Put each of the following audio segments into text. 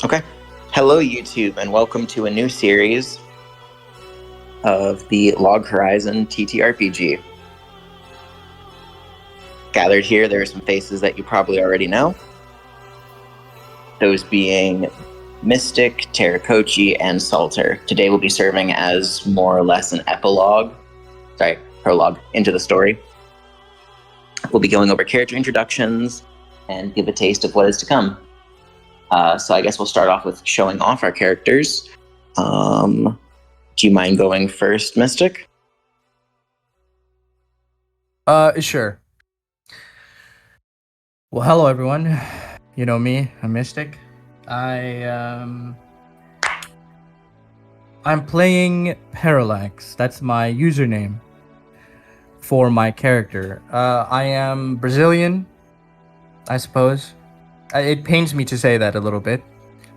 Okay. Hello, YouTube, and welcome to a new series of the Log Horizon TTRPG. Gathered here, there are some faces that you probably already know. Those being Mystic, Terracochi, and Salter. Today we'll be serving as more or less an prologue into the story. We'll be going over character introductions and give a taste of what is to come. So I guess we'll start off with showing off our characters. Do you mind going first, Mystic? Sure. Well, hello everyone. You know me, I'm Mystic. I'm playing Paralex. That's my username for my character. I am Brazilian, I suppose. It pains me to say that a little bit,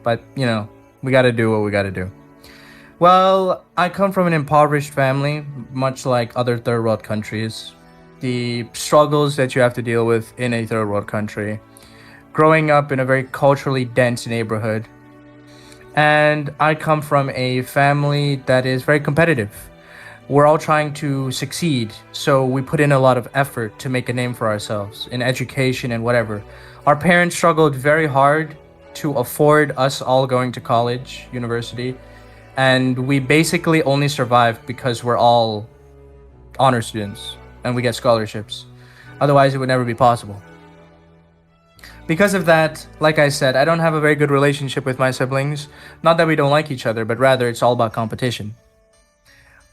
but we gotta do what we gotta do. Well, I come from an impoverished family, much like other third world countries. The struggles that you have to deal with in a third world country. Growing up in a very culturally dense neighborhood. And I come from a family that is very competitive. We're all trying to succeed, so we put in a lot of effort to make a name for ourselves in education and whatever. Our parents struggled very hard to afford us all going to college, university, and we basically only survived because we're all honor students and we get scholarships. Otherwise, it would never be possible. Because of that, like I said, I don't have a very good relationship with my siblings. Not that we don't like each other, but rather it's all about competition.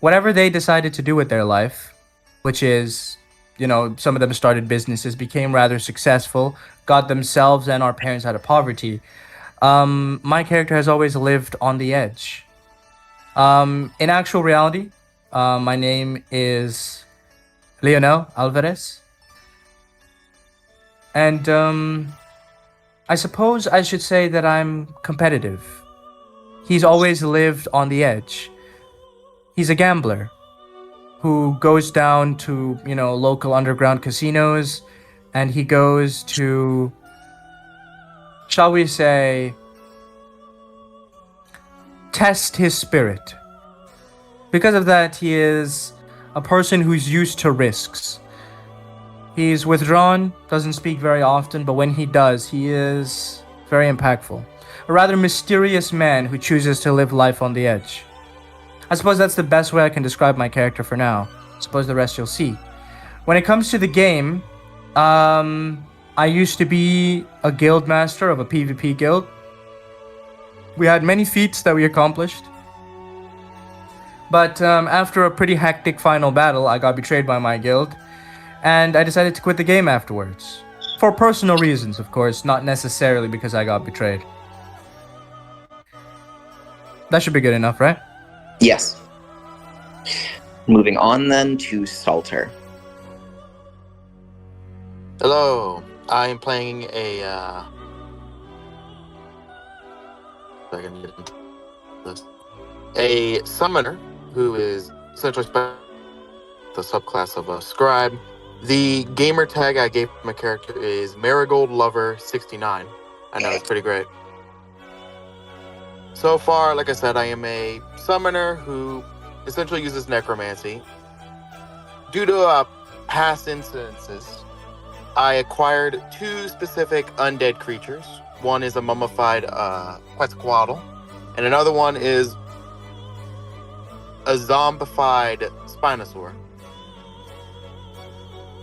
Whatever they decided to do with their life, which is, some of them started businesses, became rather successful, got themselves and our parents out of poverty. My character has always lived on the edge. In actual reality, my name is Leonel Alvarez. And I suppose I should say that I'm competitive. He's always lived on the edge. He's a gambler who goes down to, local underground casinos, and he goes to, shall we say, test his spirit. Because of that, he is a person who's used to risks. He's withdrawn, doesn't speak very often, but when he does, he is very impactful. A rather mysterious man who chooses to live life on the edge. I suppose that's the best way I can describe my character for now. I suppose the rest you'll see. When it comes to the game, I used to be a guild master of a PvP guild. We had many feats that we accomplished. But after a pretty hectic final battle, I got betrayed by my guild. And I decided to quit the game afterwards. For personal reasons, of course, not necessarily because I got betrayed. That should be good enough, right? Yes. Moving on then to Salter. Hello, I am playing a summoner who is essentially the subclass of a scribe. The gamer tag I gave my character is Marigold Lover 69. I know, it's pretty great. So far, like I said, I am a summoner who essentially uses necromancy. Due to past incidences, I acquired two specific undead creatures. One is a mummified Quetzalcoatl, and another one is a zombified Spinosaur.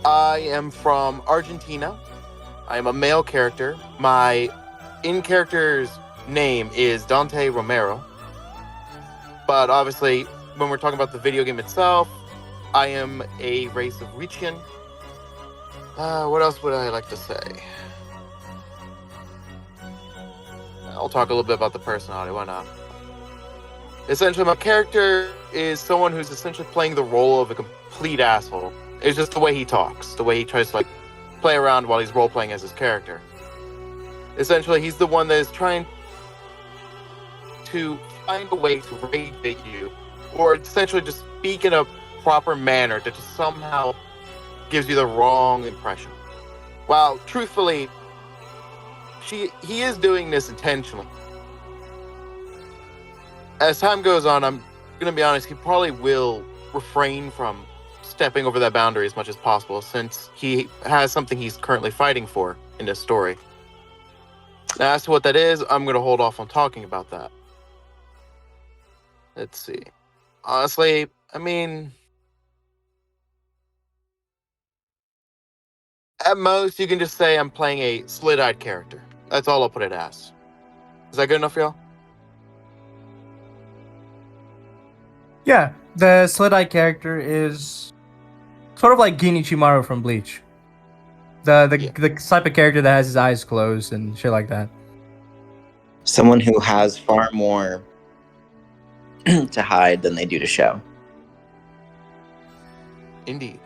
I am from Argentina. I am a male character. My in-character's name is Dante Romero. But obviously, when we're talking about the video game itself, I am a race of Richian. What else would I like to say? I'll talk a little bit about the personality, why not? Essentially, my character is someone who's essentially playing the role of a complete asshole. It's just the way he talks, the way he tries to play around while he's role-playing as his character. Essentially, he's the one that is trying to find a way to rage at you, or essentially just speak in a proper manner that just somehow gives you the wrong impression. While truthfully, he is doing this intentionally. as time goes on, I'm gonna be honest, he probably will refrain from stepping over that boundary as much as possible, since he has something he's currently fighting for in this story. Now, as to what that is, I'm gonna hold off on talking about that. Let's see. Honestly, I mean, at most, you can just say I'm playing a slit-eyed character. That's all I'll put it as. Is that good enough for y'all? Yeah, the slit-eye character is sort of like Ginichimaru from Bleach. The type of character that has his eyes closed and shit like that. Someone who has far more to hide than they do to show. Indeed.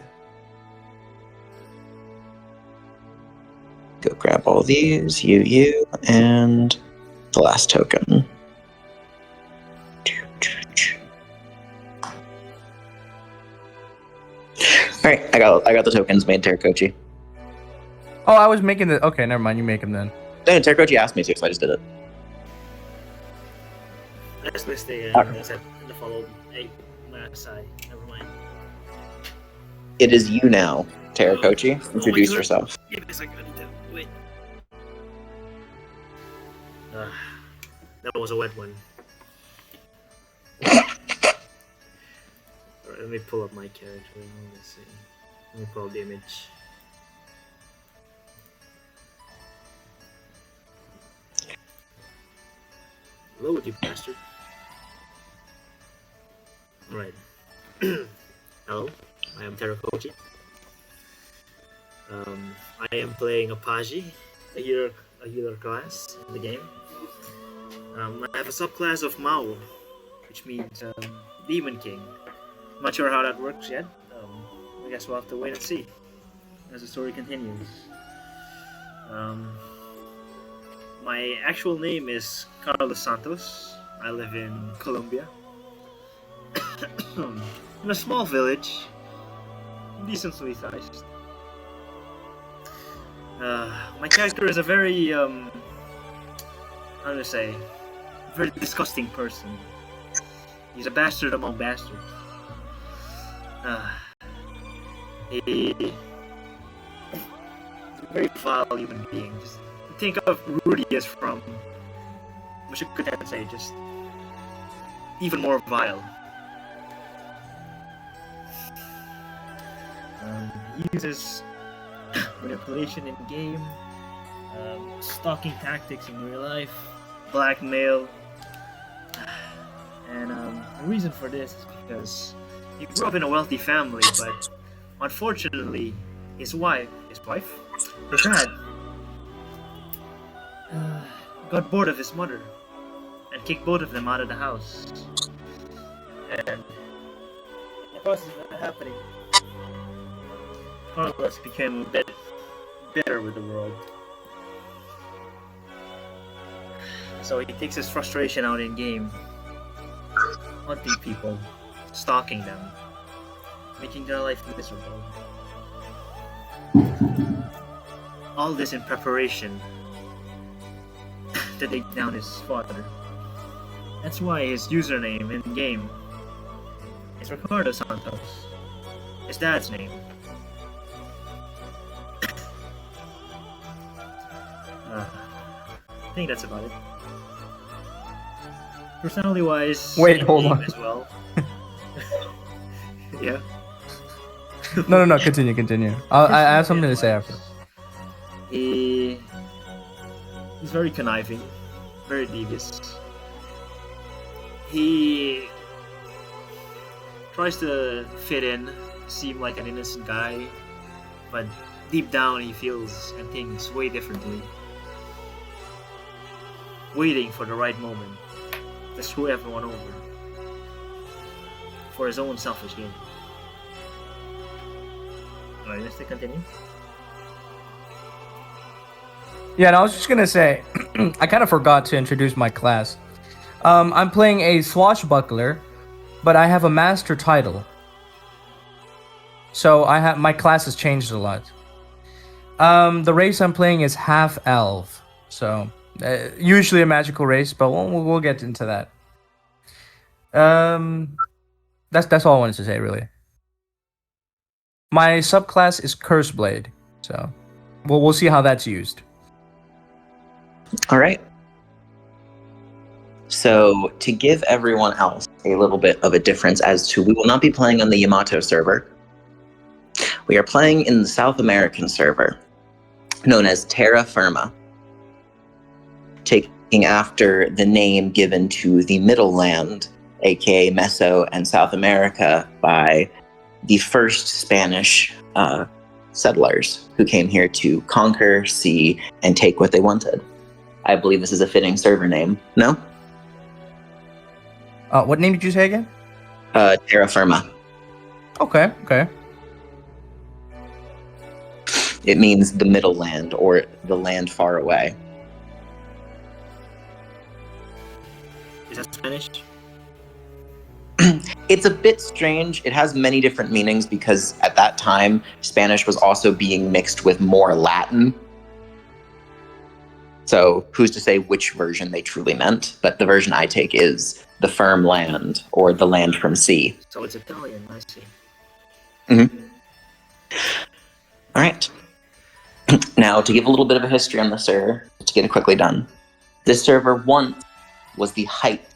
Go grab all these, you, and the last token. Alright, I got the tokens made, Terrakochi. Oh, I was making the... Okay, never mind. You make them then. No, Terrakochi asked me to, so I just did it. That's mistake. The follow. Hey, never mind. It is you now, Terrakochi. Introduce yourself. Give me a second. I need to wait. That was a wet one. Alright, let me pull up my character. Let's see. Let me pull up the image. Hello, you bastard. Alright. Hello, I am Terrakochi. I am playing a Paji, a healer class in the game. I have a subclass of Mao, which means Demon King. I'm not sure how that works yet. I guess we'll have to wait and see as the story continues. My actual name is Carlos Santos. I live in Colombia. In a small village, decently sized. My character is a very, how to say, very disgusting person. He's a bastard among bastards. He's a very vile human being. Just think of Rudy as from Mushoku Tensei, just even more vile. He uses manipulation in game, stalking tactics in real life, blackmail, and the reason for this is because he grew up in a wealthy family, but unfortunately, his dad, got bored of his mother and kicked both of them out of the house. And the process of that happening, Carlos became a bit bitter with the world. So he takes his frustration out in game, hunting people, stalking them, making their life miserable. All this in preparation to take down his father. That's why his username in game is Ricardo Santos, his dad's name. I think that's about it. Personality wise, Wait, hold on. As well. Yeah. No. Continue. I have something to say after. He's very conniving, very devious. He tries to fit in, seem like an innocent guy, but deep down he feels and thinks way differently. Waiting for the right moment to screw everyone over for his own selfish gain. Alright, let's continue. Yeah, and I was just gonna say, I kind of forgot to introduce my class. I'm playing a swashbuckler, but I have a master title. So my class has changed a lot. The race I'm playing is half elf, so usually a magical race, but we'll get into that. That's all I wanted to say, really. My subclass is Curse Blade, so we'll see how that's used. All right. So to give everyone else a little bit of a difference as to, we will not be playing on the Yamato server. We are playing in the South American server, known as Terra Firma, taking after the name given to the Middle Land, aka Meso and South America, by the first Spanish settlers who came here to conquer, see, and take what they wanted. I believe this is a fitting server name. No? What name did you say again? Terra Firma. Okay. It means the Middle Land, or the land far away. Is that Spanish? It's a bit strange. It has many different meanings because at that time, Spanish was also being mixed with more Latin. So who's to say which version they truly meant? But the version I take is the firm land, or the land from sea. So it's Italian, I see. Mm-hmm. All right. Now, to give a little bit of a history on the server, to get it quickly done. This server once was the height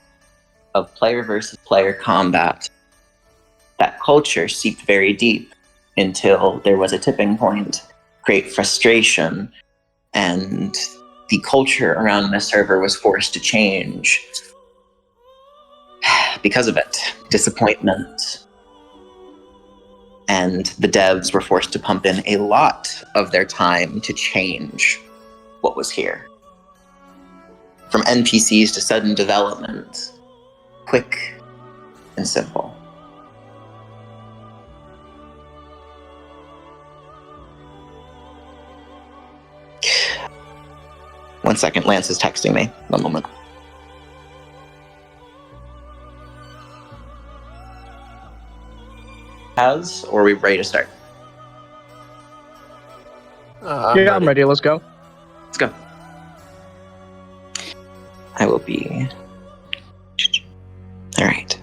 of player versus player combat. That culture seeped very deep until there was a tipping point, great frustration, and the culture around the server was forced to change. Because of it, disappointment. And the devs were forced to pump in a lot of their time to change what was here. From NPCs to sudden development, quick and simple. One second, Lance is texting me. One moment. Or are we ready to start? I'm ready. Let's go. Let's go. I will be... All right.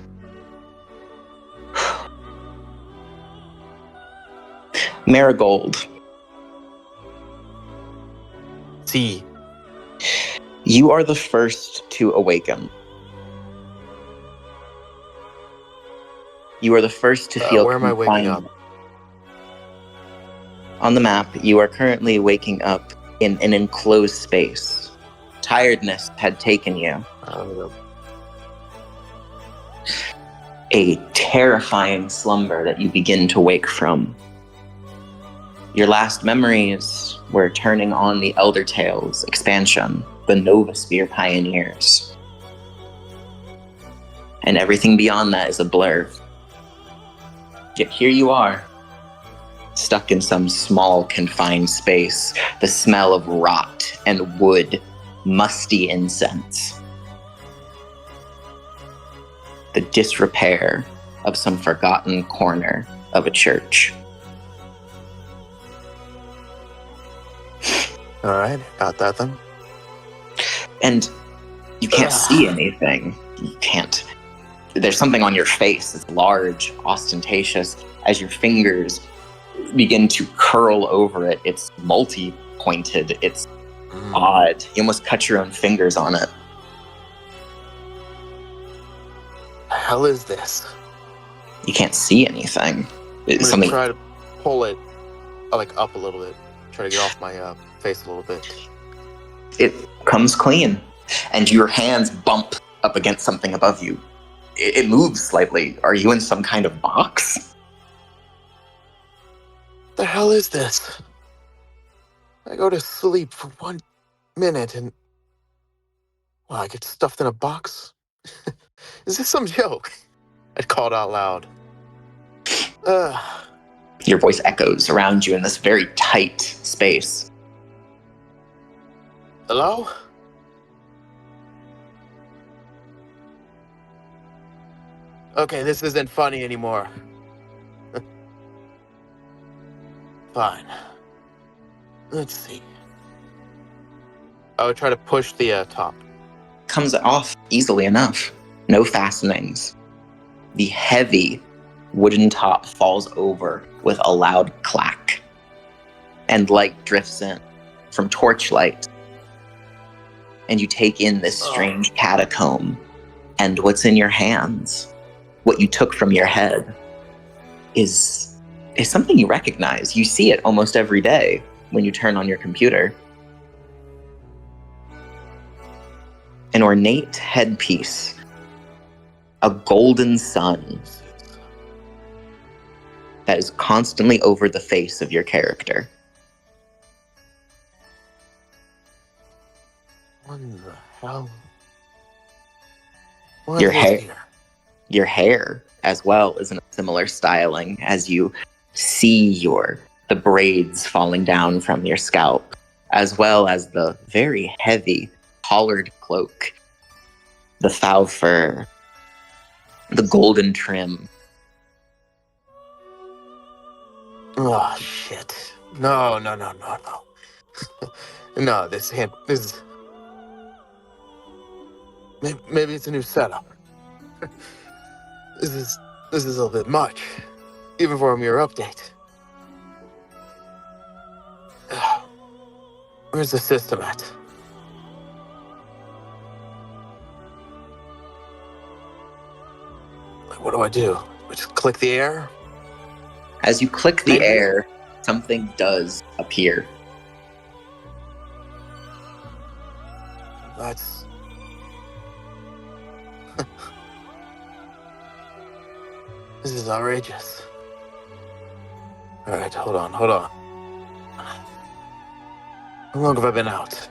Marigold. See. You are the first to awaken. You are the first to feel where am I waking up? confinement. On the map, you are currently waking up in an enclosed space. Tiredness had taken you. A terrifying slumber that you begin to wake from. Your last memories were turning on the Elder Tales expansion, the Nova Sphere Pioneers. And everything beyond that is a blur. Yet here you are, stuck in some small, confined space, the smell of rot and wood, musty incense. The disrepair of some forgotten corner of a church. All right, got that then. And you can't see anything. You can't. There's something on your face. It's large, ostentatious. As your fingers begin to curl over it, it's multi-pointed. It's odd. You almost cut your own fingers on it. The hell is this? You can't see anything. I'm It's gonna something. try to pull it like up a little bit. Try to get off my face a little bit. It comes clean, and your hands bump up against something above you. It moves slightly. Are you in some kind of box? The hell is this? I go to sleep for 1 minute and... Well, I get stuffed in a box? Is this some joke? I called out loud. Your voice echoes around you in this very tight space. Hello? Okay, this isn't funny anymore. Fine. Let's see. I would try to push the top. Comes off easily enough. No fastenings. the heavy wooden top falls over with a loud clack, and light drifts in from torchlight. And you take in this strange catacomb, and what's in your hands, what you took from your head, is something you recognize. You see it almost every day when you turn on your computer. An ornate headpiece, a golden sun that is constantly over the face of your character. What the hell? Your What is hair, here? your hair as well is in a similar styling as you see the braids falling down from your scalp, as well as the very heavy collared cloak, the foul fur, the golden trim. Oh, shit. No. No, this is... Maybe it's a new setup. This is a little bit much, even for a mere update. Where's the system at? Like, what do I do? I just click the air? As you click the Menu? air, something does appear. That's... This is outrageous. Alright, hold on. How long have I been out?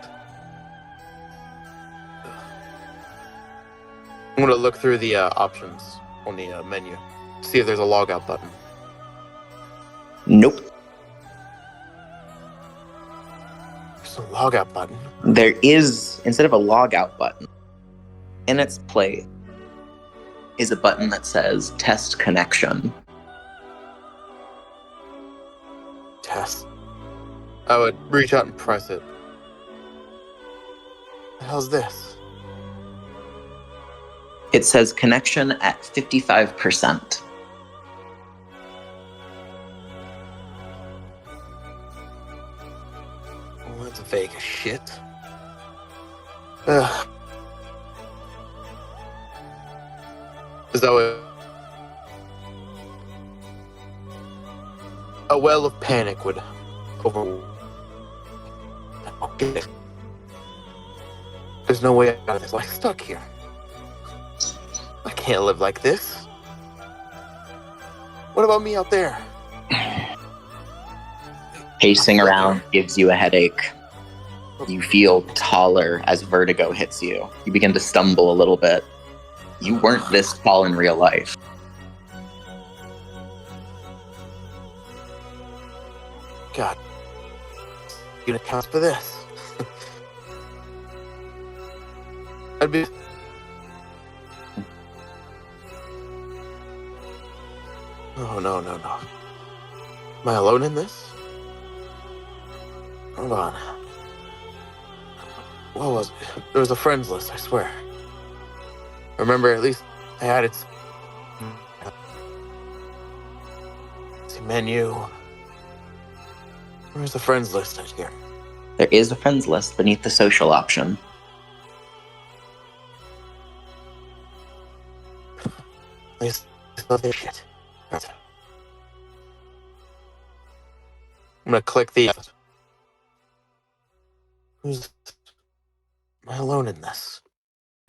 I'm gonna look through the options on the menu. See if there's a logout button. Nope. There's a logout button. There is, instead of a logout button, in its place is a button that says test connection. Test. I would reach out and press it. The hell's this? It says connection at 55%. Well, that's vague as shit. Ugh. Is that what... A well of panic would over... There's no way out of this. I'm stuck here. I can't live like this. What about me out there? Pacing around gives you a headache. You feel taller as vertigo hits you. You begin to stumble a little bit. You weren't this tall in real life. God. You gonna count for this? I'd be... No. Am I alone in this? Hold on. What was it? There was a friends list, I swear. Remember, at least I had its... See, menu. Where's the friends list out here? There is a friends list beneath the social option. At least I love this shit. I'm gonna click the... Who's... Am I alone in this?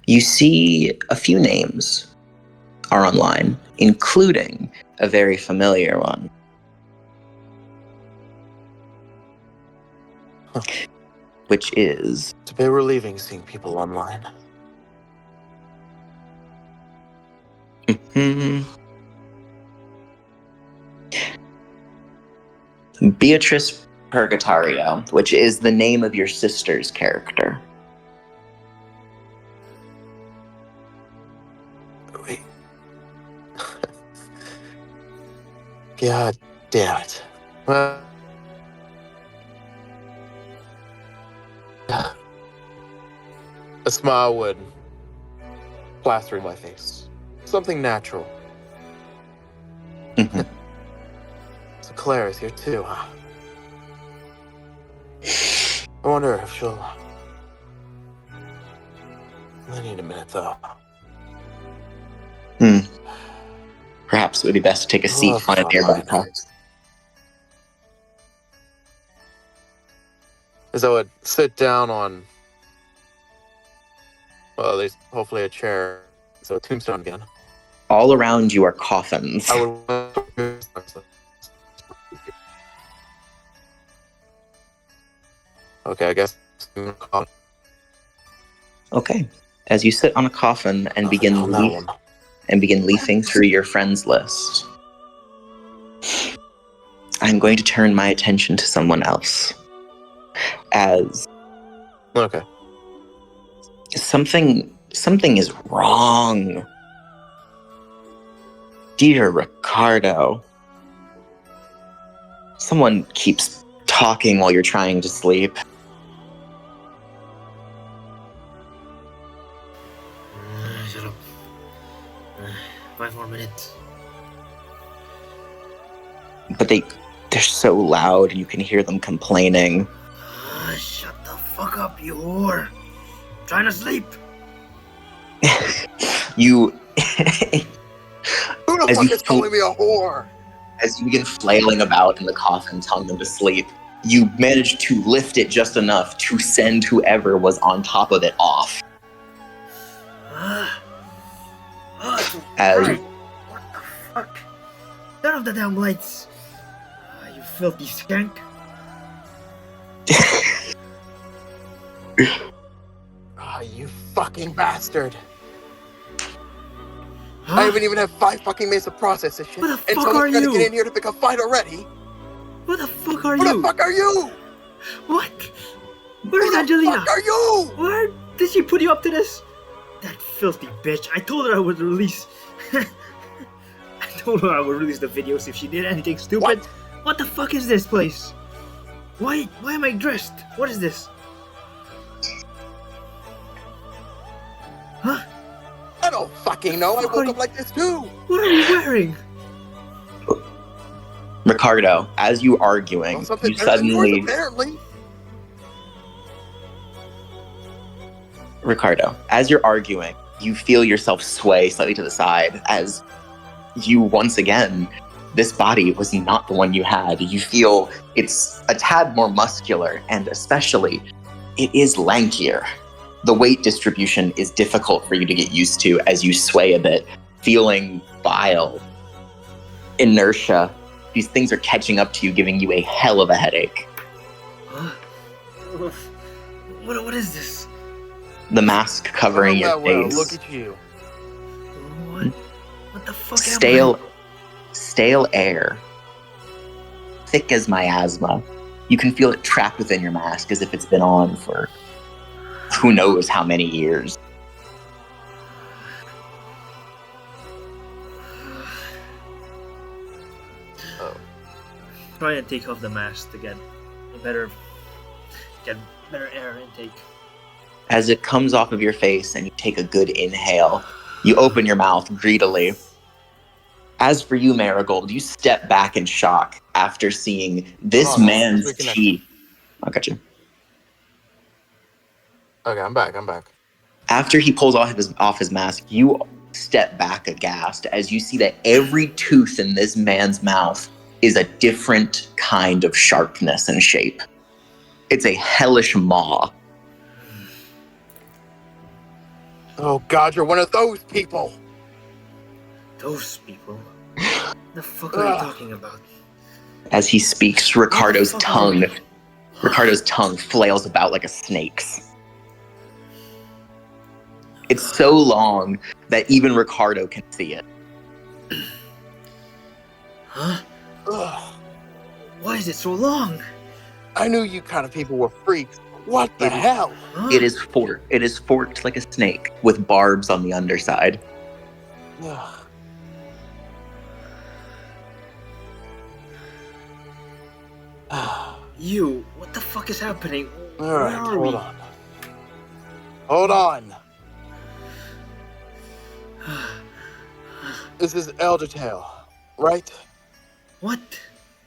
You see a few names are online, including a very familiar one. Huh. Which is... It's a bit relieving seeing people online. Beatrice Purgatorio, which is the name of your sister's character. Wait. God damn it. Well... A smile would plaster my face. Something natural. Mhm. So Claire is here too, huh? I wonder if she'll... I need a minute, though. Perhaps it would be best to take a seat on a nearby couch. As I would sit down on... Well, there's hopefully a chair. So a tombstone again. All around you are coffins. I would... Okay, I guess... Okay. As you sit on a coffin and Nothing on that one. begin leafing through your friends list, I'm going to turn my attention to someone else. As Okay. something is wrong. Dear Ricardo. Someone keeps talking while you're trying to sleep. Shut up. 5 more minutes. But they're so loud and you can hear them complaining. Shut the fuck up, you whore. I'm trying to sleep. You... Who the fuck is calling me a whore? As you begin flailing about in the coffin, telling them to sleep, you manage to lift it just enough to send whoever was on top of it off. As... What the fuck? Turn off the damn lights. You filthy skank. You fucking bastard. Huh? I haven't even had 5 fucking minutes to process this shit. What the and fuck are someone's gonna you? get in here to pick a fight already. What the fuck are Who you? the fuck are you? What? Where's Who Angelina? the fuck are you? Where did she put you up to this? That filthy bitch. I told her I would release... I told her I would release the videos if she did anything stupid. What the fuck is this place? Why am I dressed? What is this? Huh? I don't fucking know. I woke up like this too. What are you wearing? Ricardo, as you arguing, Well, something you better than yours, suddenly... apparently. Ricardo, as you're arguing, you feel yourself sway slightly to the side as you, once again, this body was not the one you had. You feel it's a tad more muscular, and especially, it is lankier. The weight distribution is difficult for you to get used to as you sway a bit, feeling bile, inertia. These things are catching up to you, giving you a hell of a headache. Huh? What is this? The mask covering your face. Look at you. What the fuck am I? Stale air. Thick as miasma. You can feel it trapped within your mask as if it's been on for who knows how many years. Try and take off the mask to get better air intake. As it comes off of your face and you take a good inhale, you open your mouth greedily. As for you, Marigold, you step back in shock after seeing this man's teeth. I'll got you. Okay, I'm back. After he pulls off his mask, you step back aghast as you see that every tooth in this man's mouth is a different kind of sharpness and shape. It's a hellish maw. Oh God, you're one of those people. Those people? The fuck are you talking about? As he speaks, Ricardo's tongue flails about like a snake's. It's so long that even Ricardo can see it. Huh? Why is it so long? I knew you kind of people were freaks. What the hell? Huh? It is forked like a snake with barbs on the underside. You, what the fuck is happening? Alright, hold on. This is Eldertale, right? What?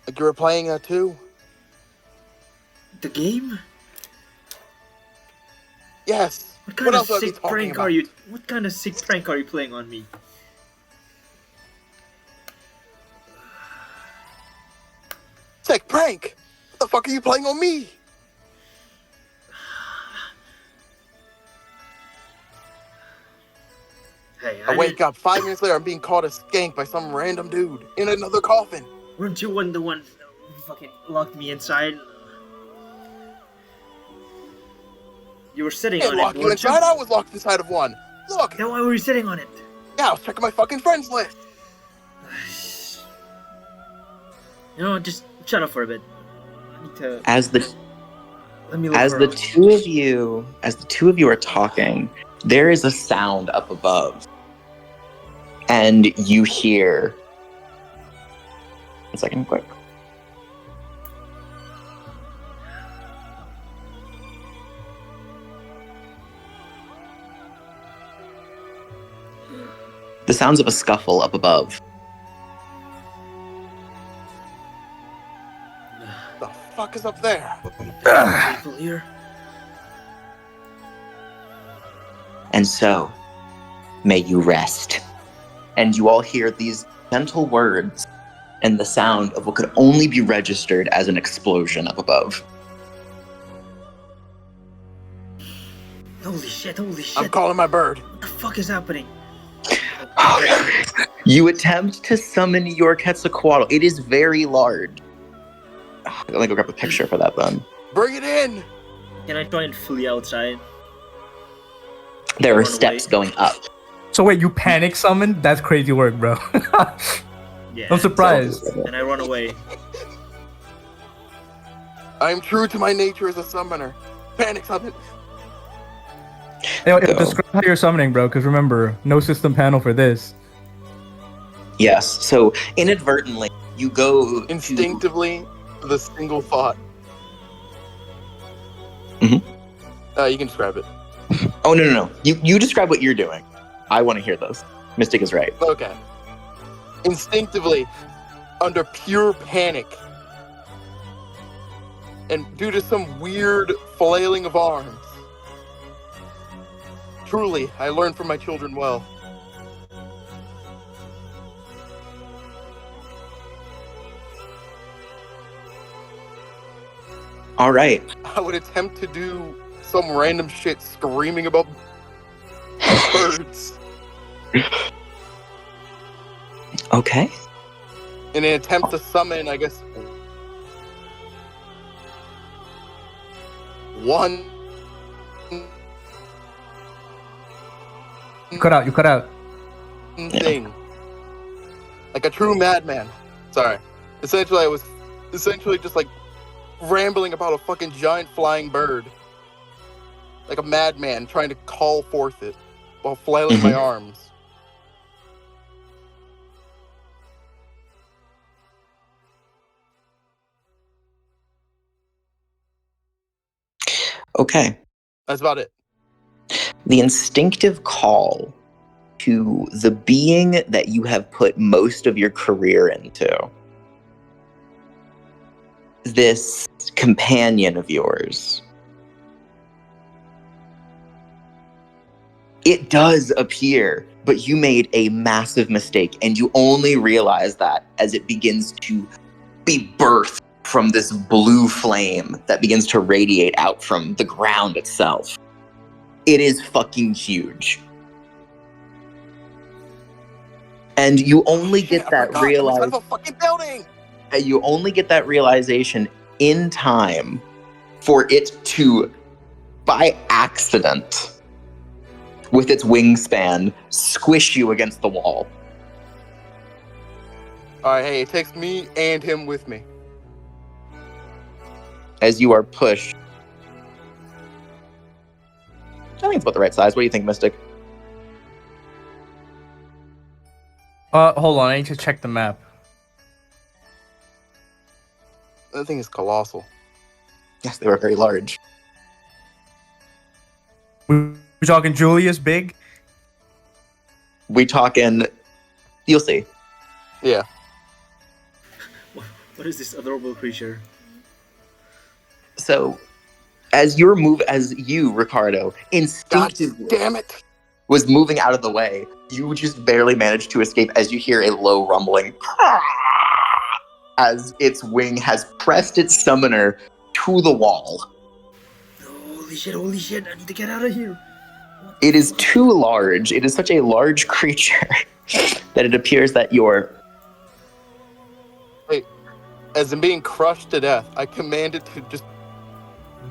Like you were playing that too? The game? Yes. What kind What of else would I be sick talking prank about? are you? What kind of sick prank are you playing on me? Sick prank! What the fuck are you playing on me? Hey, I wake up 5 minutes later, I'm being called a skank by some random dude in another coffin. Weren't you the one who fucking locked me inside? You were sitting And on it, lock you weren't you? inside? I was locked inside of one. Look! Then why were you sitting on it? Yeah, I was checking my fucking friends list. You know, just shut up for a bit. I need to. As the Let me look as the around. two of you are talking, there is a sound up above, and you hear. A second, quick. The sounds of a scuffle up above. The fuck is up there? People here. And so, may you rest. And you all hear these gentle words and the sound of what could only be registered as an explosion up above. Holy shit! Holy shit! I'm calling my bird. What the fuck is happening? You attempt to summon your Quetzalcoatl. It is very large. Let me go grab a picture for that then. Bring it in! Can I try and flee outside? There are Run steps away. going up. So wait, you panic summoned? That's crazy work, bro. Yeah. I'm surprised. And I run away. I am true to my nature as a summoner. Panic summon. Yo, Go. describe how you're summoning, bro, because remember, no system panel for this. Yes, so inadvertently, you go to... Instinctively, the single thought. Mhm. You can describe it. Oh, no. You describe what you're doing. I want to hear this. Mystic is right. Okay. Instinctively, under pure panic, and due to some weird flailing of arms. Truly, I learned from my children well. All right. I would attempt to do some random shit screaming about birds Okay. in an attempt to summon, I guess, one You cut out. thing. Like a true madman. Sorry. Essentially, I was just like rambling about a fucking giant flying bird. Like a madman trying to call forth it while flailing my arms. Okay. That's about it. The instinctive call to the being that you have put most of your career into. This companion of yours. It does appear, but you made a massive mistake, and you only realize that as it begins to be birthed from this blue flame that begins to radiate out from the ground itself. It is fucking huge. And you only Shit, get I that forgot. I'm inside of realization. a fucking building. You only get that realization in time for it to, by accident, with its wingspan, squish you against the wall. Alright, hey, it takes me and him with me. As you are pushed. I think it's about the right size. What do you think, Mystic? Hold on, I need to check the map. That thing is colossal. Yes, they were very large. We're talking Julius big? We talking... You'll see. Yeah. What is this adorable creature? So, as you, Ricardo, God instinctively damn it! was moving out of the way, you just barely managed to escape as you hear a low rumbling as its wing has pressed its summoner to the wall. Holy shit, I need to get out of here. It is too large. It is such a large creature that it appears that your... As in being crushed to death, I command it to just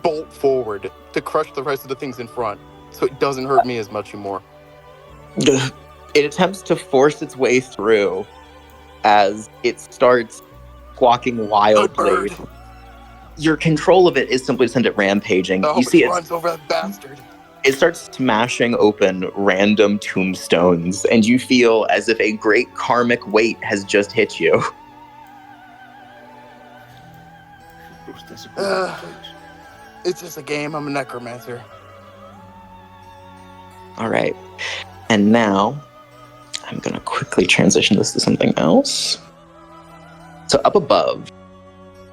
bolt forward to crush the rest of the things in front, so it doesn't hurt me as much anymore. It attempts to force its way through as it starts squawking Good wildly. bird. Your control of it is simply to send it rampaging. I You hope see it it. runs over that bastard. It starts smashing open random tombstones, and you feel as if a great karmic weight has just hit you. It's just a game. I'm a necromancer. All right. And now, I'm going to quickly transition this to something else. So up above...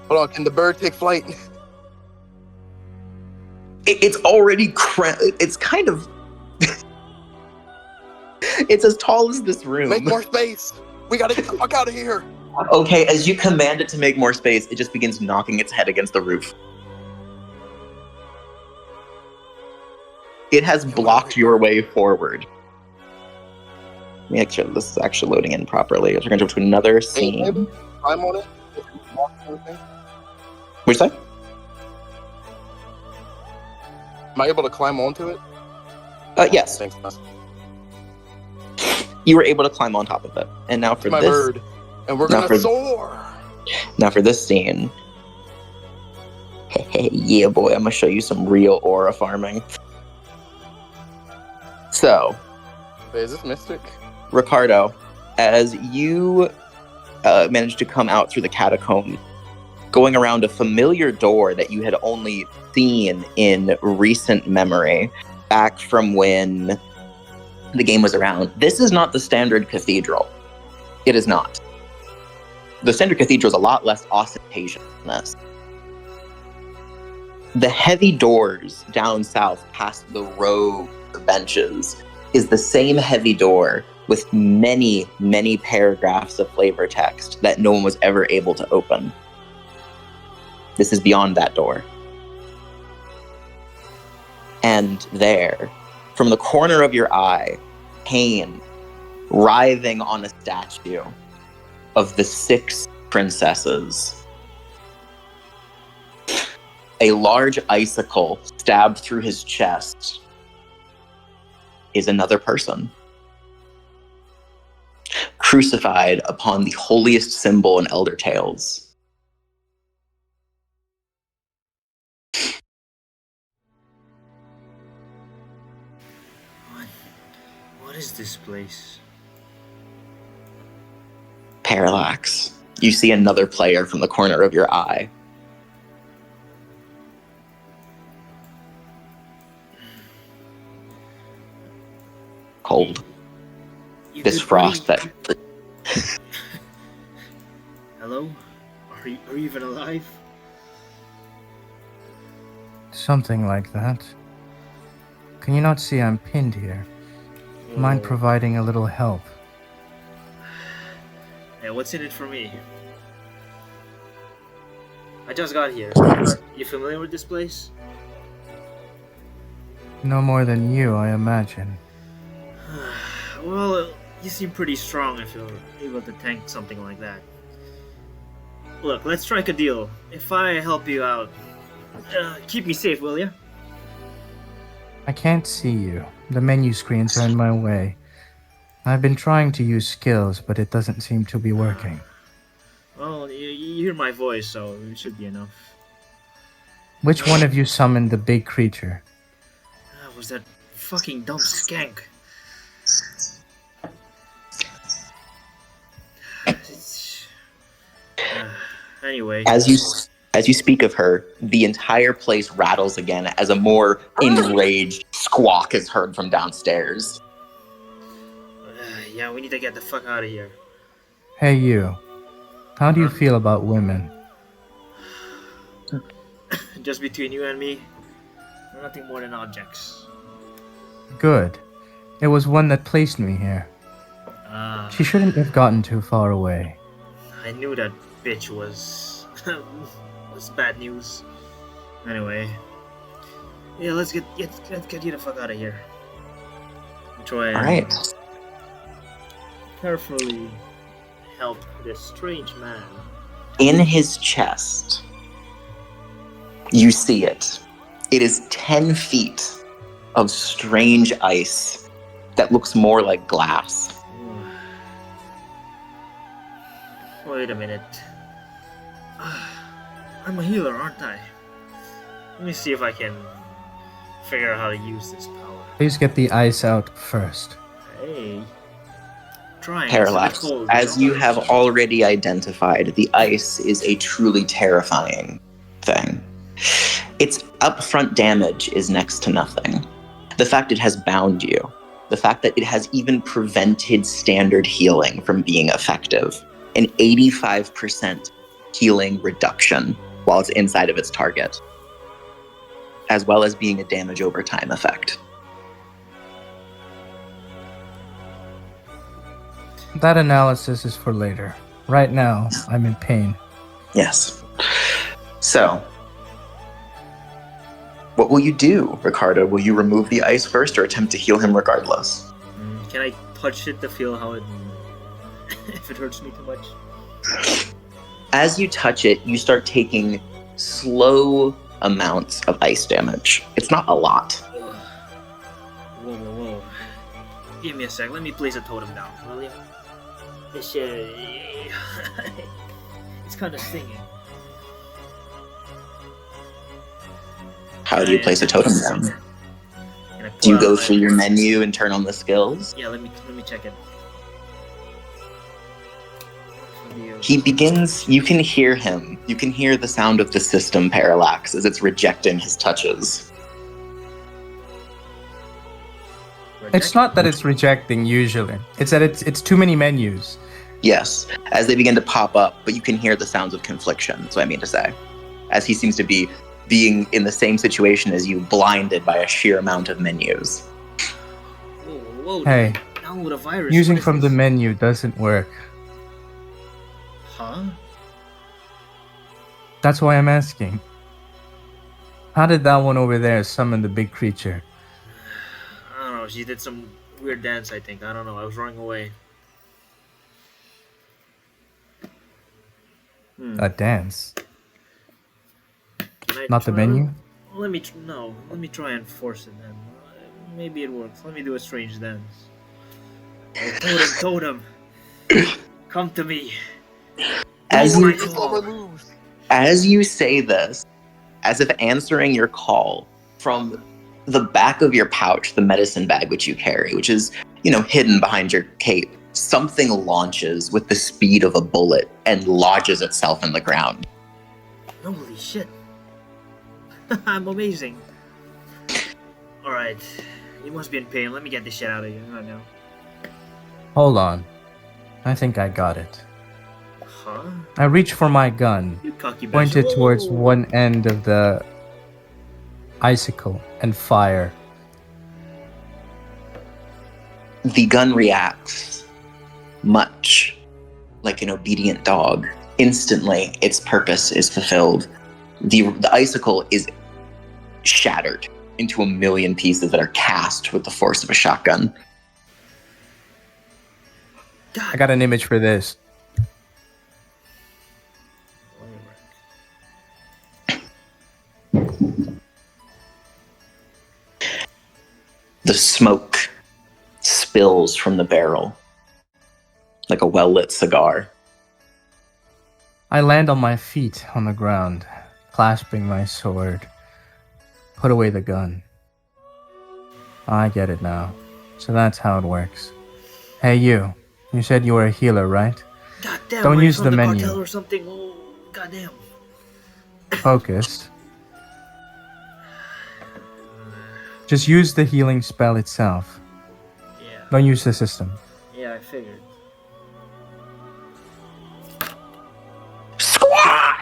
Hold on, can the bird take flight? It's already... It's kind of... It's as tall as this room. Make more space. We gotta get the fuck out of here. Okay, as you command it to make more space, it just begins knocking its head against the roof. It has blocked your way forward. Let me make sure this is actually loading in properly. We're going to jump to another scene. I'm on it. What'd you say? Am I able to climb onto it? Yes. Thanks, man. You were able to climb on top of it. And now for My this... bird. And we're gonna soar. Now for this scene... Yeah, boy, I'm going to show you some real aura farming. So... Wait, is this Mystic? Ricardo, as you managed to come out through the catacomb, going around a familiar door that you had only seen in recent memory, back from when the game was around. This is not the standard cathedral. It is not. The standard cathedral is a lot less ostentatious than this. The heavy doors down south past the row of benches is the same heavy door with many, many paragraphs of flavor text that no one was ever able to open. This is beyond that door. And there, from the corner of your eye, pain writhing on a statue of the 6 princesses. A large icicle stabbed through his chest is another person. Crucified upon the holiest symbol in Elder Tales. What is this place? Parallax. You see another player from the corner of your eye. Cold. This frost that... Hello? Are you even alive? Something like that. Can you not see I'm pinned here? Mind providing a little help? Hey, what's in it for me? I just got here. You familiar with this place? No more than you, I imagine. Well, you seem pretty strong if you're able to tank something like that. Look, let's strike a deal. If I help you out, keep me safe, will ya? I can't see you. The menu screens are in my way. I've been trying to use skills, but it doesn't seem to be working. Well, you hear my voice, so it should be enough. Which one of you summoned the big creature? Was that fucking dumb skank? Anyway. As you speak of her, the entire place rattles again as a more enraged squawk is heard from downstairs. Yeah, we need to get the fuck out of here. Hey you. How do you feel about women? Just between you and me, they're nothing more than objects. Good. It was one that placed me here. Ah, She shouldn't have gotten too far away. I knew that bitch was was bad news. Anyway, yeah, let's get you the fuck out of here. Try and All right. carefully help this strange man. In his chest, you see it. It is 10 feet of strange ice that looks more like glass. Wait a minute. I'm a healer, aren't I? Let me see if I can figure out how to use this power. Please get the ice out first. Hey. Trying. Parallax, It's cold, as you you know? have already identified, the ice is a truly terrifying thing. Its upfront damage is next to nothing. The fact it has bound you, the fact that it has even prevented standard healing from being effective, an 85% healing reduction while it's inside of its target, as well as being a damage over time effect. That analysis is for later. Right now, I'm in pain. Yes. So, what will you do, Ricardo? Will you remove the ice first or attempt to heal him regardless? Can I touch it to feel how it... if it hurts me too much? As you touch it, you start taking slow amounts of ice damage. It's not a lot. Whoa. Give me a sec. Let me place a totem down, will you? This shit... it's kind of stinging. How do you place a totem down? Do you go through your menu and turn on the skills? Yeah, let me check it. He begins, you can hear him. You can hear the sound of the system Parallax as it's rejecting his touches. It's not that it's rejecting usually. It's that it's too many menus. Yes, as they begin to pop up, but you can hear the sounds of confliction, that's what I mean to say. As he seems to be being in the same situation as you, blinded by a sheer amount of menus. Whoa, Hey, download a virus. using from the menu doesn't work. Huh? That's why I'm asking. How did that one over there summon the big creature? I don't know, she did some weird dance, I think. I don't know, I was running away. A dance? Can I Not the try- menu? Let me try and force it then. Maybe it works. Let me do a strange dance. Oh, totem! Come to me. As Oh you, my It's all my God. moves. as you say this, as if answering your call, from the back of your pouch, the medicine bag which you carry, which is, hidden behind your cape, something launches with the speed of a bullet and lodges itself in the ground. Holy shit. I'm amazing. Alright. You must be in pain. Let me get this shit out of you right now. Hold on. I think I got it. Huh? I reach for my gun, You cocky point it bastard. towards Whoa. one end of the icicle, and fire. The gun reacts much like an obedient dog. Instantly, its purpose is fulfilled. The icicle is shattered into a million pieces that are cast with the force of a shotgun. God. I got an image for this. The smoke spills from the barrel like a well-lit cigar. I land on my feet on the ground, clasping my sword. Put away the gun. I get it now. So that's how it works. Hey, you. You said you were a healer, right? God damn, Don't are you use from the menu. cartel or something. Oh, goddamn. Focus. Just use the healing spell itself. Yeah. Don't use the system. Yeah, I figured.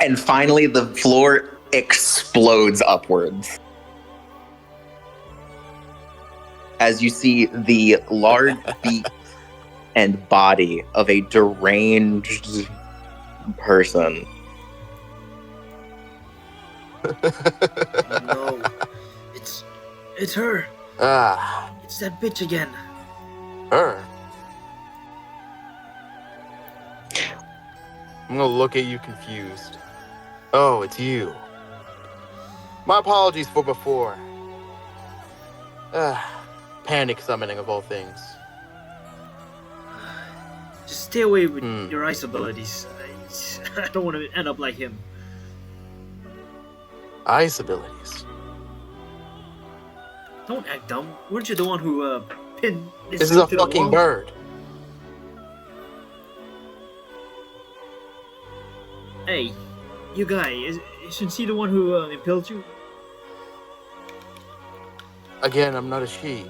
And finally, the floor explodes upwards. As you see the large beak and body of a deranged person. Oh no. It's her. It's that bitch again. Her? I'm gonna look at you confused. Oh, it's you. My apologies for before. Panic summoning of all things. Just stay away with your ice abilities. I don't want to end up like him. Ice abilities. Don't act dumb. Weren't you the one who pinned This is a fucking bird. Hey, you guy, isn't she the one who impaled you? Again, I'm not a she.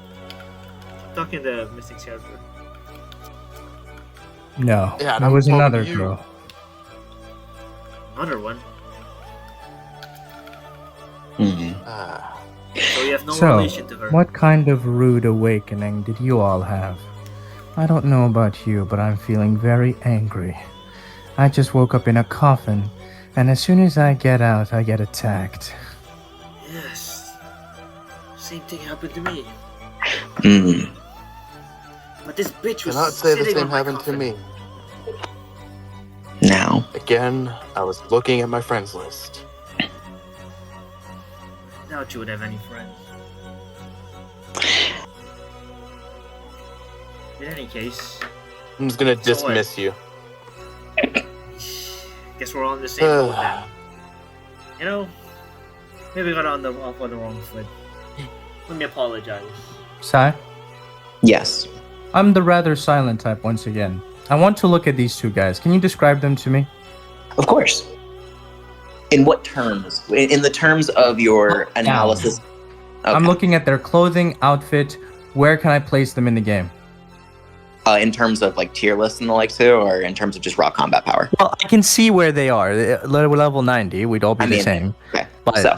Talking to Mystic character. No, Yeah, that was I'm another talking to you. girl. Another one? Mm-hmm. So you have no So, relation to her. what kind of rude awakening did you all have? I don't know about you, but I'm feeling very angry. I just woke up in a coffin, and as soon as I get out, I get attacked. Yes. Same thing happened to me. Mm. But this bitch was Cannot say the sitting same on my happened to coffin. me. Now, Again, I was looking at my friends list. Doubt you would have any friends. In any case, I'm just gonna So dismiss you. guess we're all on the same boat then. You know, maybe we got off on the wrong foot. Let me apologize. Sai? yes. I'm the rather silent type once again. I want to look at these two guys. Can you describe them to me? Of course. In what terms? In the terms of your analysis? Okay. I'm looking at their clothing, outfit. Where can I place them in the game? In terms of like tier lists and the like too, or in terms of just raw combat power? Well, I can see where they are. Level 90, we'd all be the same. Okay, But so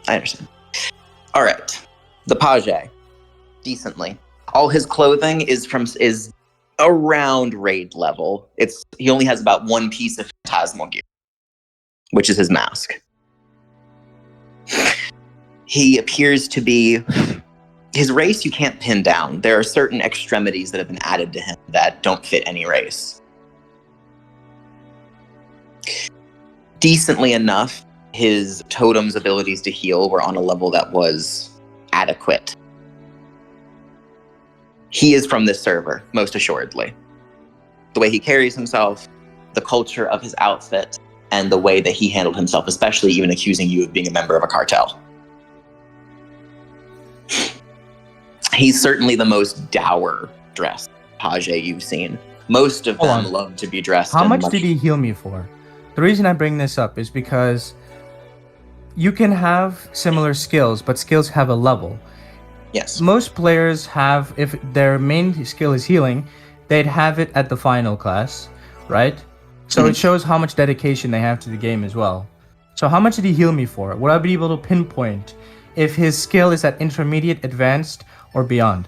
I understand. All right, the page, decently. All his clothing is around raid level. He only has about one piece of phantasmal gear, which is his mask. He appears to be. His race you can't pin down. There are certain extremities that have been added to him that don't fit any race. Decently enough, his totem's abilities to heal were on a level that was adequate. He is from this server, most assuredly. The way he carries himself, the culture of his outfit, and the way that he handled himself, especially even accusing you of being a member of a cartel. He's certainly the most dour dressed page you've seen. Most of Hold them on. love to be dressed how in much did he heal me for? The reason I bring this up is because you can have similar skills, but skills have a level. Yes. Most players have, if their main skill is healing, they'd have it at the final class, right? So it shows how much dedication they have to the game as well. So how much did he heal me for? Would I be able to pinpoint if his skill is at intermediate, advanced, or beyond?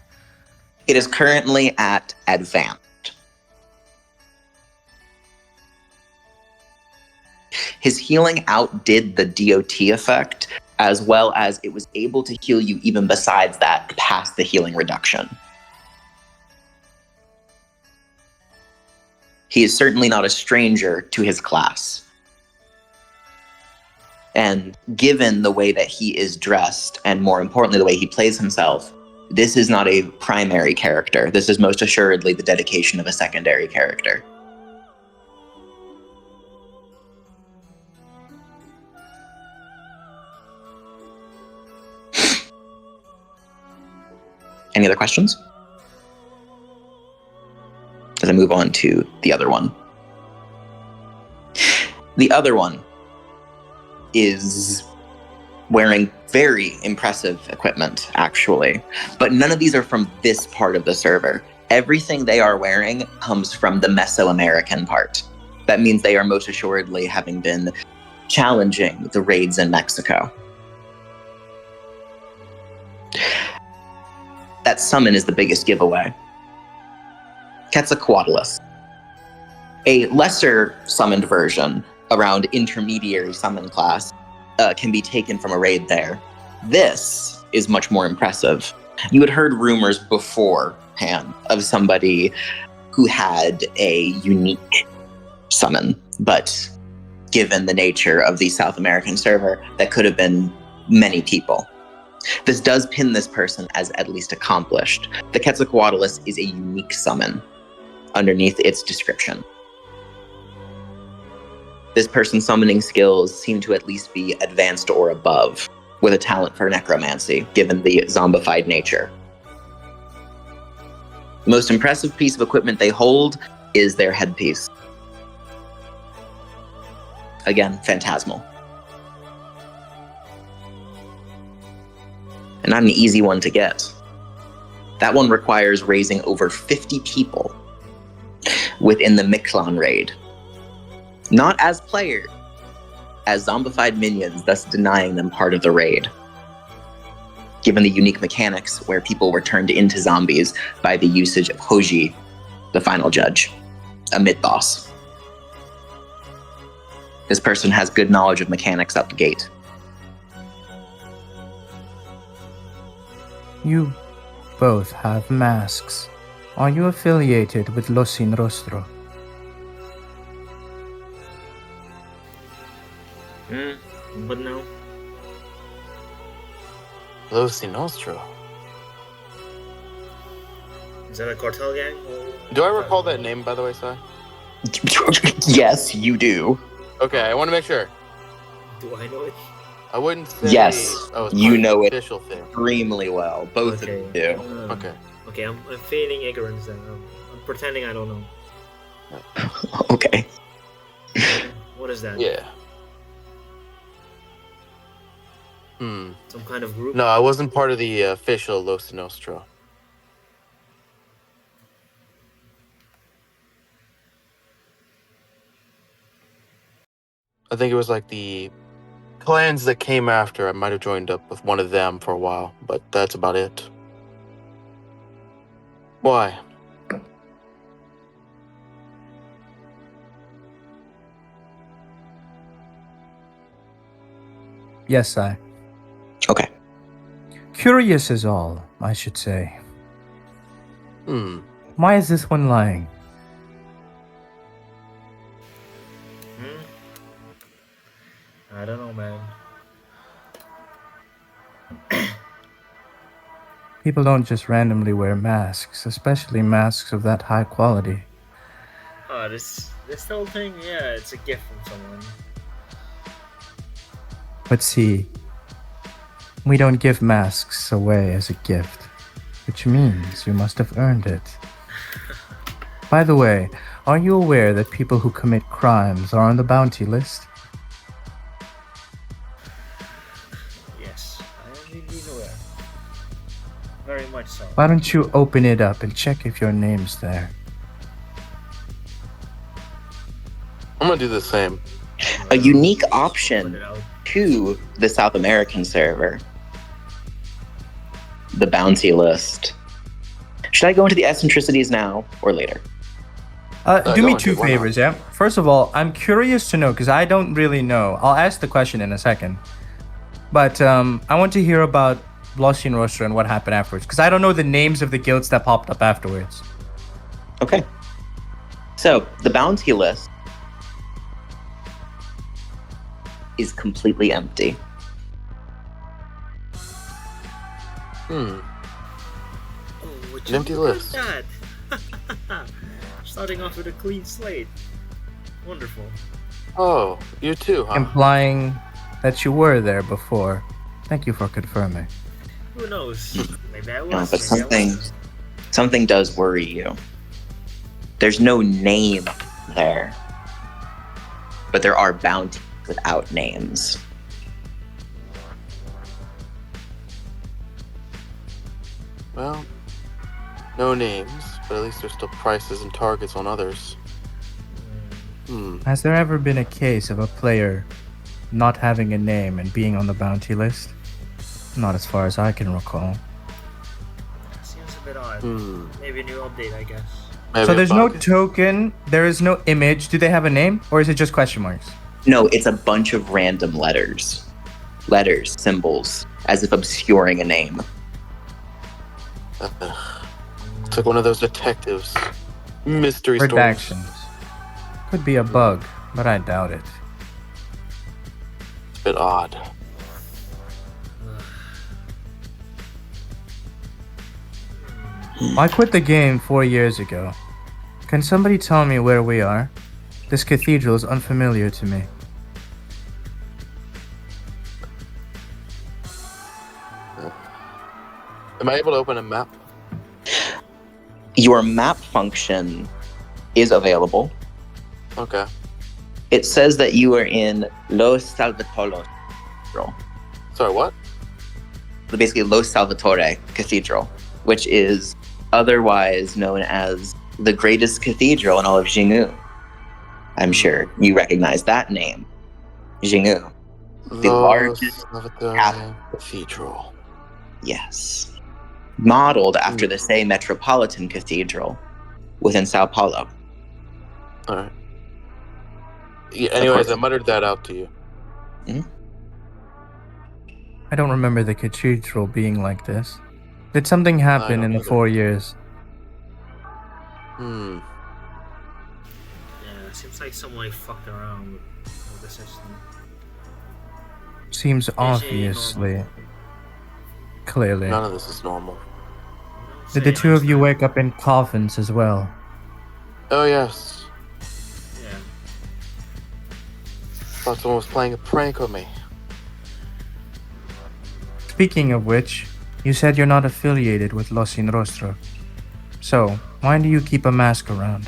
It is currently at advanced. His healing outdid the DOT effect, as well as it was able to heal you even besides that, past the healing reduction. He is certainly not a stranger to his class. And given the way that he is dressed, and more importantly, the way he plays himself, this is not a primary character. This is most assuredly the dedication of a secondary character. Any other questions? As I move on to the other one. The other one is wearing very impressive equipment, actually. But none of these are from this part of the server. Everything they are wearing comes from the Mesoamerican part. That means they are most assuredly having been challenging the raids in Mexico. That summon is the biggest giveaway. Quetzalcoatlus, a lesser summoned version around intermediary summon class, can be taken from a raid there. This is much more impressive. You had heard rumors beforehand of somebody who had a unique summon, but given the nature of the South American server, that could have been many people. This does pin this person as at least accomplished. The Quetzalcoatlus is a unique summon underneath its description. This person's summoning skills seem to at least be advanced or above, with a talent for necromancy, given the zombified nature. The most impressive piece of equipment they hold is their headpiece. Again, phantasmal. And not an easy one to get. That one requires raising over 50 people within the Mictlan raid. Not as players, as zombified minions, thus denying them part of the raid. Given the unique mechanics where people were turned into zombies by the usage of Hoji, the final judge, a mid-boss. This person has good knowledge of mechanics up the gate. You both have masks. Are you affiliated with Los Sin Rostro? But no. Los Nostro. Is that a cartel gang? Do I recall that name, by the way, Si? Yes, you do. Okay, I want to make sure. Do I know it? I wouldn't say. Yes, it's you part of know the it official thing. extremely well. Both Okay. of you do. Okay. Okay, I'm feigning ignorance then. I'm pretending I don't know. Okay. What is that? Yeah. Some kind of group? No, I wasn't part of the official Los Nostro. I think it was like the clans that came after. I might have joined up with one of them for a while, but that's about it. Why? Yes, I. Okay. Curious is all, I should say. Why is this one lying? I don't know, man. People don't just randomly wear masks, especially masks of that high quality. Oh, this whole thing, yeah, it's a gift from someone. But see, we don't give masks away as a gift, which means you must have earned it. By the way, are you aware that people who commit crimes are on the bounty list? Yes, I am indeed aware. Very much so. Why don't you open it up and check if your name's there? I'm gonna do the same. A unique Put option it out. to the South American server. The bounty list. Should I go into the eccentricities now or later? Do me go two into it, why not? favors, yeah? First of all, I'm curious to know, because I don't really know. I'll ask the question in a second. But I want to hear about Los Sin Rostro and what happened afterwards, because I don't know the names of the guilds that popped up afterwards. Okay. So, the bounty list is completely empty. Oh, would An empty you look list. at that? Starting off with a clean slate. Wonderful. Oh, you too, huh? Implying that you were there before. Thank you for confirming. Who knows? Maybe I No, was. but maybe I wasn't. something does worry you. There's no name there. But there are bounties without names. Well, no names, but at least there's still prices and targets on others. Has there ever been a case of a player not having a name and being on the bounty list? Not as far as I can recall. Seems a bit odd. Maybe a new update, I guess. Maybe So a there's no bug. token, there is no image. Do they have a name, or is it just question marks? No, it's a bunch of random letters. Letters, symbols, as if obscuring a name. It's like one of those detectives. Mystery stories. Redactions. Could be a bug, but I doubt it. It's a bit odd. I quit the game 4 years ago. Can somebody tell me where we are? This cathedral is unfamiliar to me. Am I able to open a map? Your map function is available. Okay. It says that you are in Los Salvatore. Sorry, what? Basically, Los Salvatore Cathedral, which is otherwise known as the greatest cathedral in all of Xingu. I'm sure you recognize that name. Xingu. The largest cathedral. Yes. Modeled after the Say Metropolitan Cathedral within Sao Paulo. Alright. Yeah, anyways, I muttered that out to you. I don't remember the cathedral being like this. Did something happen in the either. 4 years? Yeah, seems like someone fucked around with the system. Seems normal. obviously. Clearly. None of this is normal. Did the two of you wake up in coffins as well? Oh, yes. Yeah. Thought someone was playing a prank on me. Speaking of which, you said you're not affiliated with Los Sin Rostro. So, why do you keep a mask around?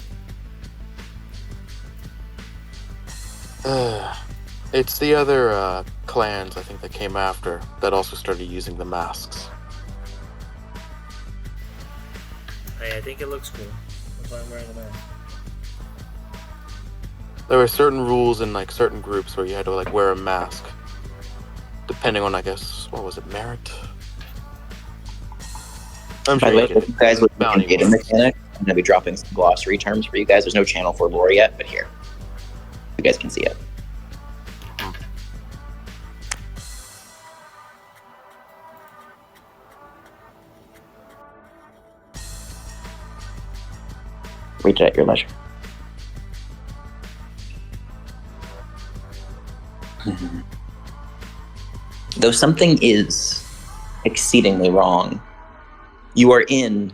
It's the other clans, I think, that came after that also started using the masks. Hey, I think it looks cool. That's why I'm wearing the mask. There were certain rules in like certain groups where you had to like wear a mask, depending on, I guess, what was it, merit? I'm By sure the way, you if you guys would look in bounty data ones. mechanic, I'm going to be dropping some glossary terms for you guys. There's no channel for lore yet, but here. You guys can see it. Read it at your leisure. Though something is exceedingly wrong, you are in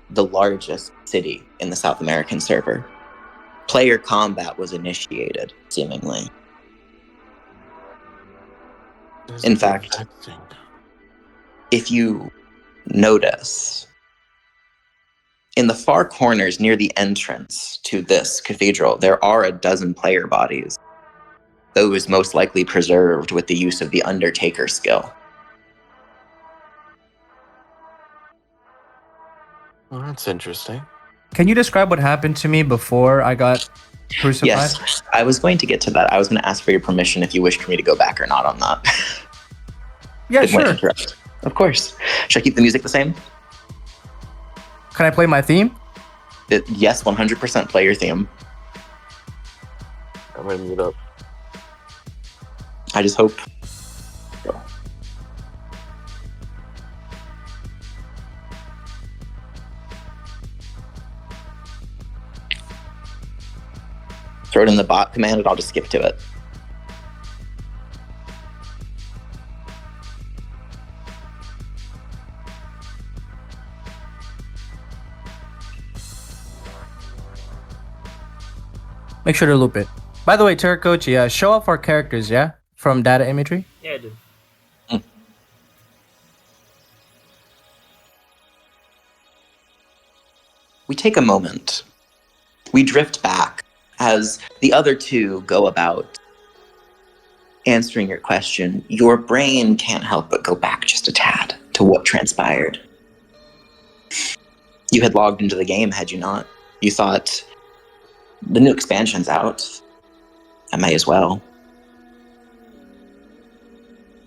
the largest city in the South American server. Player combat was initiated, seemingly. In fact, if you notice, in the far corners near the entrance to this cathedral, there are a dozen player bodies. Those most likely preserved with the use of the Undertaker skill. Well, that's interesting. Can you describe what happened to me before I got crucified? Yes, I was going to get to that. I was going to ask for your permission if you wish for me to go back or not on that. Yeah, Didn't want to sure. interrupt. Of course. Should I keep the music the same? Can I play my theme? Yes, 100% play your theme. I'm gonna mute up. I just hope. Throw it in the bot command and I'll just skip to it. Make sure to loop it. By the way, Terracochi, show off our characters, yeah? From data imagery? Yeah, I do. We take a moment. We drift back as the other two go about answering your question. Your brain can't help but go back just a tad to what transpired. You had logged into the game, had you not? You thought, the new expansion's out. I may as well.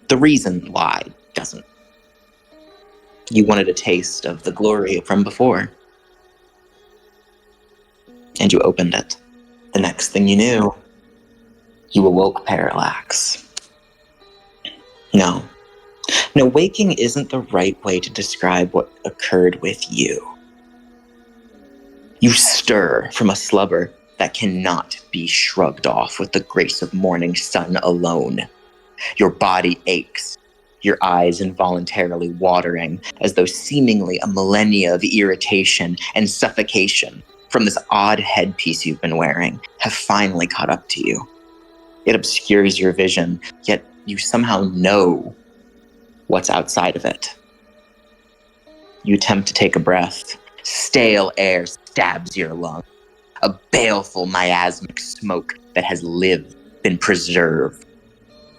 The reason why doesn't. You wanted a taste of the glory from before. And you opened it. The next thing you knew, you awoke Parallax. No, waking isn't the right way to describe what occurred with you. You stir from a slumber that cannot be shrugged off with the grace of morning sun alone. Your body aches, your eyes involuntarily watering, as though seemingly a millennia of irritation and suffocation from this odd headpiece you've been wearing have finally caught up to you. It obscures your vision, yet you somehow know what's outside of it. You attempt to take a breath. Stale air stabs your lung. A baleful miasmic smoke that has lived, been preserved,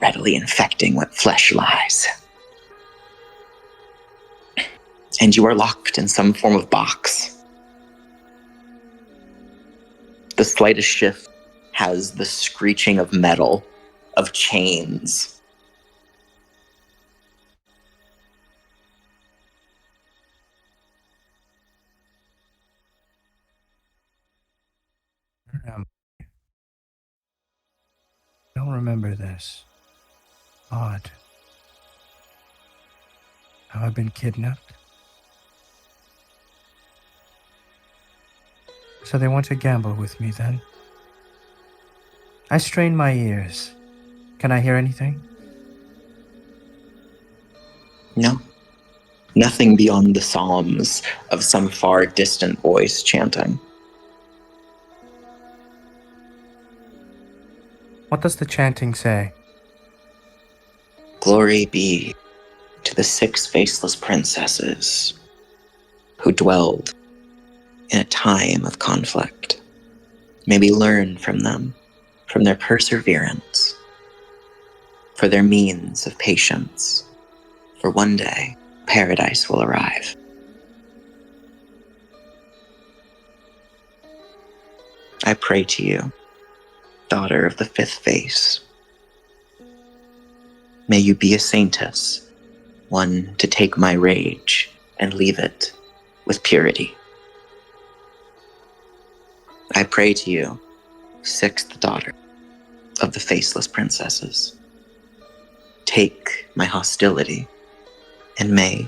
readily infecting what flesh lies. And you are locked in some form of box. The slightest shift has the screeching of metal, of chains. I don't remember this. Odd. Have I been kidnapped? So they want to gamble with me then? I strain my ears. Can I hear anything? No. Nothing beyond the psalms of some far distant voice chanting. What does the chanting say? Glory be to the 6 faceless princesses who dwelled in a time of conflict. May we learn from them, from their perseverance, for their means of patience, for one day paradise will arrive. I pray to you, daughter of the 5th face. May you be a saintess, one to take my rage and leave it with purity. I pray to you, 6th daughter of the faceless princesses. Take my hostility, and may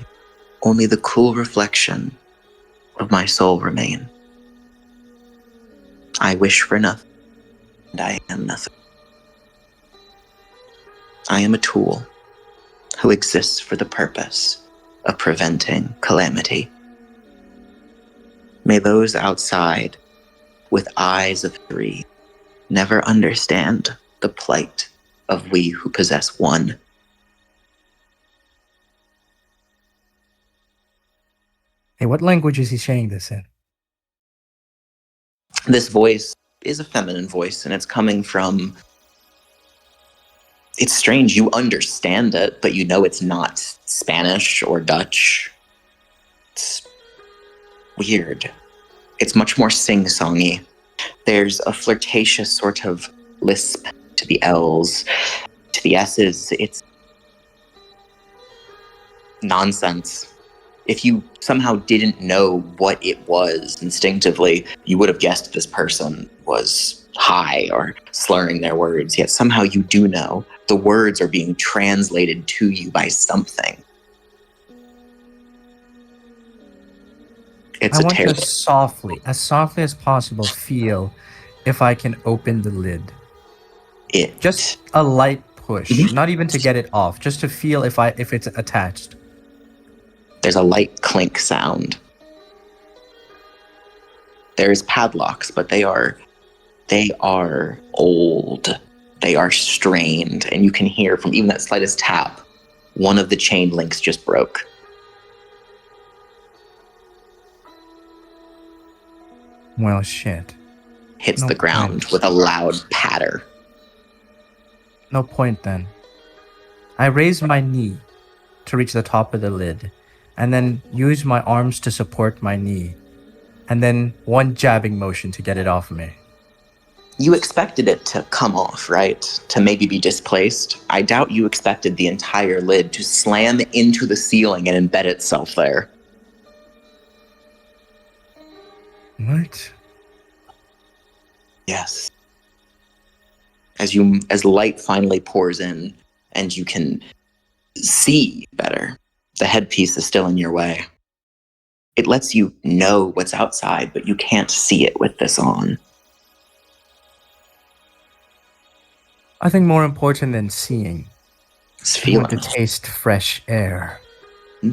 only the cool reflection of my soul remain. I wish for nothing, and I am nothing. I am a tool who exists for the purpose of preventing calamity. May those outside with eyes of 3 never understand the plight of we who possess one. Hey, what language is he saying this in? This voice is a feminine voice, and it's coming from... It's strange, you understand it, but you know it's not Spanish or Dutch. It's weird. It's much more sing-songy. There's a flirtatious sort of lisp to the L's, to the S's. It's nonsense. If you somehow didn't know what it was instinctively, you would have guessed this person was high or slurring their words, yet somehow you do know the words are being translated to you by something. It's I a want terrible... to as softly as possible, feel if I can open the lid. Just a light push, not even to get it off, just to feel if it's attached. There's a light clink sound. There's padlocks, but they are old. They are strained, and you can hear from even that slightest tap, one of the chain links just broke. Well, shit. Hits No the ground point. with a loud patter. No point then. I raise my knee to reach the top of the lid, and then use my arms to support my knee, and then one jabbing motion to get it off me. You expected it to come off, right? To maybe be displaced. I doubt you expected the entire lid to slam into the ceiling and embed itself there. What? Yes. As light finally pours in and you can see better, the headpiece is still in your way. It lets you know what's outside, but you can't see it with this on. I think more important than seeing, It's I want to feeling. taste fresh air.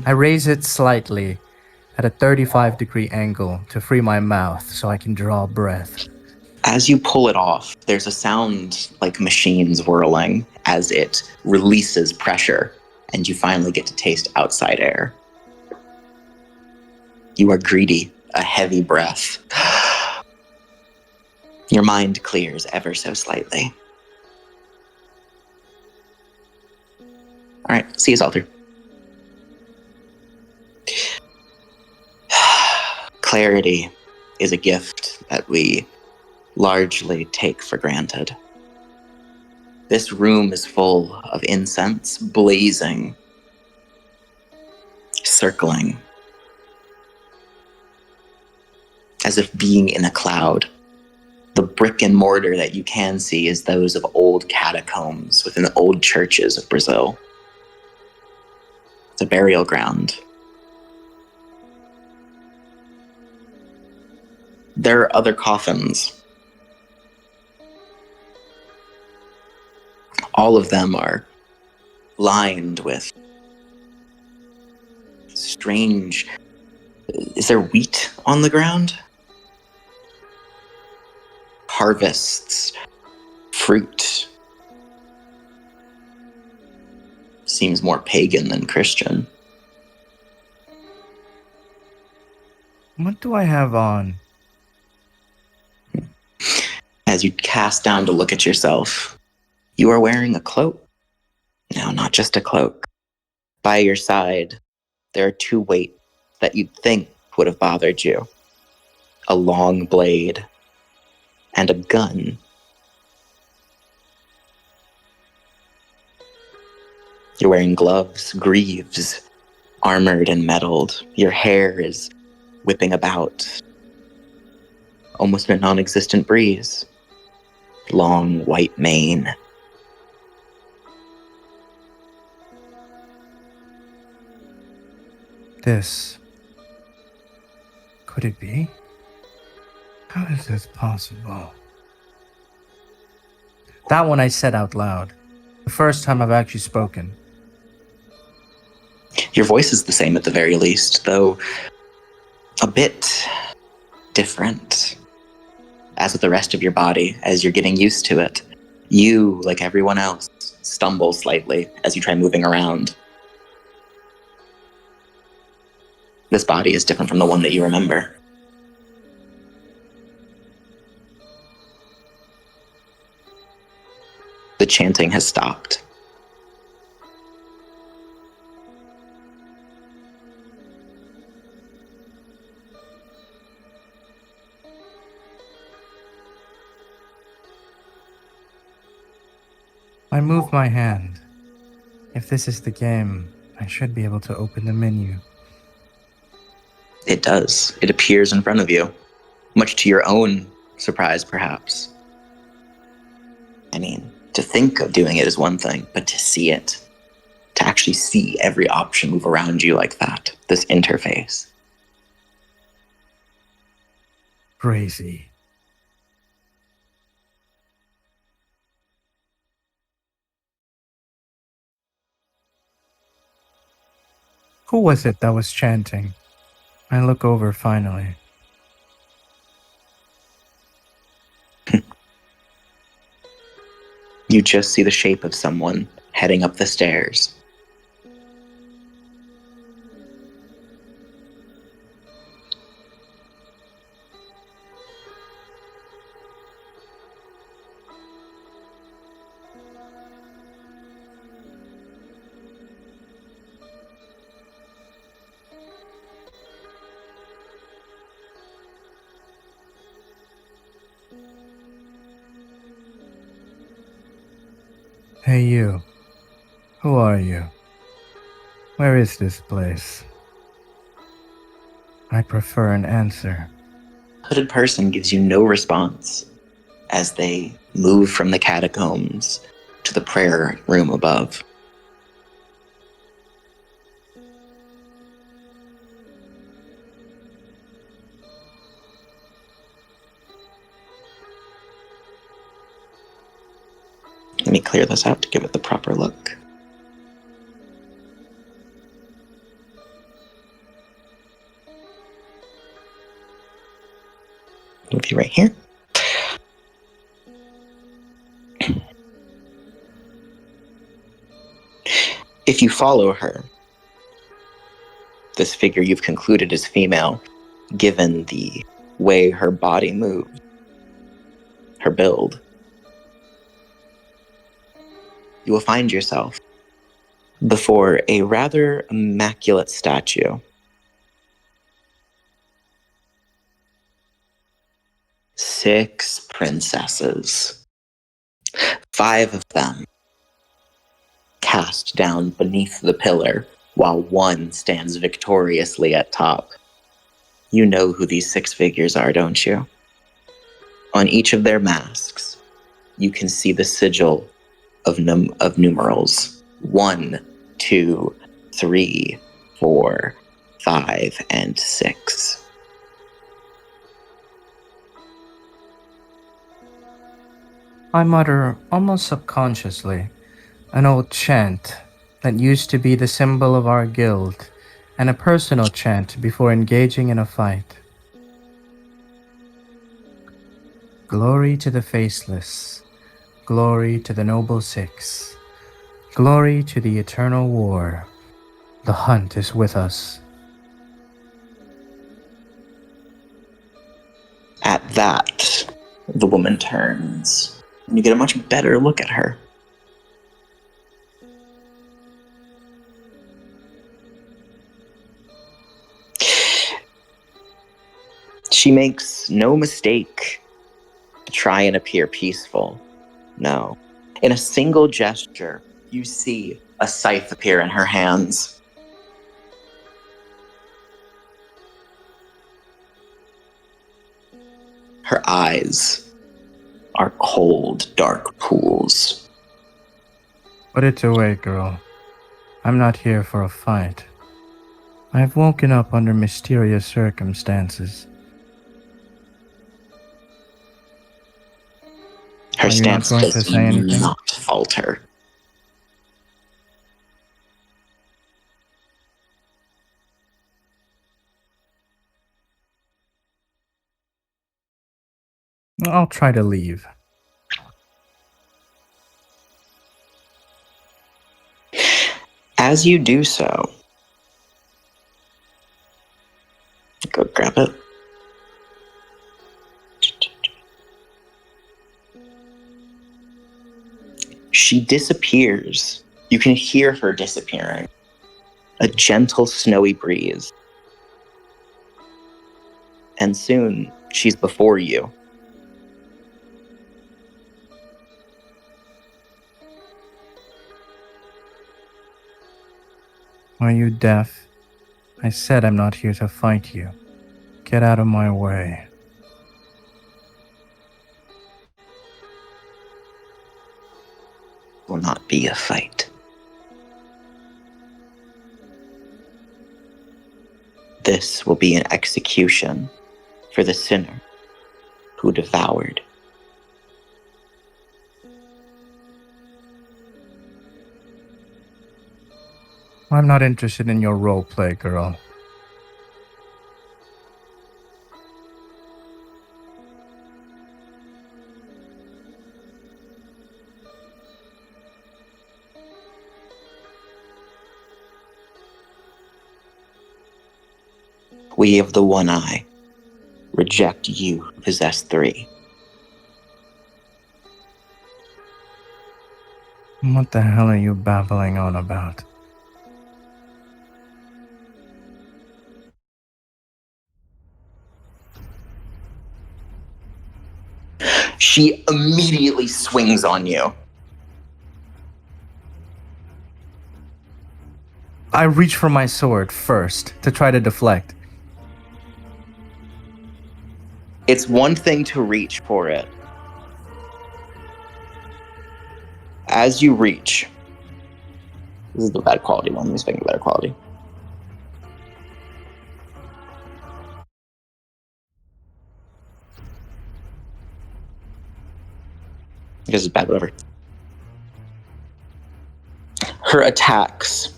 I raise it slightly at a 35-degree angle to free my mouth so I can draw breath. As you pull it off, there's a sound like machines whirling as it releases pressure, and you finally get to taste outside air. You are greedy, a heavy breath. Your mind clears ever so slightly. All right, see you, Salter. Clarity is a gift that we largely take for granted. This room is full of incense, blazing, circling, as if being in a cloud. The brick and mortar that you can see is those of old catacombs within the old churches of Brazil. It's a burial ground. There are other coffins. All of them are lined with strange... Is there wheat on the ground? Harvests, fruit. Seems more pagan than Christian. What do I have on? As you cast down to look at yourself, you are wearing a cloak. No, not just a cloak. By your side, there are two weights that you'd think would have bothered you. A long blade and a gun. You're wearing gloves, greaves, armored and metalled. Your hair is whipping about, almost in a non-existent breeze. Long white mane. This. Could it be? How is this possible? That one I said out loud. The first time I've actually spoken. Your voice is the same at the very least, though a bit different. As with the rest of your body, as you're getting used to it, you, like everyone else, stumble slightly as you try moving around. This body is different from the one that you remember. The chanting has stopped. I move my hand. If this is the game, I should be able to open the menu. It does. It appears in front of you, much to your own surprise, perhaps. I mean, to think of doing it is one thing, but to see it, to actually see every option move around you like that, this interface. Crazy. Who was it that was chanting? I look over finally. You just see the shape of someone heading up the stairs. Hey you. Who are you? Where is this place? I prefer an answer. Hooded person gives you no response as they move from the catacombs to the prayer room above. Let me clear this out to give it the proper look. Move you right here. If you follow her, this figure you've concluded is female, given the way her body moves, her build, you will find yourself before a rather immaculate statue. 6 princesses, 5 of them cast down beneath the pillar, while one stands victoriously at top. You know who these 6 figures are, don't you? On each of their masks, you can see the sigil of numerals. 1, 2, 3, 4, 5, and 6. I mutter, almost subconsciously, an old chant that used to be the symbol of our guild, and a personal chant before engaging in a fight. Glory to the faceless, glory to the noble 6, glory to the eternal war. The hunt is with us. At that, the woman turns, and you get a much better look at her. She makes no mistake to try and appear peaceful. No. In a single gesture, you see a scythe appear in her hands. Her eyes are cold, dark pools. Put it away, girl. I'm not here for a fight. I've woken up under mysterious circumstances. Her Are you not stance going to does say anything? not falter. I'll try to leave. As you do so, go grab it. She disappears. You can hear her disappearing. A gentle, snowy breeze. And soon, she's before you. Are you deaf? I said I'm not here to fight you. Get out of my way. Will not be a fight. This will be an execution for the sinner who devoured. I'm not interested in your role play, girl. We of the one eye reject you who possess 3. What the hell are you babbling on about? She immediately swings on you. I reach for my sword first to try to deflect. It's one thing to reach for it. As you reach, this is the bad quality one. Let me speak of better quality. I guess it's bad, whatever. Her attacks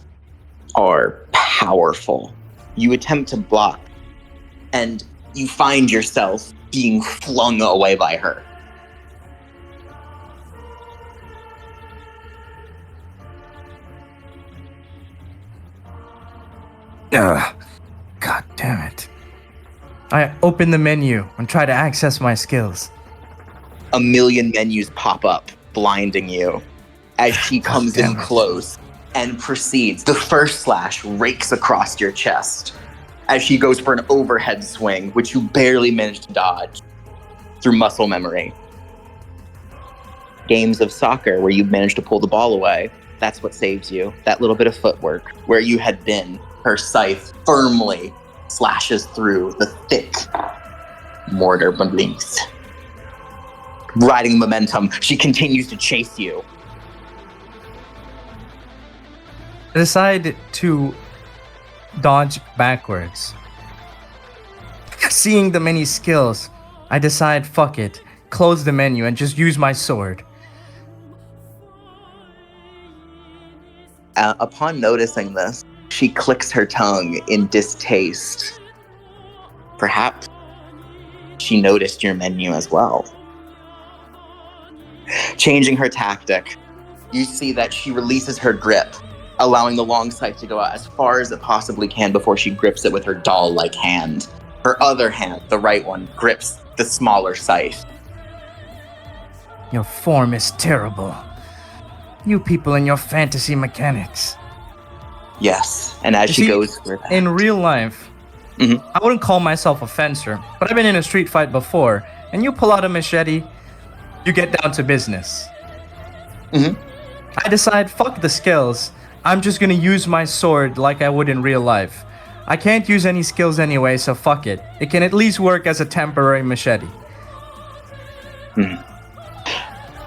are powerful. You attempt to block, and you find yourself being flung away by her. God damn it. I open the menu and try to access my skills. A million menus pop up, blinding you as she comes in close and proceeds. The first slash rakes across your chest as she goes for an overhead swing, which you barely manage to dodge through muscle memory. Games of soccer where you manage to pull the ball away, that's what saves you. That little bit of footwork where you had been, her scythe firmly slashes through the thick mortar beneath. Riding momentum, she continues to chase you. I decide to dodge backwards. Seeing the many skills, I decide, fuck it, close the menu and just use my sword. Upon noticing this, she clicks her tongue in distaste. Perhaps she noticed your menu as well. Changing her tactic, you see that she releases her grip, allowing the long scythe to go out as far as it possibly can before she grips it with her doll-like hand. Her other hand, the right one, grips the smaller scythe. Your form is terrible. You people and your fantasy mechanics. Yes, and as she goes for that. In real life, I wouldn't call myself a fencer, but I've been in a street fight before, and you pull out a machete, you get down to business. I decide, fuck the skills, I'm just gonna use my sword like I would in real life. I can't use any skills anyway, so fuck it. It can at least work as a temporary machete.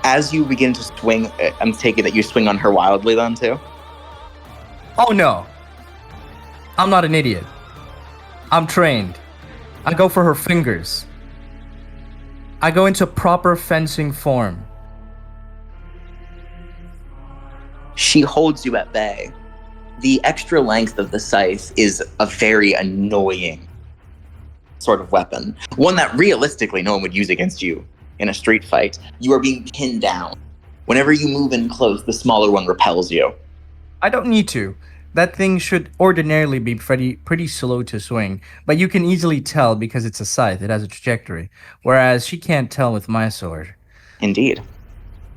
As you begin to swing, I'm taking it you swing on her wildly then too? Oh no. I'm not an idiot. I'm trained. I go for her fingers. I go into proper fencing form. She holds you at bay. The extra length of the scythe is a very annoying sort of weapon. One that realistically no one would use against you in a street fight. You are being pinned down. Whenever you move in close, the smaller one repels you. I don't need to. That thing should ordinarily be pretty slow to swing, but you can easily tell because it's a scythe, it has a trajectory, whereas she can't tell with my sword. Indeed.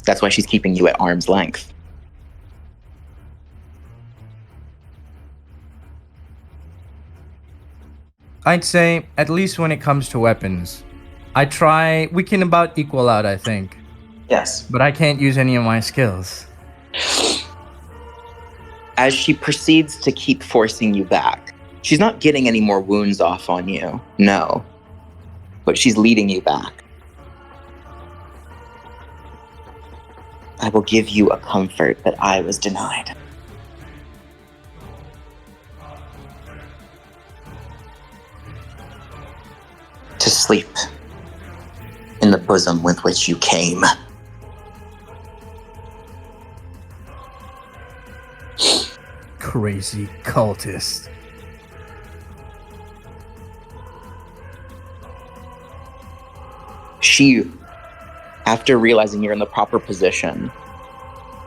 That's why she's keeping you at arm's length. I'd say, at least when it comes to weapons, we can about equal out, I think. Yes. But I can't use any of my skills. As she proceeds to keep forcing you back, she's not getting any more wounds off on you, no. But she's leading you back. I will give you a comfort that I was denied. To sleep in the bosom with which you came. Crazy cultist. She, after realizing you're in the proper position,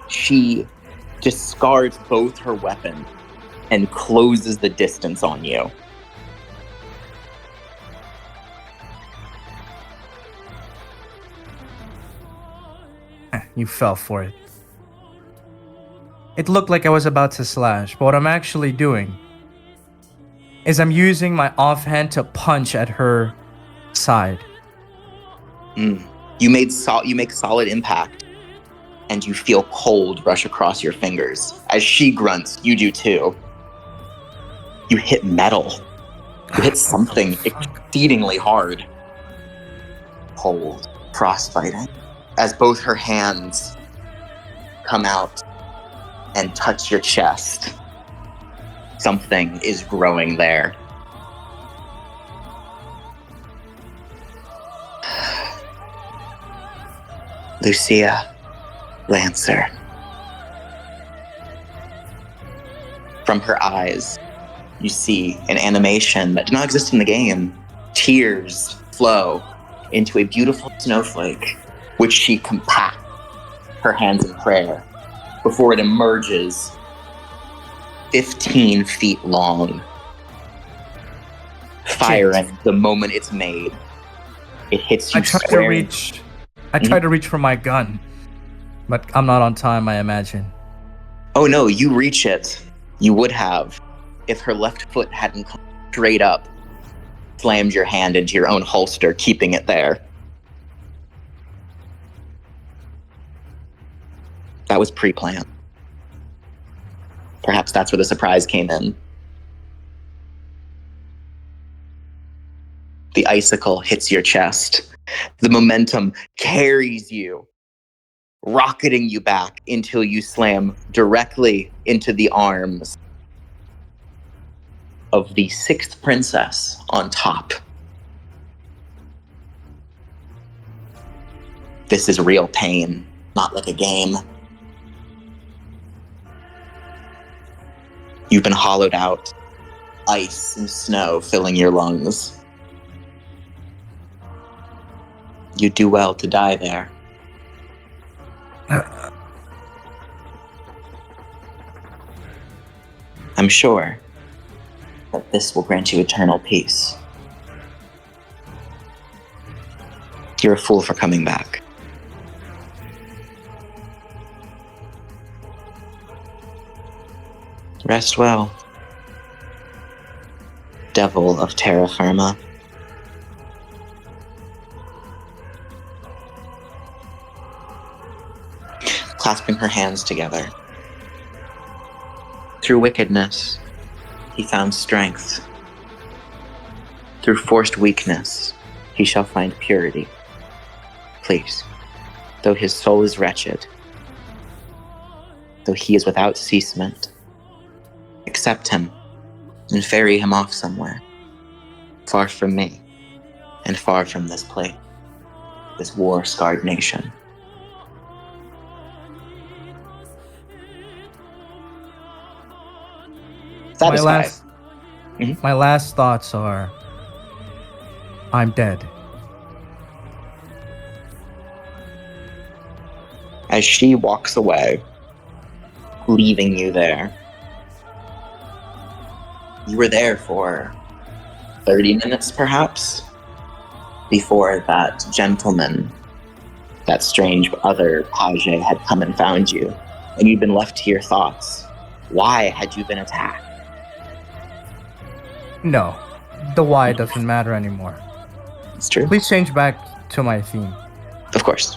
she discards both her weapons and closes the distance on you. You fell for it. It looked like I was about to slash, but what I'm actually doing is I'm using my offhand to punch at her side. You make solid impact, and you feel cold rush across your fingers. As she grunts, you do too. You hit metal. You hit something exceedingly hard. Cold, frostbiting. As both her hands come out and touch your chest, something is growing there. Lucia Lancer. From her eyes, you see an animation that did not exist in the game. Tears flow into a beautiful snowflake, which she compacts her hands in prayer before it emerges 15 feet long, firing the moment it's made. It hits you square. I try to reach for my gun, but I'm not on time, I imagine. Oh no, you reach it. You would have if her left foot hadn't come straight up, slammed your hand into your own holster, keeping it there. That was pre-planned. Perhaps that's where the surprise came in. The icicle hits your chest. The momentum carries you, rocketing you back until you slam directly into the arms of the sixth princess on top. This is real pain, not like a game. You've been hollowed out, ice and snow filling your lungs. You do well to die there. I'm sure that this will grant you eternal peace. You're a fool for coming back. Rest well, devil of terra firma. Clasping her hands together. Through wickedness, he found strength. Through forced weakness, he shall find purity. Please, though his soul is wretched, though he is without ceasement, accept him and ferry him off somewhere, far from me and far from this place, this war-scarred nation. My last thoughts are, I'm dead. As she walks away, leaving you there, you were there for 30 minutes, perhaps, before that gentleman, that strange other page had come and found you, and you'd been left to your thoughts. Why had you been attacked? No, the why doesn't matter anymore. It's true. Please change back to my theme. Of course.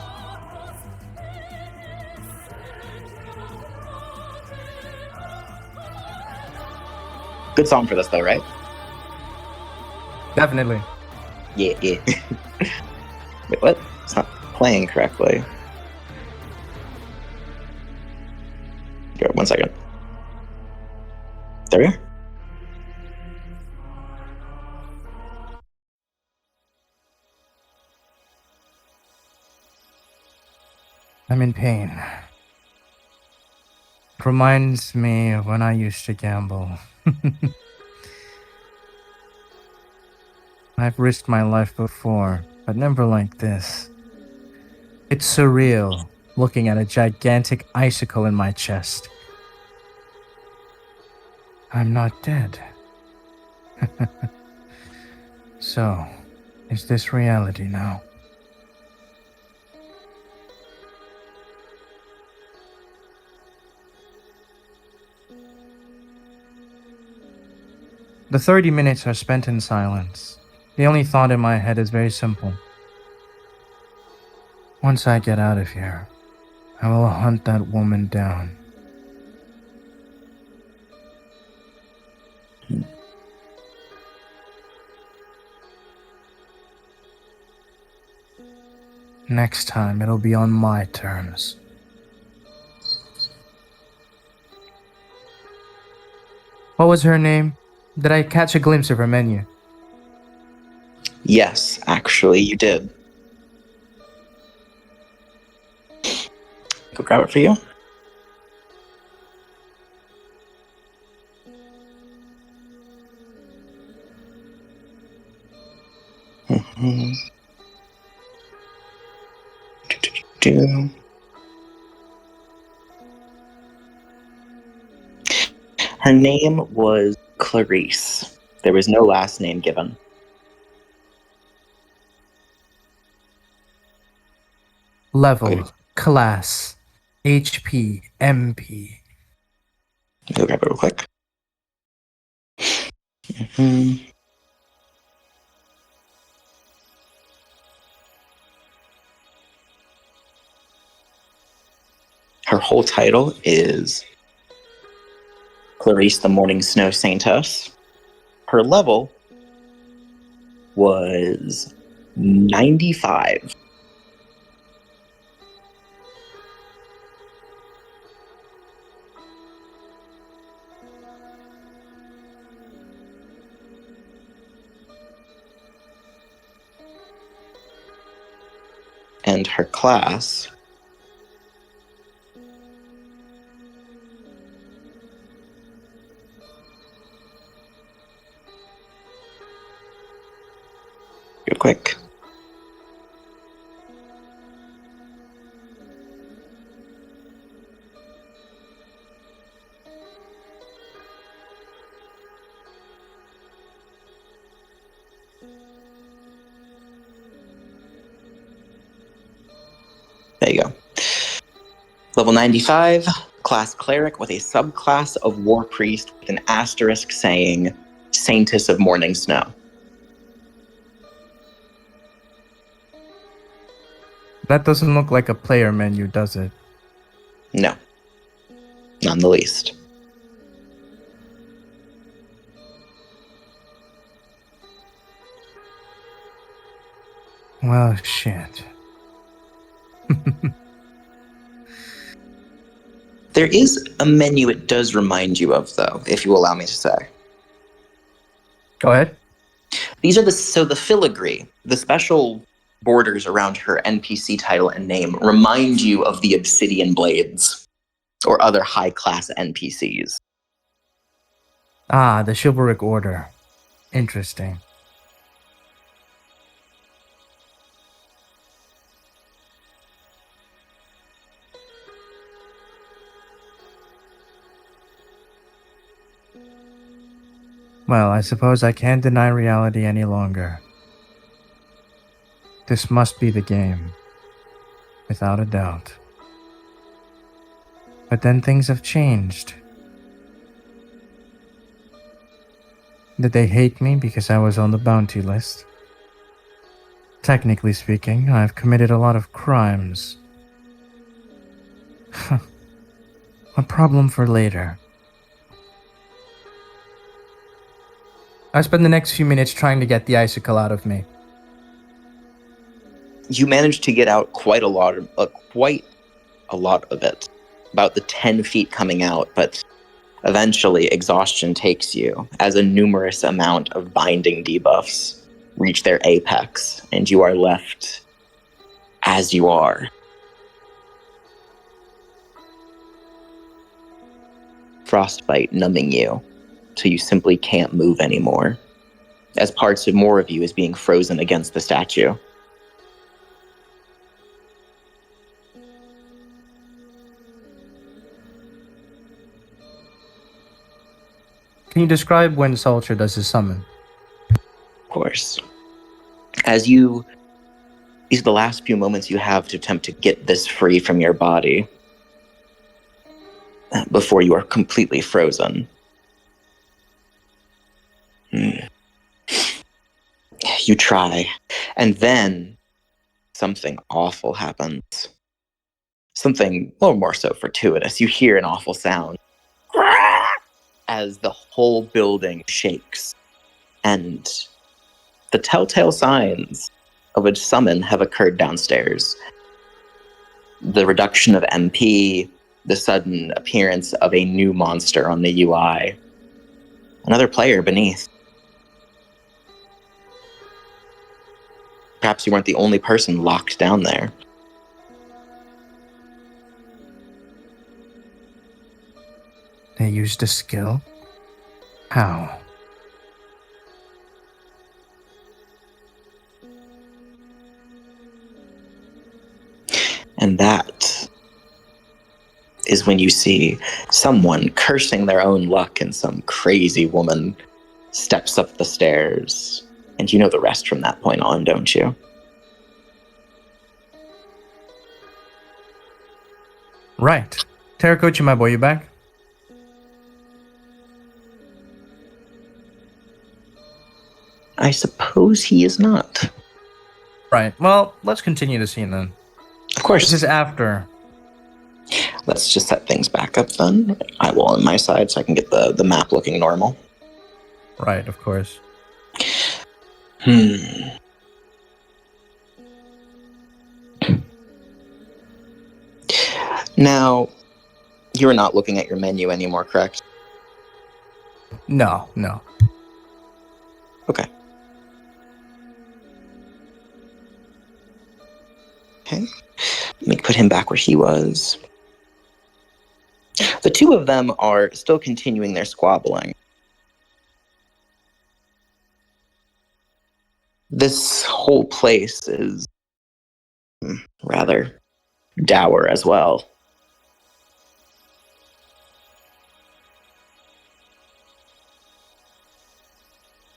Good song for this, though, right? Definitely. Yeah. Wait, what? It's not playing correctly. Go, 1 second. There we are. I'm in pain. It reminds me of when I used to gamble. I've risked my life before, but never like this. It's surreal looking at a gigantic icicle in my chest. I'm not dead. So, is this reality now? The 30 minutes are spent in silence. The only thought in my head is very simple. Once I get out of here, I will hunt that woman down. Next time, it'll be on my terms. What was her name? Did I catch a glimpse of her menu? Yes, actually, you did. Go grab it for you. Mm-hmm. Her name was Clarice. There was no last name given. Level, Okay. class, HP, MP. Go grab it real quick. Mm-hmm. Her whole title is Clarice the Morning Snow Saintess. Her level was 95. And her class real quick. There you go. Level 95, class cleric with a subclass of war priest with an asterisk saying Saintess of Morning Snow. That doesn't look like a player menu, does it? No, not in the least. Well, shit. There is a menu it does remind you of, though, if you allow me to say. Go ahead. These are the filigree, the special borders around her NPC title and name remind you of the obsidian blades or other high-class NPCs. Ah, the chivalric order. Interesting. Well, I suppose I can't deny reality any longer. This must be the game. Without a doubt. But then things have changed. Did they hate me because I was on the bounty list? Technically speaking, I've committed a lot of crimes. A problem for later. I spend the next few minutes trying to get the icicle out of me. You managed to get out quite a lot of it, about the 10 feet coming out, but eventually exhaustion takes you as a numerous amount of binding debuffs reach their apex, and you are left as you are. Frostbite numbing you till you simply can't move anymore, as parts of more of you is being frozen against the statue. Can you describe when Soldier does his summon? Of course. These are the last few moments you have to attempt to get this free from your body before you are completely frozen. You try, and then something awful happens. Something a little more so fortuitous. You hear an awful sound as the whole building shakes, and the telltale signs of a summon have occurred downstairs. The reduction of MP, the sudden appearance of a new monster on the UI, another player beneath. Perhaps you weren't the only person locked down there. They used a skill? How? And that is when you see someone cursing their own luck and some crazy woman steps up the stairs. And you know the rest from that point on, don't you? Right. Terracocha, my boy, you back? I suppose he is not. Right. Well, let's continue the scene then. Of course. This is after. Let's just set things back up then. I will on my side so I can get the map looking normal. Right, of course. Now, you're not looking at your menu anymore, correct? No. Okay. Okay. Let me put him back where he was. The two of them are still continuing their squabbling. This whole place is rather dour as well.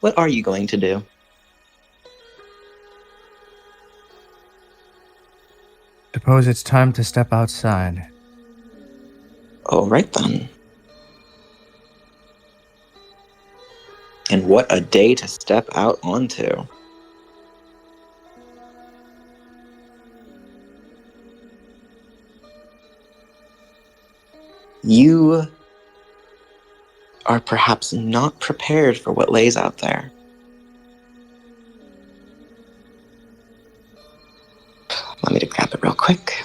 What are you going to do? Suppose it's time to step outside. All right then. And what a day to step out onto. You are perhaps not prepared for what lays out there. Let me to grab it real quick.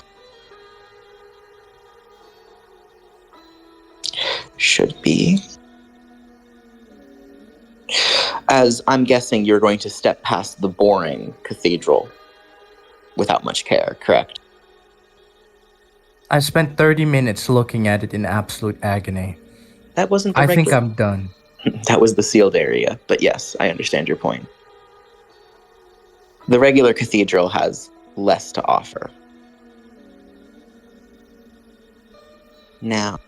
Should be. As I'm guessing you're going to step past the boring cathedral without much care, correct? I spent 30 minutes looking at it in absolute agony. That wasn't the I regular... think I'm done. That was the sealed area, but yes, I understand your point. The regular cathedral has less to offer. Now,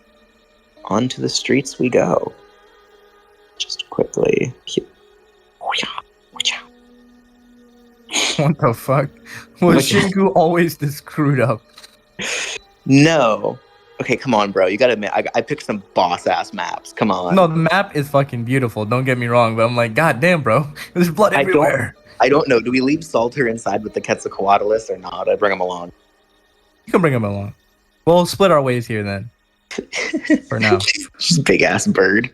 onto the streets we go. Just quickly. What the fuck? Was Shinku always this screwed up? No. Okay, come on, bro. You gotta admit, I picked some boss-ass maps. Come on. No, the map is fucking beautiful. Don't get me wrong, but I'm like, god damn, bro. There's blood everywhere. I don't know. Do we leave Salter inside with the Quetzalcoatlus or not? I'd bring him along. You can bring him along. We'll split our ways here then. For now. Just big-ass bird.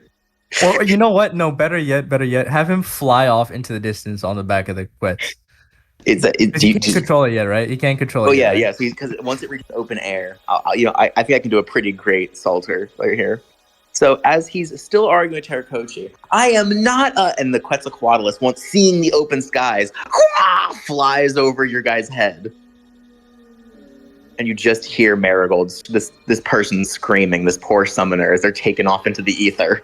Or you know what? No, better yet. Have him fly off into the distance on the back of the Quetz. He can't control it yet, right? He can't control it. Oh yeah, yet, yeah. Because once it reaches open air, I think I can do a pretty great Salter right here. So as he's still arguing with Terracocha, I am not and the Quetzalcoatlus, once seeing the open skies, flies over your guy's head. And you just hear Marigold's, this person screaming, this poor summoner, as they're taken off into the ether.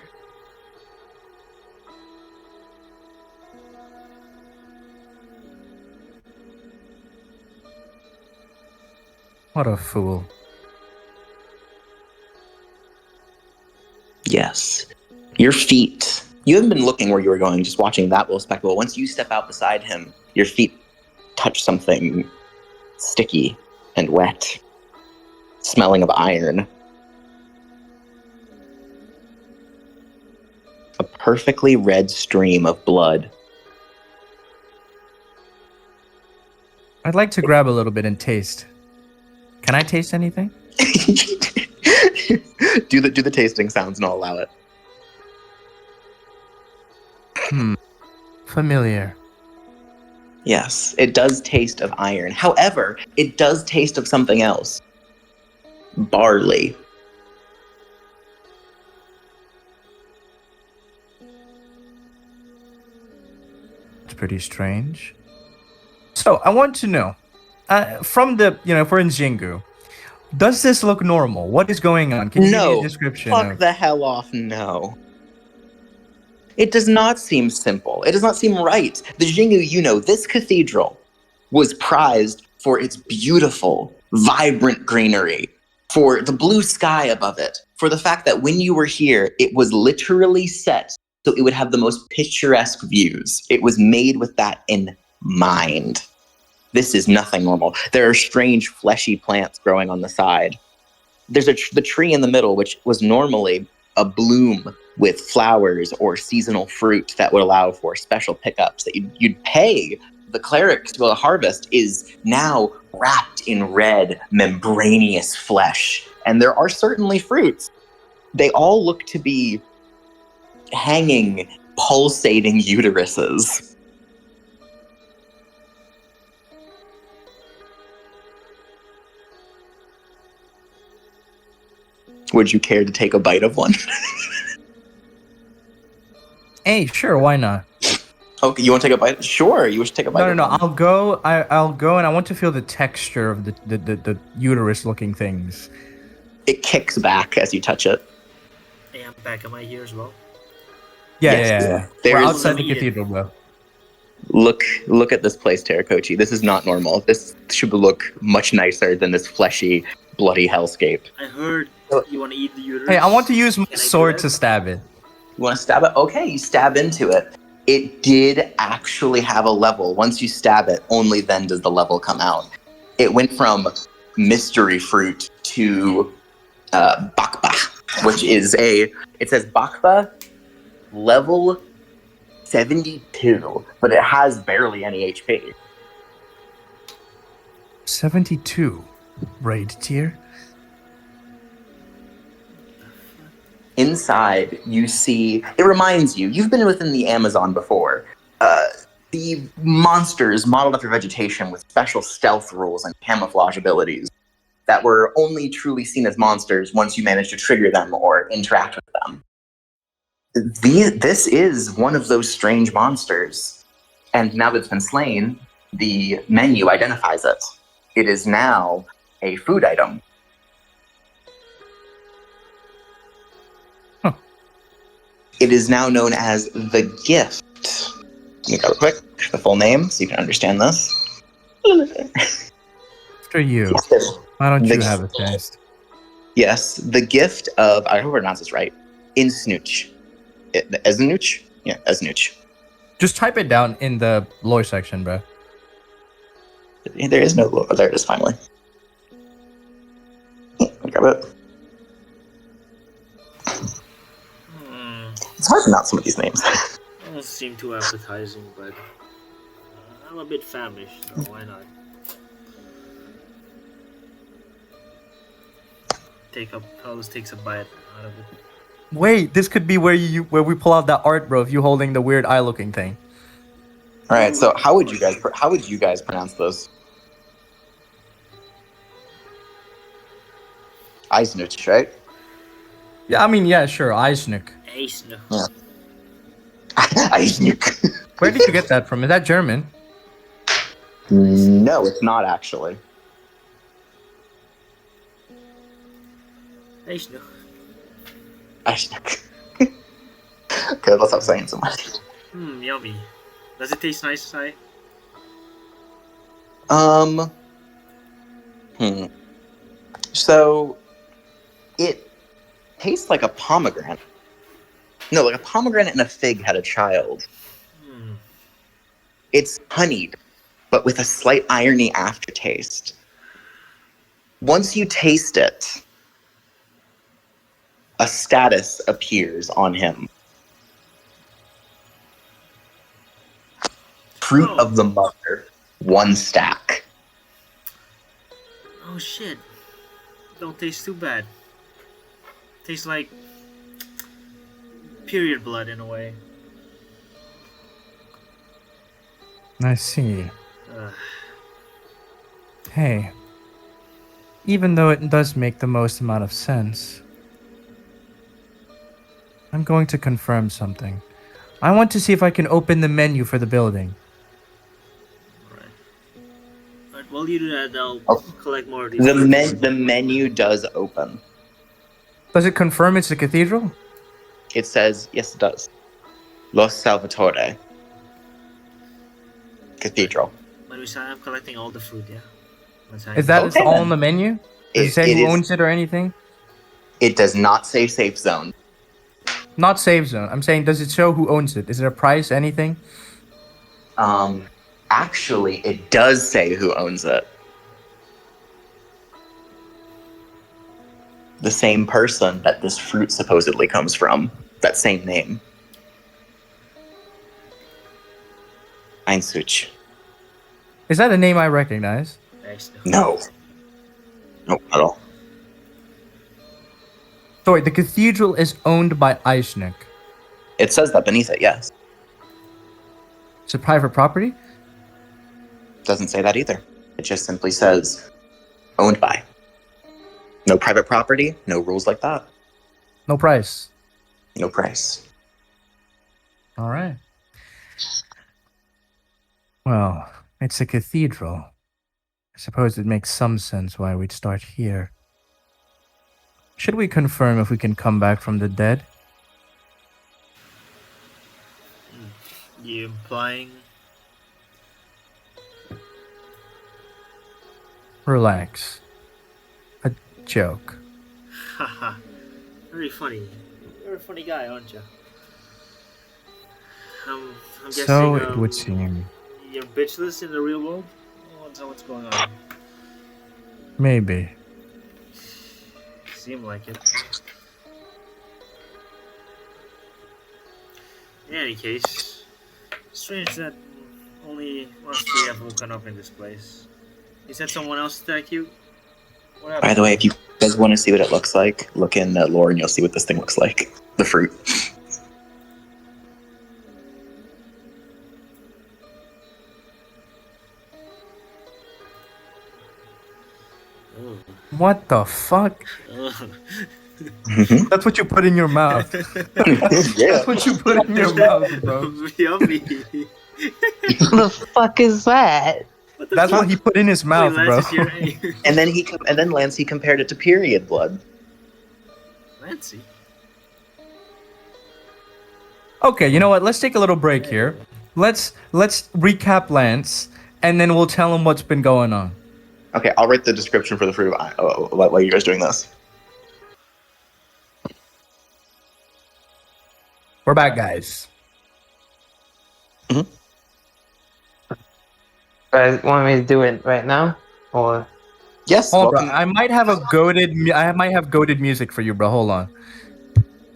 What a fool. Yes. Your feet. You haven't been looking where you were going, just watching that little spectacle. Once you step out beside him, your feet touch something sticky and wet, smelling of iron. A perfectly red stream of blood. I'd like to grab a little bit and taste. Can I taste anything? do the tasting sounds and I'll allow it. Familiar. Yes, it does taste of iron. However, it does taste of something else. Barley. It's pretty strange. So I want to know, from the if we're in Jingu, does this look normal? What is going on? Can you give me a description fuck of? the hell off, no. It does not seem simple. It does not seem right. The Jingu, this cathedral was prized for its beautiful, vibrant greenery, for the blue sky above it, for the fact that when you were here, it was literally set so it would have the most picturesque views. It was made with that in mind. This is nothing normal. There are strange fleshy plants growing on the side. There's the tree in the middle, which was normally a bloom with flowers or seasonal fruit that would allow for special pickups that you'd pay the clerics to go to harvest, is now wrapped in red, membranous flesh. And there are certainly fruits. They all look to be hanging, pulsating uteruses. Would you care to take a bite of one? Hey, sure, why not? Okay, you want to take a bite? Sure, you wish to take a bite. No. I'll go. I'll go, and I want to feel the texture of the uterus-looking things. It kicks back as you touch it. Hey, I'm back. Am I here as well? Yeah. We're There's- outside the cathedral, bro. Look at this place, Terracochi. This is not normal. This should look much nicer than this fleshy, bloody hellscape. I heard you want to eat the uterus. Hey, I want to use my Can I do sword that? to stab it. You want to stab it? Okay, you stab into it. It did actually have a level. Once you stab it, only then does the level come out. It went from mystery fruit to bakba, which is it says bakba level 72, but it has barely any HP. 72 raid tier. Inside, you see, it reminds you, you've been within the Amazon before. The monsters modeled after vegetation with special stealth rules and camouflage abilities that were only truly seen as monsters once you managed to trigger them or interact with them. This is one of those strange monsters. And now that it's been slain, the menu identifies it. It is now a food item. Huh. It is now known as the gift. Let me go real quick, the full name, so you can understand this. After you. Why don't you have a taste? Yes, the gift of, I hope I pronounce this right, Insnooch. Esnooch? Yeah, Esnooch. Just type it down in the lore section, bro. There is no, there it is finally. Grab it. It's hard to pronounce some of these names. Doesn't seem too appetizing, but I'm a bit famished, so why not? Carlos takes a bite out of it. Wait, this could be where we pull out that art, bro. Of you holding the weird eye-looking thing. All right, so how would you guys pronounce this? Eisnuch, right? Yeah, I mean, yeah, sure, Eisnick. Ace, no. Yeah. Eisnuch. Where did you get that from? Is that German? No, it's not actually. Ace, no. Eisnuch. Okay, let's stop saying so much. Yummy. Does it taste nice, Sai? So, it tastes like a pomegranate. No, like a pomegranate and a fig had a child. It's honeyed, but with a slight irony aftertaste. Once you taste it, a status appears on him. Fruit of the mother, 1 stack. Oh shit. Don't taste too bad. Tastes like period blood in a way. I see. Uh, Hey, even though it does make the most amount of sense, I'm going to confirm something. I want to see if I can open the menu for the building. Alright. Alright, while you do that, I'll Oh. collect more of these. The menu does open. Does it confirm it's a cathedral? It says, yes, it does. Los Salvatore Cathedral. But we I'm collecting all the fruit, yeah? Is that it's Okay, all then. on the menu? Does it say who owns it or anything? It does not say safe zone. Not save zone. I'm saying, does it show who owns it? Is there a price, anything? Actually, it does say who owns it. The same person that this fruit supposedly comes from. That same name. Einsuch. Is that a name I recognize? No. No, not at all. Sorry, the cathedral is owned by Eichnick. It says that beneath it, yes. It's a private property? Doesn't say that either. It just simply says owned by. No private property, no rules like that. No price. No price. All right. Well, it's a cathedral. I suppose it makes some sense why we'd start here. Should we confirm if we can come back from the dead? You implying? Relax. A joke. Haha. Very funny. You're a funny guy, aren't you? I'm guessing. So it would seem. You're bitchless in the real world? What's going on? Maybe. Seem like it. In any case, strange that only us three have woken up in this place. You said someone else attacked you? What happened? By the way, if you guys want to see what it looks like, look in lore and you'll see what this thing looks like. The fruit. Oh. What the fuck? Oh. That's what you put in your mouth. Yeah. That's what you put in your mouth, bro. Yummy. What the fuck is that? What the That's fuck? what he put in his mouth, Wait, bro. Lance is here. And then Lance, he compared it to period blood. Lancy? Okay, you know what? Let's take a little break here. Let's recap Lance, and then we'll tell him what's been going on. Okay, I'll write the description for the fruit while you guys doing this. We're back, guys. You guys want me to do it right now? Or Yes. Hold on, bro. Welcome. I might have goaded music for you, bro. Hold on.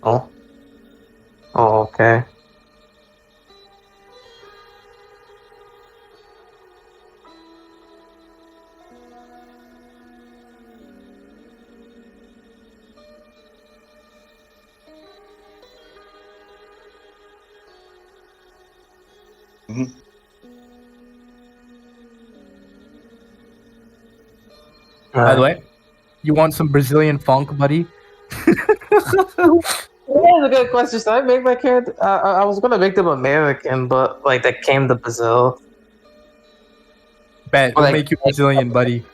oh. Oh, okay. Mhm. By the way, you want some Brazilian funk, buddy? That's a good question. Should I make my character? I was gonna make them American, but like that came to Brazil. Bet, we'll Like- make you Brazilian, buddy.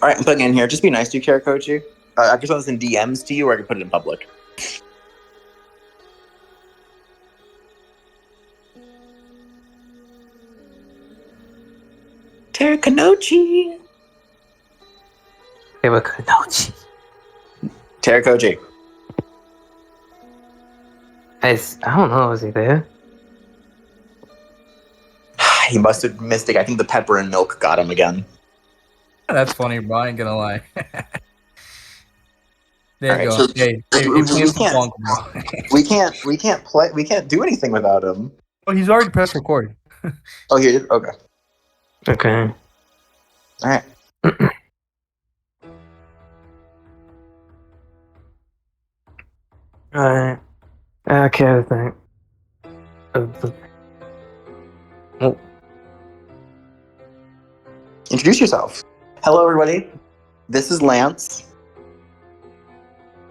All right, I'm putting it in here. Just be nice to you, Karakochi. I can send this in DMs to you, or I can put it in public. Terakanochi. They were Kanochi. Terakoji. I don't know. Is he there? He must have missed it. I think the pepper and milk got him again. That's funny, bro. I ain't gonna lie. There All you right, go. so Hey, we, he plays we can't Blanc, bro. we can't do anything without him. Oh, he's already pressed record. Oh, here, okay, Okay. all right. Alright. Okay, I think. Oh, Introduce yourself. Hello, everybody. This is Lance.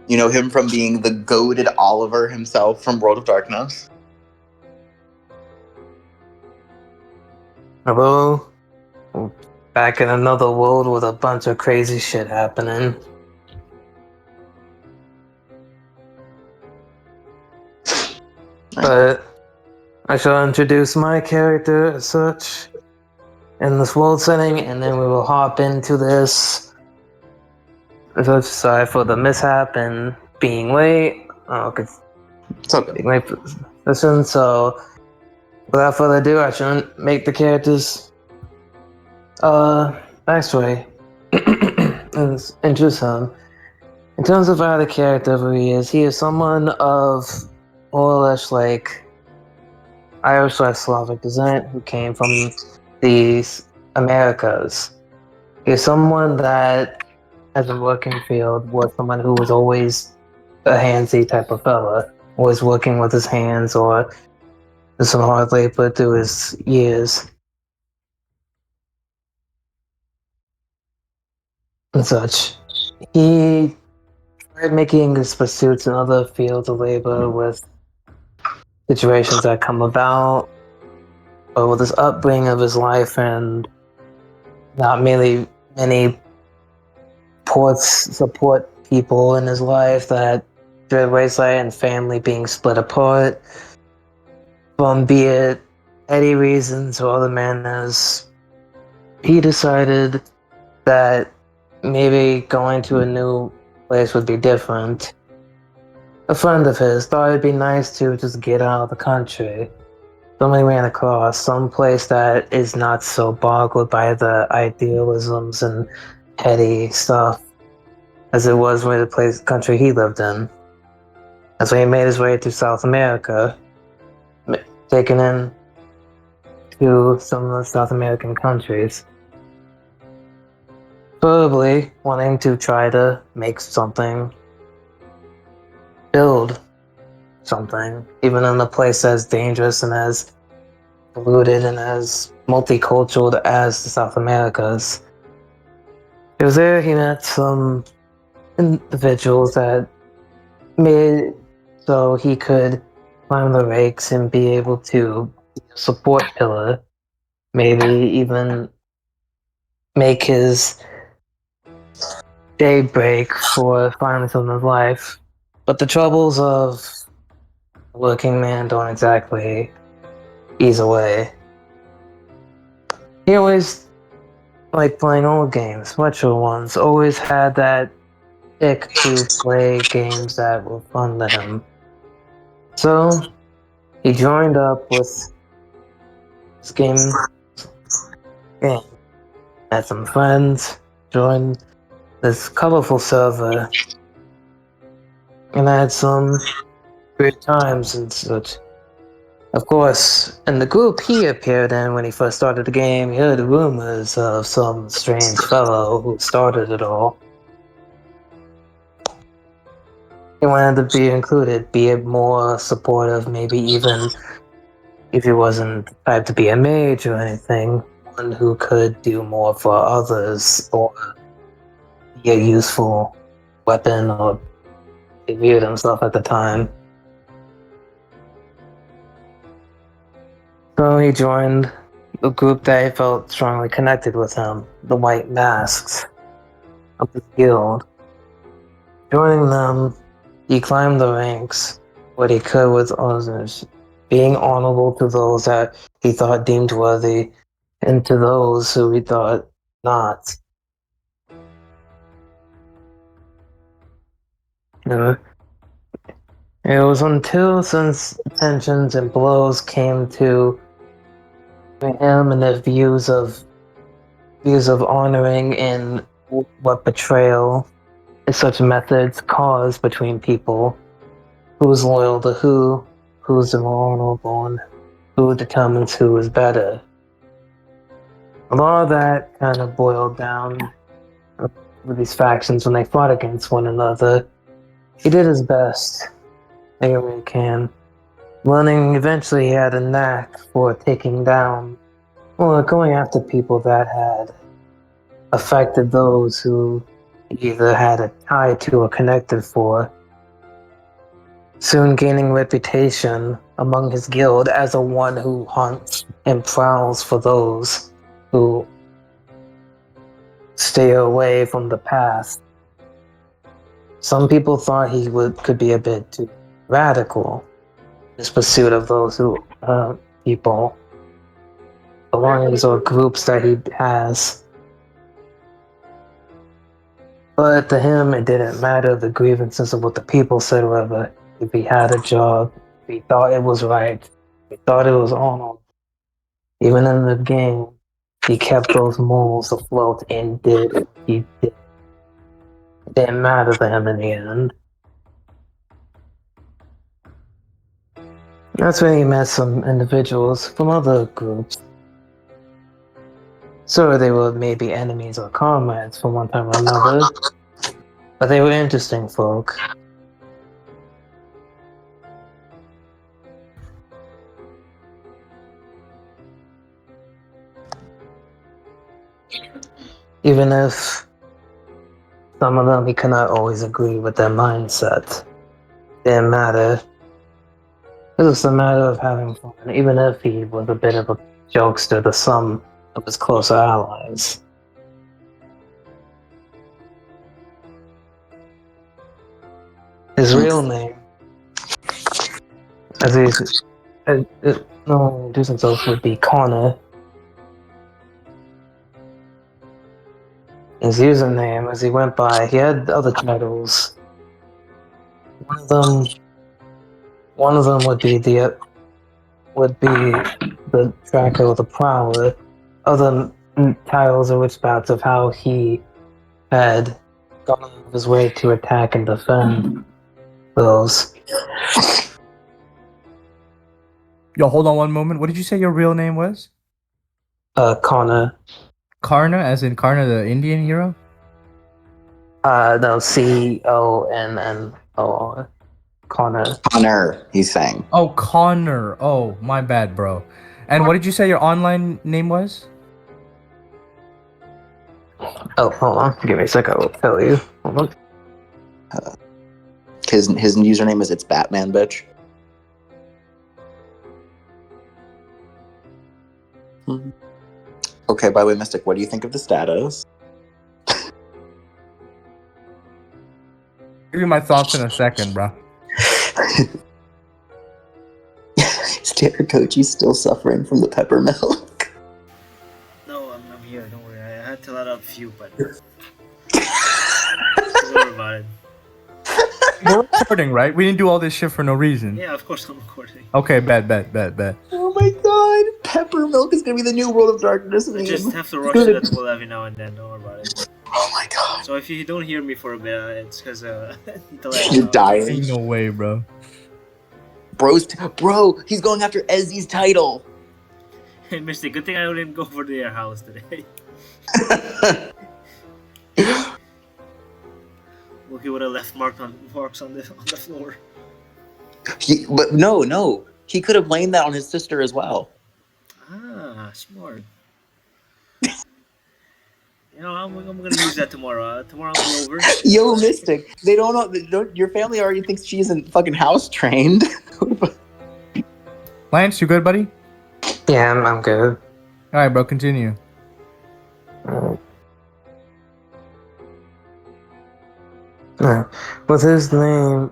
You know him from being the goated Oliver himself from World of Darkness. hello. Back in another world with a bunch of crazy shit happening. But I shall introduce my character as such in this world setting, and then we will hop into this. So sorry for the mishap and being late. Oh, cause It's okay. being late for this one. So without further ado, I shall make the characters. Backstory. Let's introduce him. In terms of how the character who he is someone of more or less like Irish/Slavic descent who came from the Americas. He's someone that, as a working field, was someone who was always a handsy type of fella, always working with his hands or some hard labor through his years and such. He tried making his pursuits in other fields of labor with situations that come about, but with his upbringing of his life and not merely many support people in his life that dread wayside and family being split apart from be it any reasons or other manners, he decided that maybe going to a new place would be different. A friend of his thought it'd be nice to just get out of the country. Somebody ran across some place that is not so boggled by the idealisms and petty stuff as it was with the country he lived in. That's when he made his way to South America, taking in to some of the South American countries. Probably wanting to try to make something, build something, even in a place as dangerous and as polluted and as multicultural as the South Americas. He was there, he met some individuals that made so he could climb the ranks and be able to support pillar, maybe even make his daybreak for finding someone's life. But the troubles of a working man don't exactly ease away. He always liked playing old games, retro ones, always had that ick to play games that were fun to him. So he joined up with this game, had some friends, joined this colorful server, and had some great times and such. Of course, in the group he appeared in when he first started the game, he heard rumors of some strange fellow who started it all. He wanted to be included, be it more supportive, maybe even if he wasn't the type to be a mage or anything, one who could do more for others or be a useful weapon, or he viewed himself at the time. So he joined a group that he felt strongly connected with him, the White Masks of the guild. Joining them, he climbed the ranks what he could with others, being honorable to those that he thought deemed worthy, and to those who he thought not. It was until since tensions and blows came to him and the views of honoring and what betrayal such methods cause between people, who's loyal to who's vulnerable, and who determines who is better. A lot of that kind of boiled down with these factions when they fought against one another. He did his best. I really can. Learning eventually he had a knack for taking down, well, going after people that had affected those who he either had a tie to or connected for, soon gaining reputation among his guild as the one who hunts and prowls for those who stay away from the path. Some people thought he could be a bit too radical in his pursuit of those who people, belongings or groups that he has. But to him, it didn't matter the grievances of what the people said, whether if he had a job, if he thought it was right, if he thought it was honorable. Even in the game, he kept those morals afloat and did what he did. It didn't matter to him in the end. That's when he met some individuals from other groups. So they were maybe enemies or comrades from one time or another, but they were interesting folk. Even if some of them he could not always agree with their mindset. Didn't matter. It was a matter of having fun, even if he was a bit of a jokester to some of his closer allies. His real name, as he's normally introduced himself, would be Connor. His username, as he went by, he had other titles. One of them would be the tracker or the prowler. Other titles are which bouts of how he had gone out of his way to attack and defend those. Yo, hold on one moment. What did you say your real name was? Connor. Karna, as in Karna, the Indian hero? No, Connor. Connor. Connor, he's saying. Oh, Connor. Oh, my bad, bro. And what did you say your online name was? Oh, hold on. Give me a sec. I will tell you. Hold on. His username is It's Batman, bitch. Okay, by the way, Mystic, what do you think of the status? Give you my thoughts in a second, bro. Terrakochi's still suffering from the peppermilk. No, I'm here. Don't worry. I had to let out a few, but don't worry about it. We're recording, right? We didn't do all this shit for no reason. Yeah, of course I'm recording. Okay, bet. Oh my god, peppermilk is gonna be the new World of Darkness I name. just have to rush to that pool every now and then. Don't worry about it. Oh my god. So if you don't hear me for a bit, it's because You're dying. Ain't no way, bro. Bro, he's going after Ezzy's title. Hey, Misty, good thing I didn't go for their house today. Well, he would have left marks on the floor. But no. He could have blamed that on his sister as well. Ah, smart. I'm gonna use that tomorrow. Tomorrow I'll be over. Yo, Mystic, they don't know. Your family already thinks she isn't fucking house trained. Lance, you good, buddy? Yeah, I'm good. Alright, bro, continue. With his name,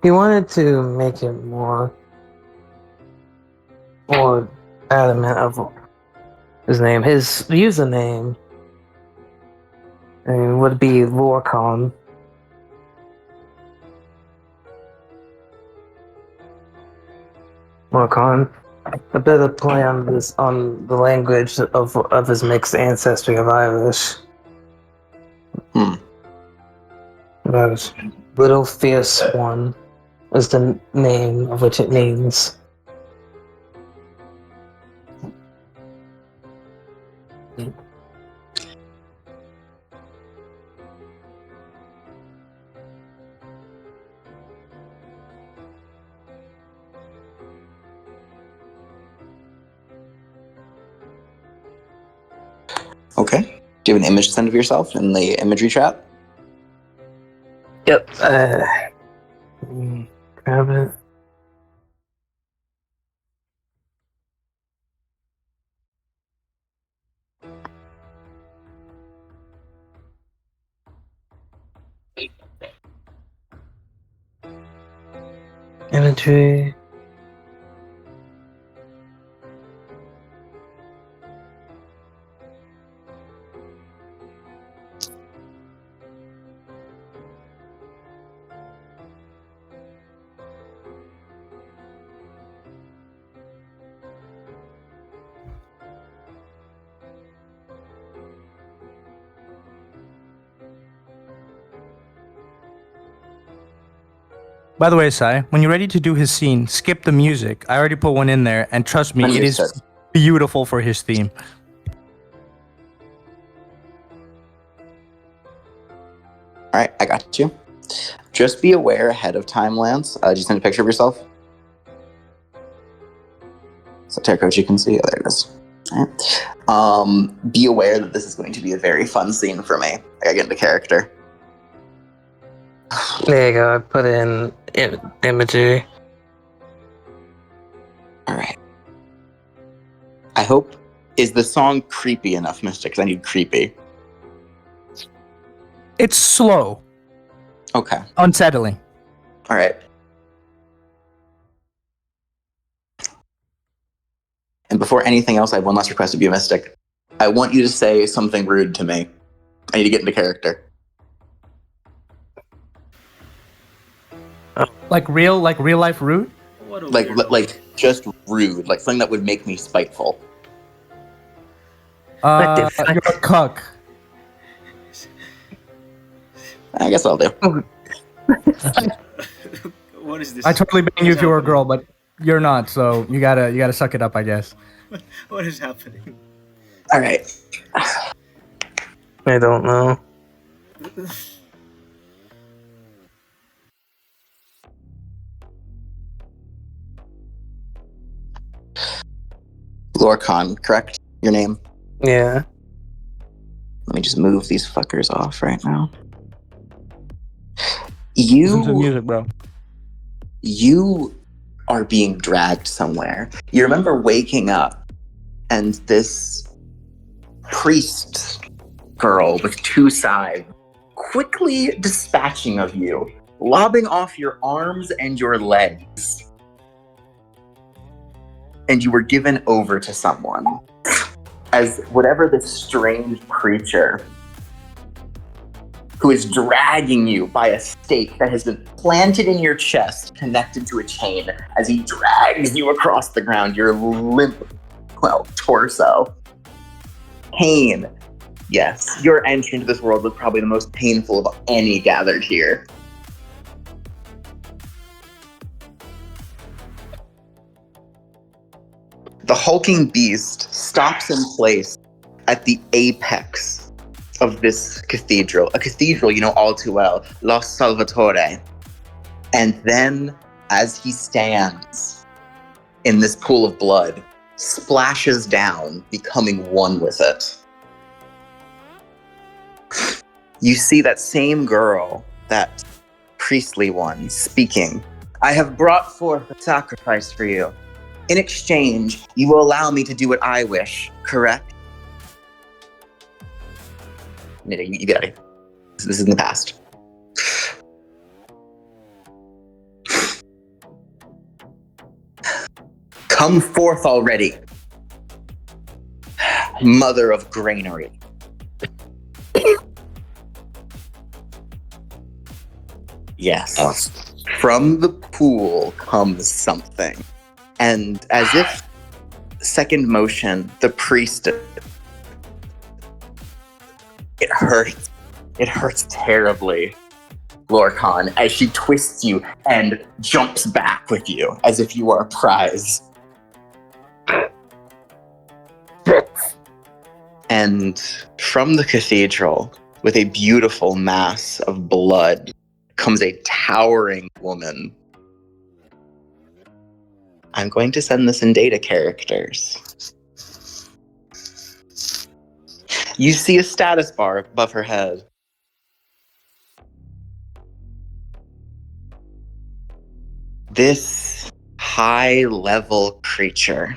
he wanted to make it more adamant of his name. His username would be Lorcan. Lorcan. A bit of play on the language of his mixed ancestry of Irish. Those little fierce one is the name of which it means. Okay. Do you have an image to send of yourself in the imagery chat? Yep. Grab it. Imagery. By the way, Sai, when you're ready to do his scene, skip the music. I already put one in there, and trust me, it is Understood. beautiful for his theme. All right, I got you. Just be aware ahead of time, Lance. Did you send a picture of yourself? So, Terra Coach, you can see. Oh, there it is. All right. Be aware that this is going to be a very fun scene for me. I gotta get into character. There you go. I put in imagery. All right. I hope. Is the song creepy enough, Mystic? Because I need creepy. It's slow, Okay. unsettling. All right. And before anything else, I have one last request of you, Mystic. I want you to say something rude to me. I need to get into character. Like real life rude. What a Like, weirdo. like just rude. Like something that would make me spiteful. What the fuck? You're a cuck. I guess I'll do. What is this? I totally ban What you is if you were a happening? girl, but you're not, so you gotta suck it up, I guess. What is happening? All right. I don't know. Lorcan, correct? Your name? Yeah. Let me just move these fuckers off right now. Listen to the You music, bro. you are being dragged somewhere. You remember waking up and this priest girl with two sides quickly dispatching of you, lobbing off your arms and your legs. And you were given over to someone as whatever this strange creature who is dragging you by a stake that has been planted in your chest, connected to a chain, as he drags you across the ground, your limp, torso. Pain. Yes, your entry into this world was probably the most painful of any gathered here. The hulking beast stops in place at the apex of this cathedral, a cathedral you know all too well, Los Salvatore. And then, as he stands in this pool of blood, splashes down, becoming one with it. You see that same girl, that priestly one, speaking. I have brought forth a sacrifice for you. In exchange, you will allow me to do what I wish, correct? Nita, you got it. This is in the past. Come forth already, mother of granary. Yes. From the pool comes something. And as if second motion, the priest, it hurts It hurts terribly, Lorcan, as she twists you and jumps back with you as if you are a prize. And from the cathedral, with a beautiful mass of blood, comes a towering woman. I'm going to send this in data characters. You see a status bar above her head. This high-level creature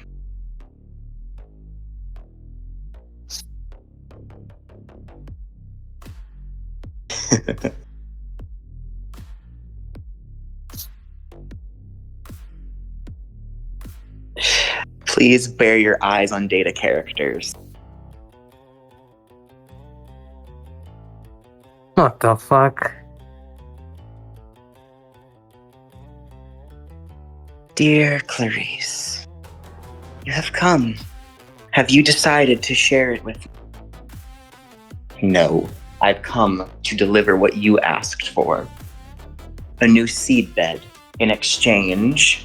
please bear your eyes on data characters. What the fuck? Dear Clarice, you have come. Have you decided to share it with me? No, I've come to deliver what you asked for. A new seedbed. In exchange,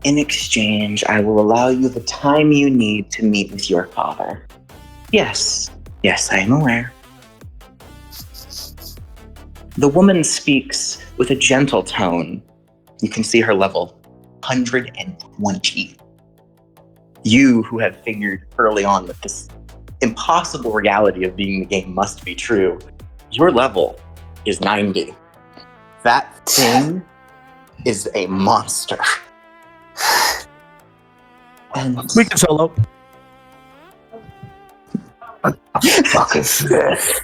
I will allow you the time you need to meet with your father. Yes, I am aware. The woman speaks with a gentle tone. You can see her level 120. You, who have figured early on that this impossible reality of being the game must be true, your level is 90. That thing is a monster. And We can solo. Fuck is this?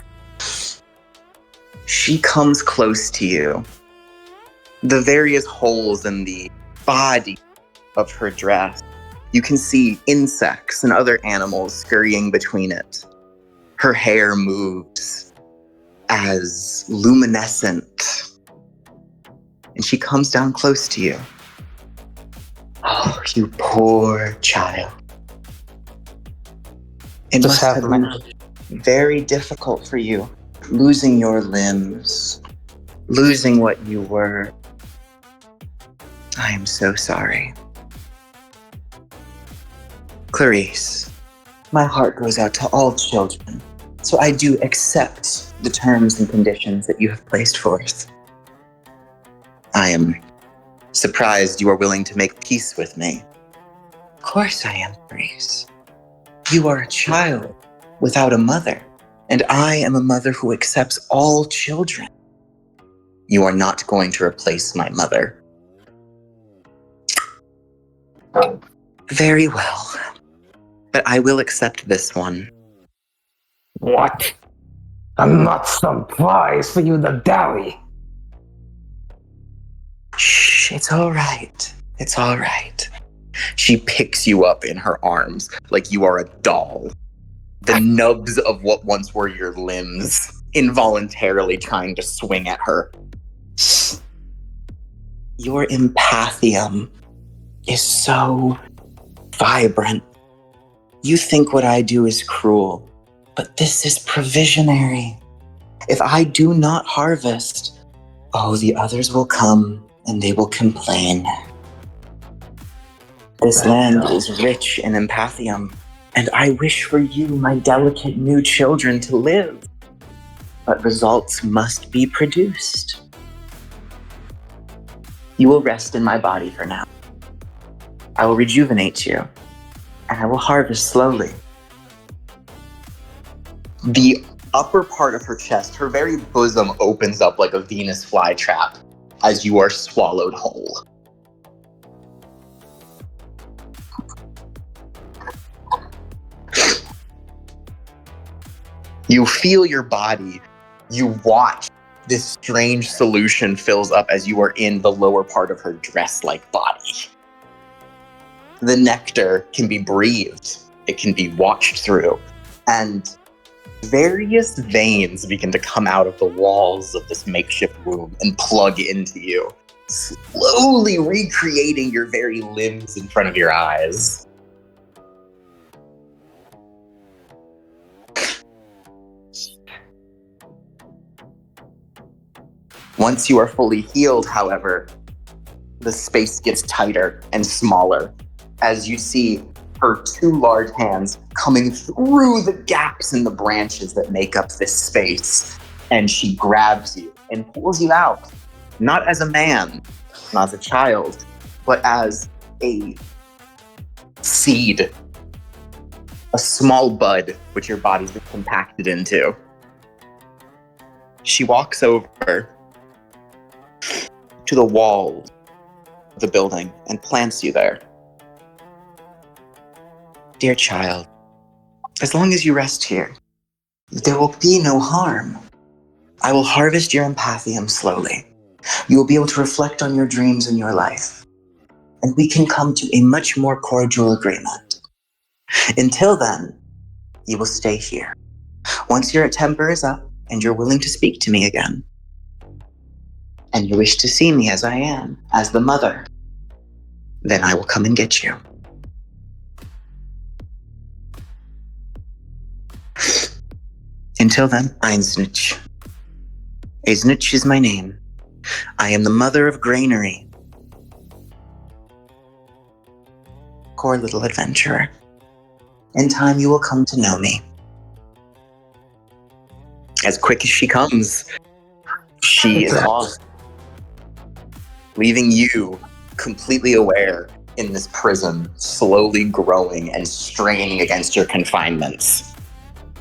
she comes close to you. The various holes in the body of her dress, you can see insects and other animals scurrying between it. Her hair moves as luminescent, and she comes down close to you. Oh, you poor child. It Just must have have been very difficult for you, losing your limbs, losing what you were. I am so sorry. Clarice, my heart goes out to all children, so I do accept the terms and conditions that you have placed forth. I am surprised you are willing to make peace with me. Of course I am, Clarice. You are a child without a mother, and I am a mother who accepts all children. You are not going to replace my mother. Very well, but I will accept this one. What? I'm not some prize for you to dally. Shh, it's all right. It's all right. She picks you up in her arms like you are a doll. The nubs of what once were your limbs involuntarily trying to swing at her. Your empathium is so vibrant. You think what I do is cruel, but this is provisionary. If I do not harvest, the others will come and they will complain. This land is rich in empathium, and I wish for you, my delicate new children, to live. But results must be produced. You will rest in my body for now. I will rejuvenate you, and I will harvest slowly. The upper part of her chest, her very bosom opens up like a Venus flytrap as you are swallowed whole. You feel your body. You watch this strange solution fills up as you are in the lower part of her dress-like body. The nectar can be breathed. It can be watched through. And various veins begin to come out of the walls of this makeshift womb and plug into you, slowly recreating your very limbs in front of your eyes. Once you are fully healed, however, the space gets tighter and smaller as you see her two large hands coming through the gaps in the branches that make up this space. And she grabs you and pulls you out, not as a man, not as a child, but as a seed, a small bud which your body's been compacted into. She walks over to the wall of the building and plants you there. Dear child, as long as you rest here, there will be no harm. I will harvest your empathium slowly. You will be able to reflect on your dreams and your life, and we can come to a much more cordial agreement. Until then, you will stay here. Once your temper is up and you're willing to speak to me again, and you wish to see me as I am, as the mother, then I will come and get you. Until then, Einsnitch. Einsnitch is my name. I am the mother of granary. Poor little adventurer. In time, you will come to know me. As quick as she comes, she is off, leaving you completely aware in this prison, slowly growing and straining against your confinements.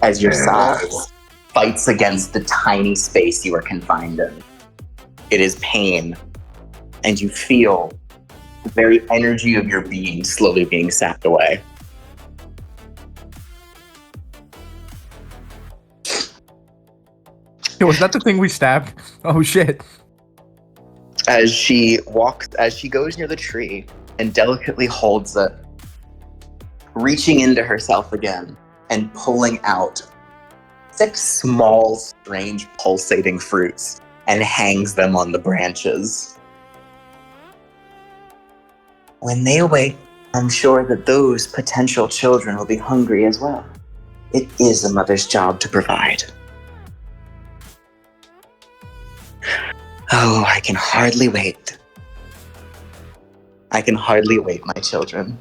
As your size fights against the tiny space you are confined in. It is pain, and you feel the very energy of your being slowly being sapped away. Yo, was that the thing we stabbed? Oh shit. As she goes near the tree and delicately holds it, reaching into herself again and pulling out 6 small, strange, pulsating fruits and hangs them on the branches. When they awake, I'm sure that those potential children will be hungry as well. It is a mother's job to provide. Oh, I can hardly wait. I can hardly wait, my children.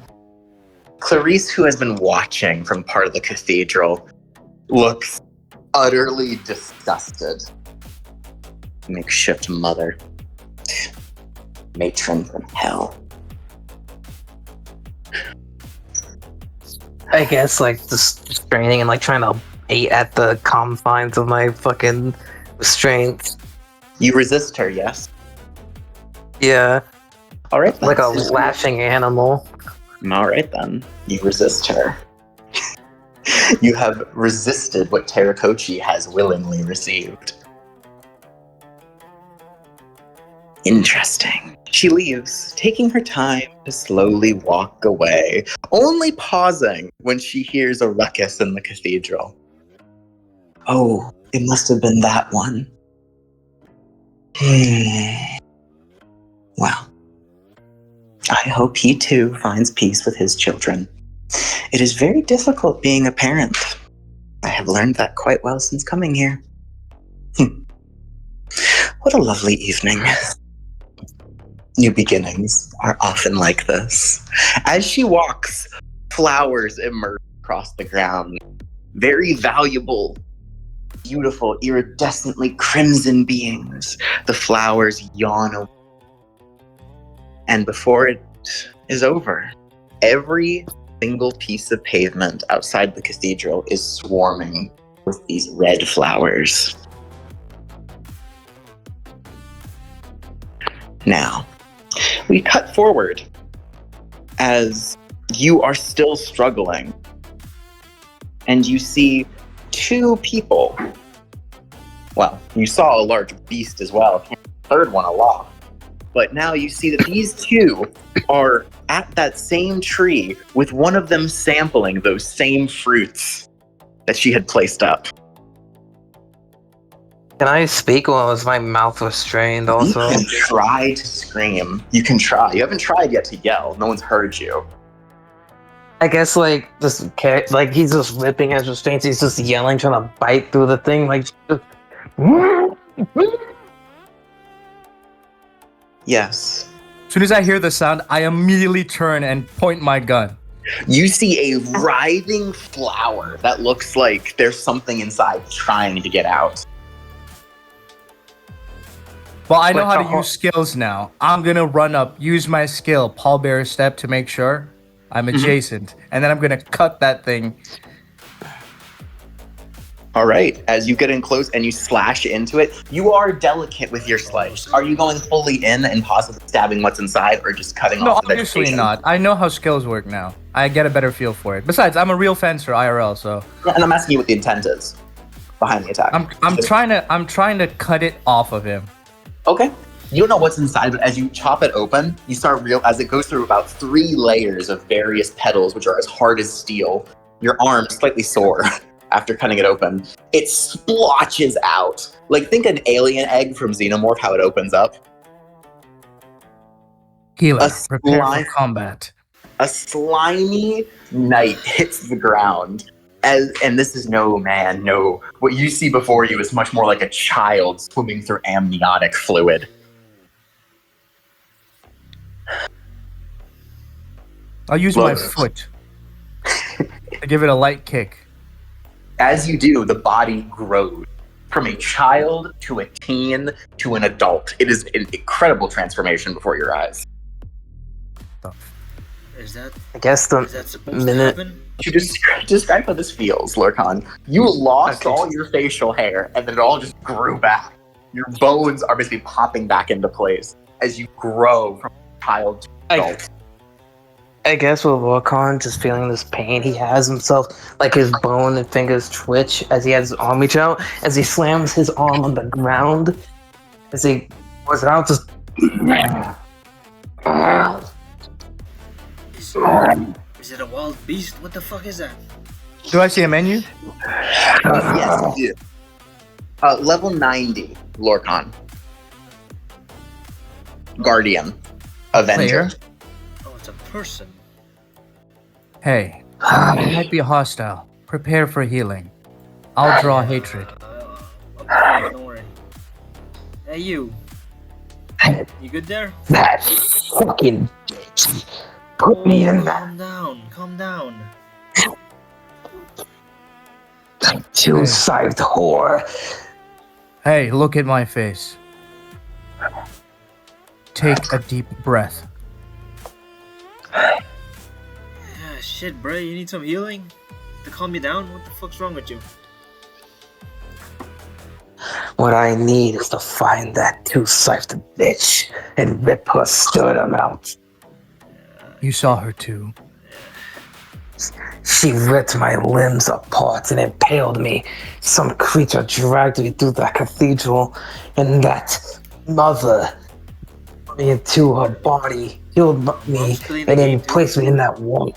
Clarice, who has been watching from part of the cathedral, looks utterly disgusted. Makeshift mother. Matron from hell. I guess, like, just straining and, like, trying to bait at the confines of my fucking restraint. You resist her, yes? Yeah, All right, then. like a lashing animal. All right, then. You resist her. You have resisted what Terracochi has willingly received. Interesting. She leaves, taking her time to slowly walk away, only pausing when she hears a ruckus in the cathedral. Oh, it must have been that one. Well, I hope he too finds peace with his children. It is very difficult being a parent. I have learned that quite well since coming here. What a lovely evening. New beginnings are often like this. As she walks, flowers emerge across the ground. Very valuable, beautiful, iridescently crimson beings. The flowers yawn away. And before it is over, every single piece of pavement outside the cathedral is swarming with these red flowers. Now, we cut forward as you are still struggling, and you see 2 people. Well, you saw a large beast as well, third one aloft. But now you see that these 2 are at that same tree with one of them sampling those same fruits that she had placed up. Can I speak while my mouth was strained also? You can try to scream. You can try. You haven't tried yet to yell. No one's heard you. I guess, like, just like he's just ripping his restraints. He's just yelling, trying to bite through the thing, like. Yes. As soon as I hear the sound, I immediately turn and point my gun. You see a writhing flower that looks like there's something inside trying to get out. Well, I know Wait, how to use skills now. I'm gonna run up, use my skill, pallbearer step, to make sure I'm adjacent, and then I'm gonna cut that thing. All right. As you get in close and you slash into it, you are delicate with your slice. Are you going fully in and possibly stabbing what's inside, or just cutting No, off the obviously vegetation? not. I know how skills work now. I get a better feel for it. Besides, I'm a real fencer IRL, so Yeah, and I'm asking you what the intent is behind the attack. I'm trying to cut it off of him. Okay. You don't know what's inside, but as you chop it open, you start as it goes through about 3 layers of various petals, which are as hard as steel. Your arm slightly sore after cutting it open. It splotches out. Like, think an alien egg from Xenomorph, how it opens up. Healer, A prepare for slime- combat. A slimy knight hits the ground. And this is no. What you see before you is much more like a child swimming through amniotic fluid. I'll use my Look. foot to give it a light kick. As you do, the body grows from a child to a teen to an adult. It is an incredible transformation before your eyes. Is that I guess the is that supposed minute- to happen? To describe how this feels, Lorcan, you lost Okay. all your facial hair and then it all just grew back. Your bones are basically popping back into place as you grow from child to adult. I guess with Lorcan just feeling this pain he has himself, like his bone and fingers twitch as he has his arm reach out, as he slams his arm on the ground, as he was out just. Is it a wild beast? What the fuck is that? Do I see a menu? Yes, you do. Level 90, Lorcan. Guardian. Avenger. Player? Oh, it's a person. Hey, it might be hostile. Prepare for healing. I'll draw hatred. Okay, don't worry. Hey, you. You good there? That fucking bitch. Put me in that Calm down. Calm down. two-sided whore. Hey, look at my face. Take a deep breath. Yeah, shit, bro. You need some healing to calm you down. What the fuck's wrong with you? What I need is to find that two-sided bitch and rip her sternum out. You saw her too. She ripped my limbs apart and impaled me. Some creature dragged me through that cathedral, and that mother put me into her body, healed me, and then placed me in that wall.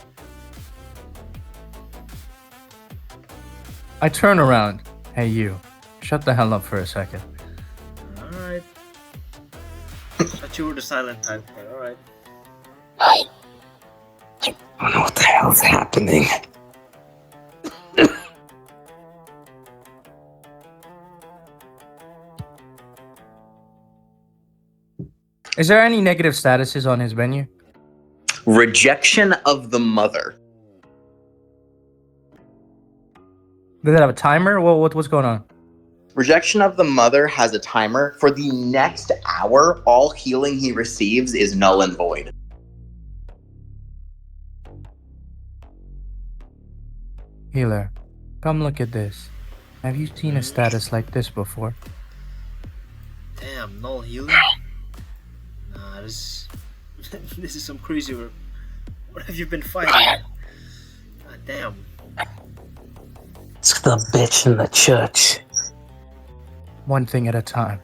I turn around. Hey, you. Shut the hell up for a second. Alright. Thought you were the silent type. Alright. I don't know what the hell's happening. Is there any negative statuses on his menu? Rejection of the mother. Does it have a timer? What's going on? Rejection of the mother has a timer. For the next hour, all healing he receives is null and void. Healer, come look at this. Have you seen a status like this before? Damn, null healing? Nah, this this is some crazy work. What have you been fighting? God damn. It's the bitch in the church. One thing at a time.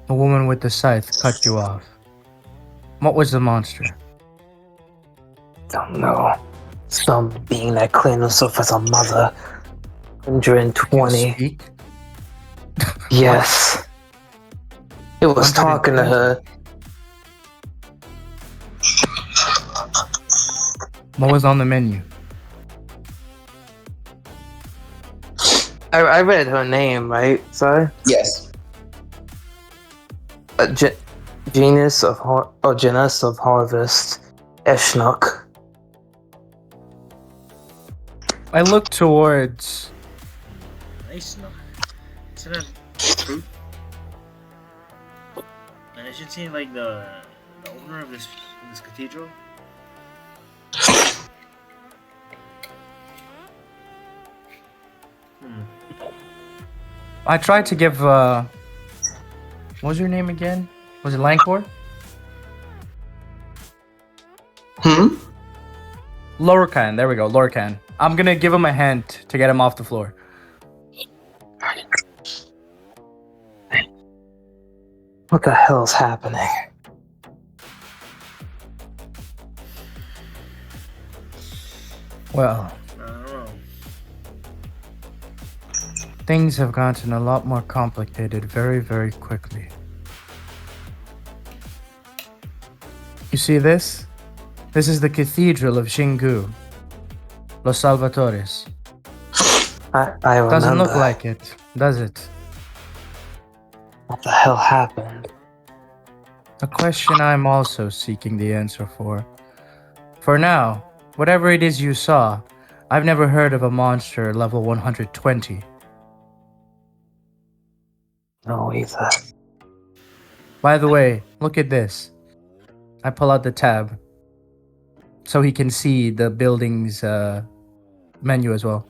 The woman with the scythe cut you off. What was the monster? Don't know. Some being that claimed herself as a mother. 120. Speak? Yes. It was talking to her. What was on the menu? I read her name, right? Sorry? Yes. Genus of harvest, Eshnuk. I look towards. Nice enough. Isn't that fruit? And I should see like the owner of this cathedral. I tried to give. What was your name again? Was it Lankor? Lorcan. There we go, Lorcan. I'm gonna give him a hint to get him off the floor. What the hell's happening? Well, I don't know. things have gotten a lot more complicated very, very quickly. You see this? This is the Cathedral of Xingu. Los Salvatores. I remember. Doesn't look like it, does it? What the hell happened? A question I'm also seeking the answer for. For now, whatever it is you saw, I've never heard of a monster level 120. No, either. By the way, look at this. I pull out the tab so he can see the building's menu as well.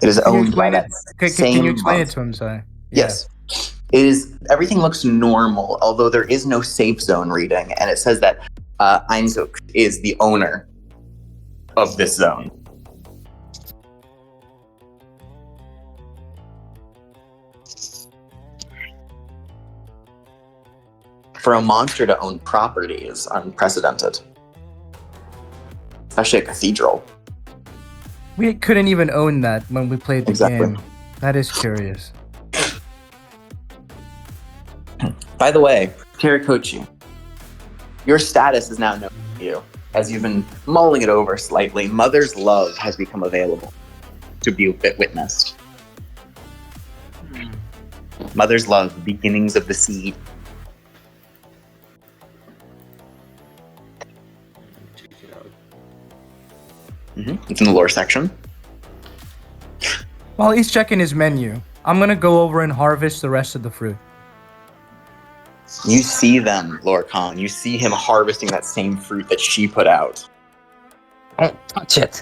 It is Can you owned by explain that it? Can same you explain monk. it to him, sorry? Yes. It is. Everything looks normal, although there is no safe zone reading, and it says that Einzuk is the owner of this zone. For a monster to own property is unprecedented, especially a cathedral. We couldn't even own that when we played the Exactly. game. That is curious. By the way, Terikochi, your status is now known to you. As you've been mulling it over slightly, Mother's Love has become available to be witnessed. Mother's Love, beginnings of the seed. Check it out. It's in the lore section. While he's checking his menu, I'm gonna go over and harvest the rest of the fruit. You see them, Lorcan. You see him harvesting that same fruit that she put out. Don't touch it.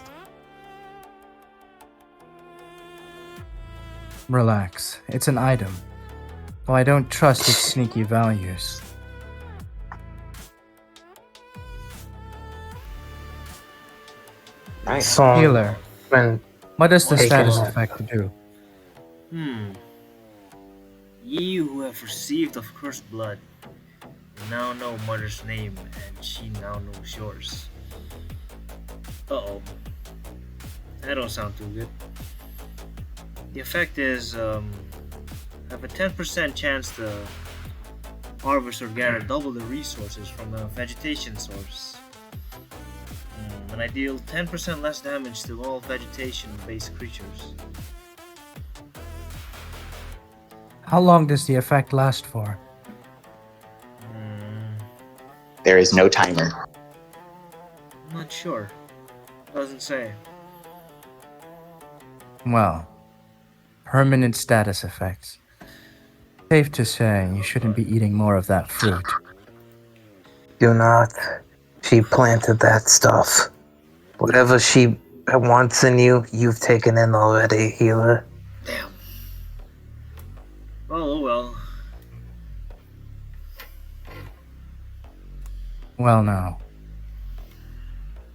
Relax, it's an item. Though I don't trust its sneaky values. Nice. So, Healer, when what does the Taken status off. effect do? Ye who have received of cursed blood now know Mother's name, and she now knows yours. Uh-oh. That don't sound too good. The effect is, have a 10% chance to harvest or gather double the resources from a vegetation source. And I deal 10% less damage to all vegetation-based creatures. How long does the effect last for? There is no timer. I'm not sure. Doesn't say. Well, permanent status effects. Safe to say you shouldn't be eating more of that fruit. do not. She planted that stuff. Whatever she wants in you, you've taken in already, healer. Damn. Oh well. Well now.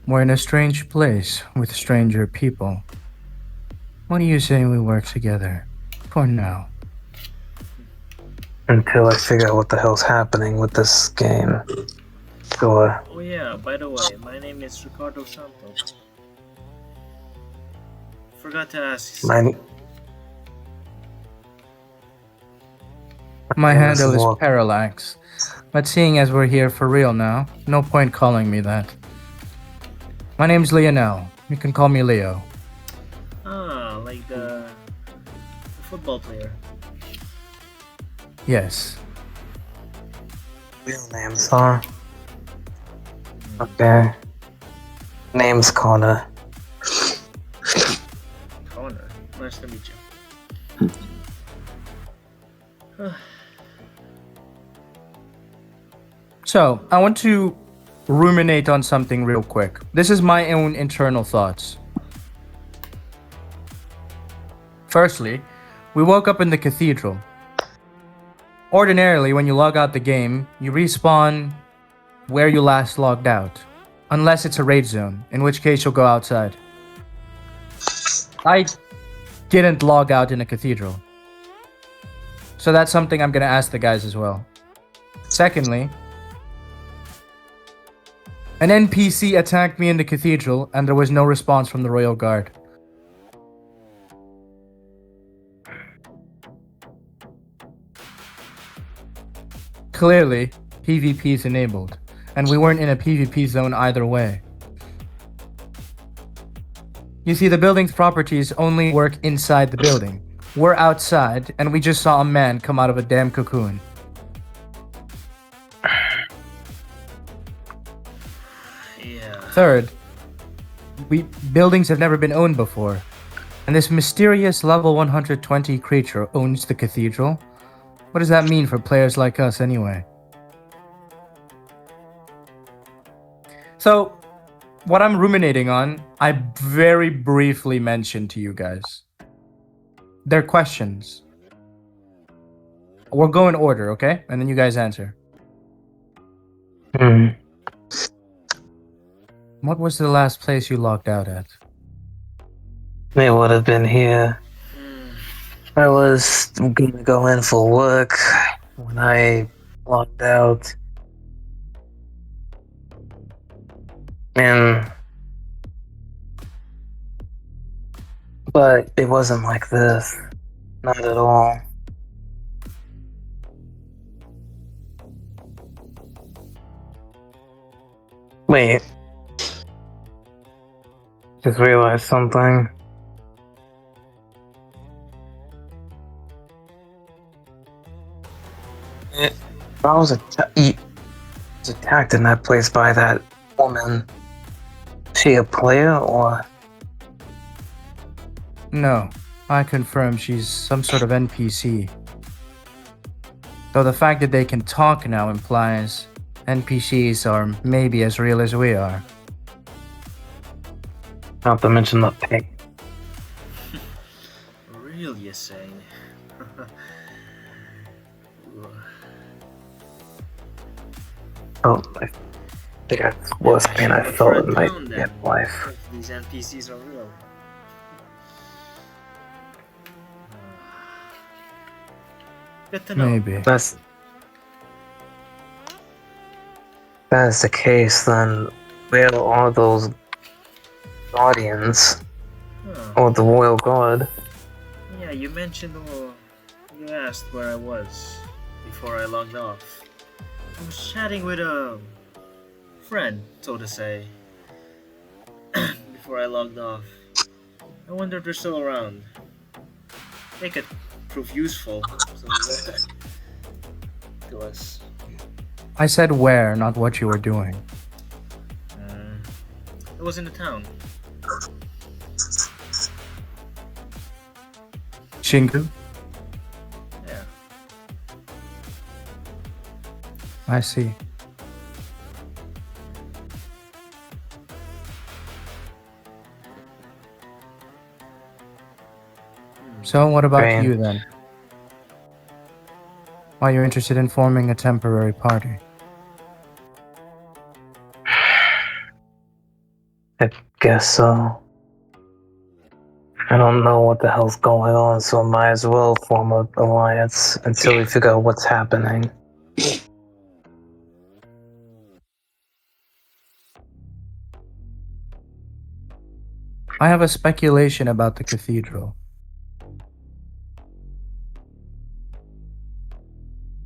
We're in a strange place with stranger people. What do you say we work together? For now. Until I figure out what the hell's happening with this game. Sure. Oh yeah, by the way, my name is Ricardo Santos. Forgot to ask. My name is handle is Lorcan. Paralex. But seeing as we're here for real now, no point calling me that. My name's Lionel. You can call me Leo. Ah, like the football player. Yes. Real names, huh? Okay. Name's Connor. Connor. Nice to meet you. So, I want to ruminate on something real quick. This is my own internal thoughts. Firstly, we woke up in the cathedral. Ordinarily, when you log out the game, you respawn where you last logged out. Unless it's a raid zone, in which case you'll go outside. I didn't log out in a cathedral. So that's something I'm gonna ask the guys as well. Secondly, an NPC attacked me in the cathedral and there was no response from the Royal Guard. Clearly, PvP is enabled, and we weren't in a PvP zone either way. You see, the building's properties only work inside the building. We're outside, and we just saw a man come out of a damn cocoon. Yeah. Third, buildings have never been owned before, and this mysterious level 120 creature owns the cathedral. What does that mean for players like us anyway? So, what I'm ruminating on, I very briefly mentioned to you guys. They're questions. We'll go in order, okay? And then you guys answer. What was the last place you logged out at? It would have been here. I was gonna go in for work when I logged out. But it wasn't like this. Not at all. Wait. Just realized something. I was attacked in that place by that woman. Is she a player or? No, I confirm she's some sort of NPC. Though the fact that they can talk now implies NPCs are maybe as real as we are. Not to mention the pig. Real, you're saying? Oh, I think that's the worst pain I felt in my life. If these NPCs are real. Good to know. Maybe. That's the case, then where are those guardians Huh. or the royal guard? Yeah, you mentioned or you asked where I was before I logged off. I was chatting with a friend, so to say, before I logged off. I wonder if they're still around. They could prove useful to us. I said where, not what you were doing. It was in the town. Shingu? Yeah. I see. So what about Right. you then? Why you're interested in forming a temporary party? I guess so. I don't know what the hell's going on, so I might as well form an alliance until we figure out what's happening. I have a speculation about the cathedral.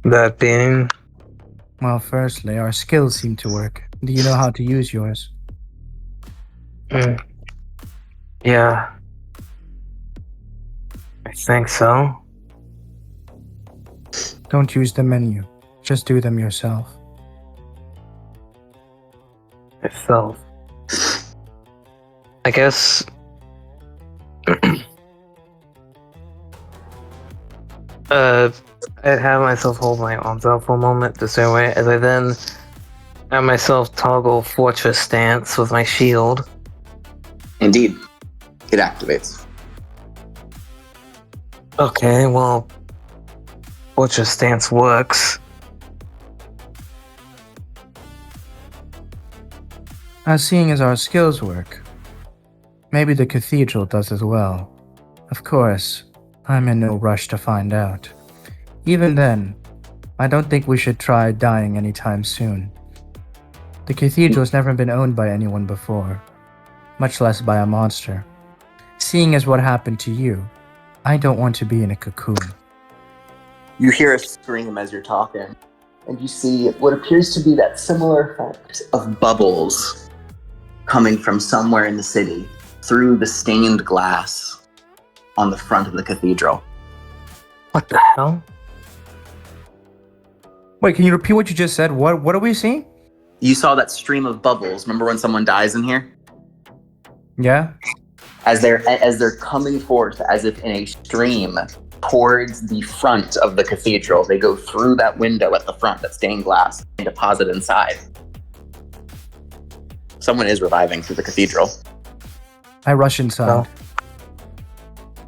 That being, Well, firstly, our skills seem to work. Do you know how to use yours? Yeah. I think so. Don't use the menu. Just do them yourself. Itself. I guess. I'd have myself hold my arms out for a moment the same way as I then have myself toggle fortress stance with my shield. Indeed, it activates. Okay, well, fortress stance works. Seeing as our skills work, maybe the cathedral does as well. Of course, I'm in no rush to find out. Even then, I don't think we should try dying anytime soon. The cathedral's never been owned by anyone before, much less by a monster. Seeing as what happened to you, I don't want to be in a cocoon. You hear a scream as you're talking, and you see what appears to be that similar effect of bubbles coming from somewhere in the city through the stained glass on the front of the cathedral. What the hell? Wait, can you repeat what you just said? What are we seeing? You saw that stream of bubbles. Remember when someone dies in here? Yeah? As they're coming forth as if in a stream towards the front of the cathedral. They go through that window at the front, that stained glass, and deposit inside. Someone is reviving through the cathedral. I rush inside. Well,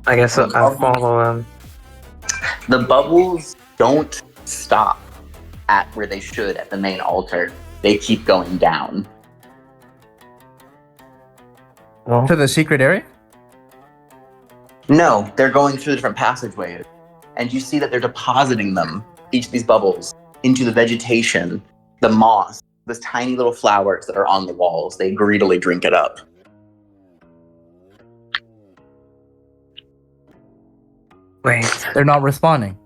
I guess I'll follow him. The bubbles don't stop at where they should at the main altar. They keep going down. Well, To the secret area? No, they're going through different passageways. And you see that they're depositing them, each of these bubbles, into the vegetation, the moss, those tiny little flowers that are on the walls. They greedily drink it up. wait. They're not responding.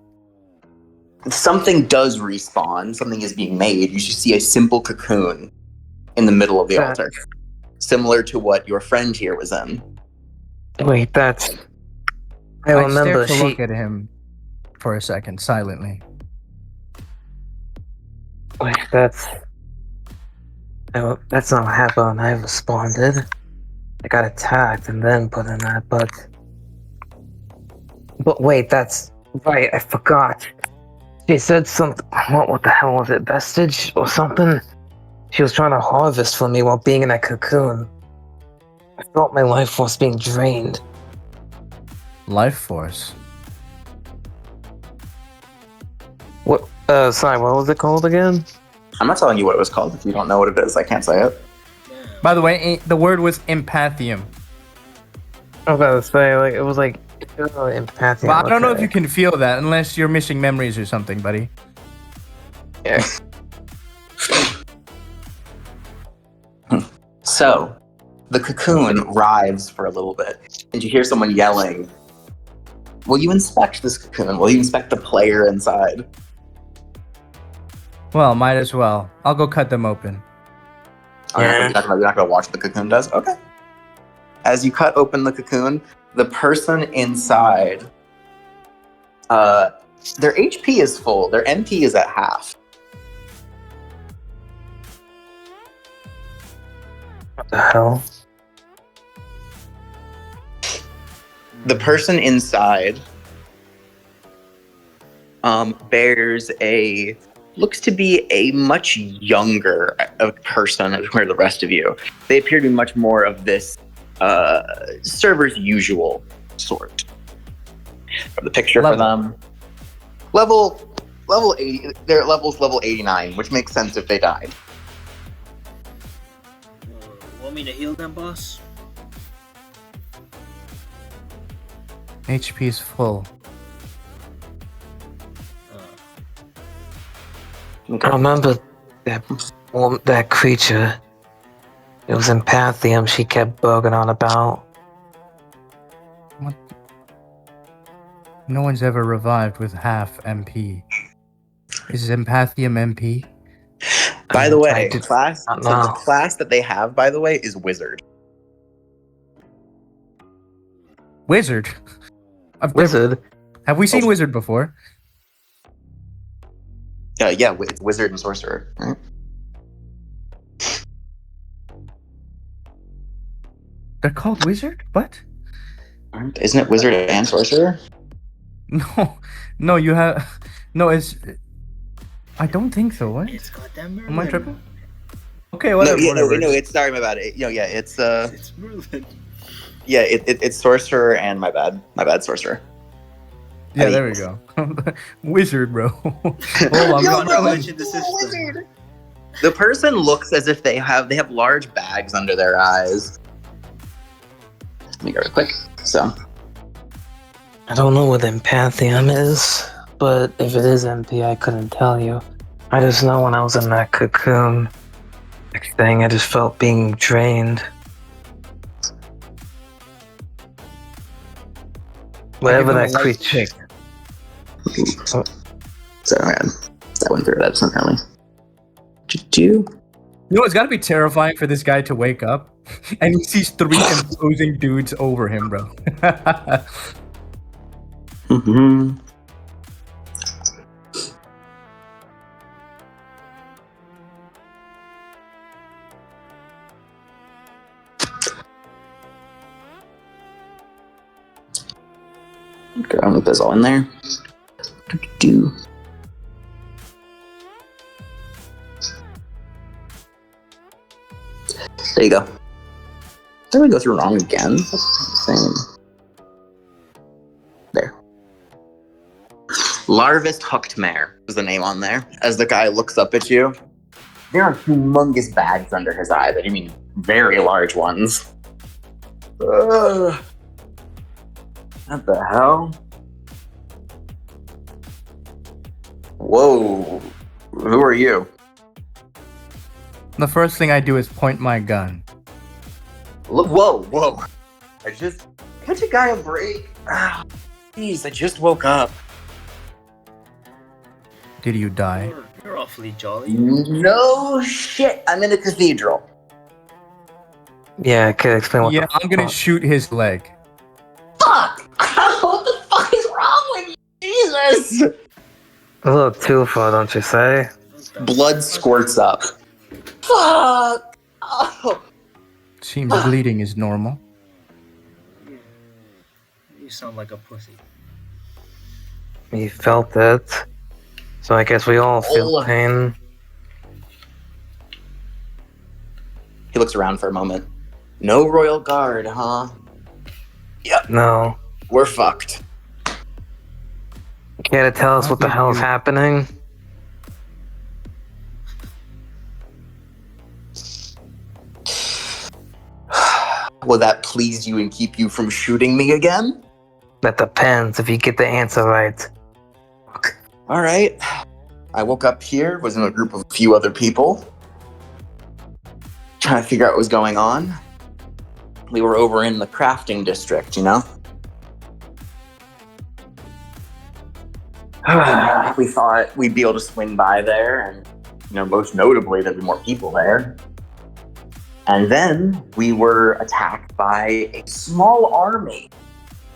Something does respawn. Something is being made. You should see a simple cocoon in the middle of the altar. Similar to what your friend here was in. Wait, that's. I I remember stare to look she. at him for a second, silently. Wait, that's. No, that's not what happened. I responded. I got attacked and then put in that, but. But wait, that's. Right, I forgot. She said something. What the hell was it? Vestige or something? She was trying to harvest from me while being in that cocoon. I felt my life force being drained. Life force. What? Sorry, what was it called again? I'm not telling you what it was called. If you don't know what it is, I can't say it. By the way, the word was empathium. I was about to say, like, it was like empathy. But I don't know if you can feel that unless you're missing memories or something, buddy. Yeah. So, the cocoon rives for a little bit, and you hear someone yelling, "Will you inspect this cocoon? Will you inspect the player inside?" Well, might as well. I'll go cut them open. Oh, Yeah. you're not gonna watch what the cocoon does? Okay. As you cut open the cocoon, the person inside, their HP is full. Their MP is at half. What the hell? The person inside bears looks to be a much younger person compared to the rest of you. They appear to be much more of this server's usual sort. From the picture for them, level 80. Their level's level 89, which makes sense if they died. Want me to heal them, boss? HP's full. I remember that creature. It was empathium she kept bugging on about. What? No one's ever revived with half MP. Is empathium MP? By the way, did class. not So the know. class that they have, by the way, is wizard. Wizard. Wizard. Have we seen Oh. Wizard before? Yeah, it's wizard and sorcerer. Right? They're called Wizard? What? Isn't it wizard and sorcerer? No, you have. No, it's. I don't think so. What? It's goddamn Merlin. Am I tripping? Okay, whatever. No, it's sorry about it. It's It's Merlin. yeah, it's sorcerer and my bad sorcerer. Yeah, I mean- there we go. Wizard, bro. Hold on, Yo, I'm bro, going- Punch in the system. The person looks as if they have large bags under their eyes. Let me go real quick. So I don't know what empathium is, but if it is MP, I couldn't tell you. I just know when I was in that cocoon thing, I just felt being drained. Whatever I give that him a light creature. so man, that went through. That's apparently. Do You know, it's gotta be terrifying for this guy to wake up and he sees 3 imposing dudes over him, bro. mm-hmm. Okay, I'm gonna put this all in there. Do. There you go. Did we go through wrong again? Same. There. Larvist Hooked Mare is the name on there. As the guy looks up at you, there are humongous bags under his eyes. I mean, very large ones. Ugh. What the hell? Whoa. Who are you? The first thing I do is point my gun. Look, whoa. Catch a guy a break. Ah, jeez, I just woke up. Did you die? You're awfully jolly. No shit, I'm in a cathedral. Yeah, I could explain what Yeah, the I'm gonna fuck. shoot his leg. Fuck! What the fuck is wrong with you? Jesus! A little too far, don't you say? Blood squirts up. Fuck! Oh. Seems bleeding is normal. You sound like a pussy. We felt it. So I guess we all feel Oh. pain. He looks around for a moment. No royal guard, huh? No. We're fucked. You care to tell us what the hell is happening? Will that please you and keep you from shooting me again? That depends if you get the answer right. All right. I woke up here, was in a group of a few other people, trying to figure out what was going on. We were over in the crafting district, you know? We thought we'd be able to swing by there, and, you know, most notably, there'd be more people there. And then we were attacked by a small army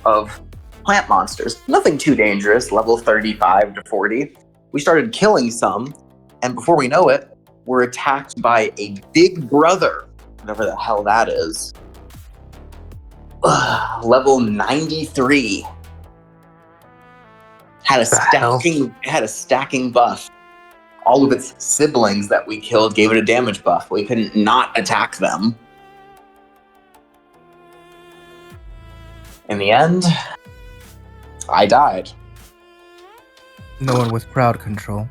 of plant monsters. Nothing too dangerous, level 35 to 40. We started killing some, and before we know it, we're attacked by a big brother, whatever the hell that is. Level 93. Had a stacking buff. All of its siblings that we killed gave it a damage buff. We couldn't not attack them. In the end, I died. No one with crowd control.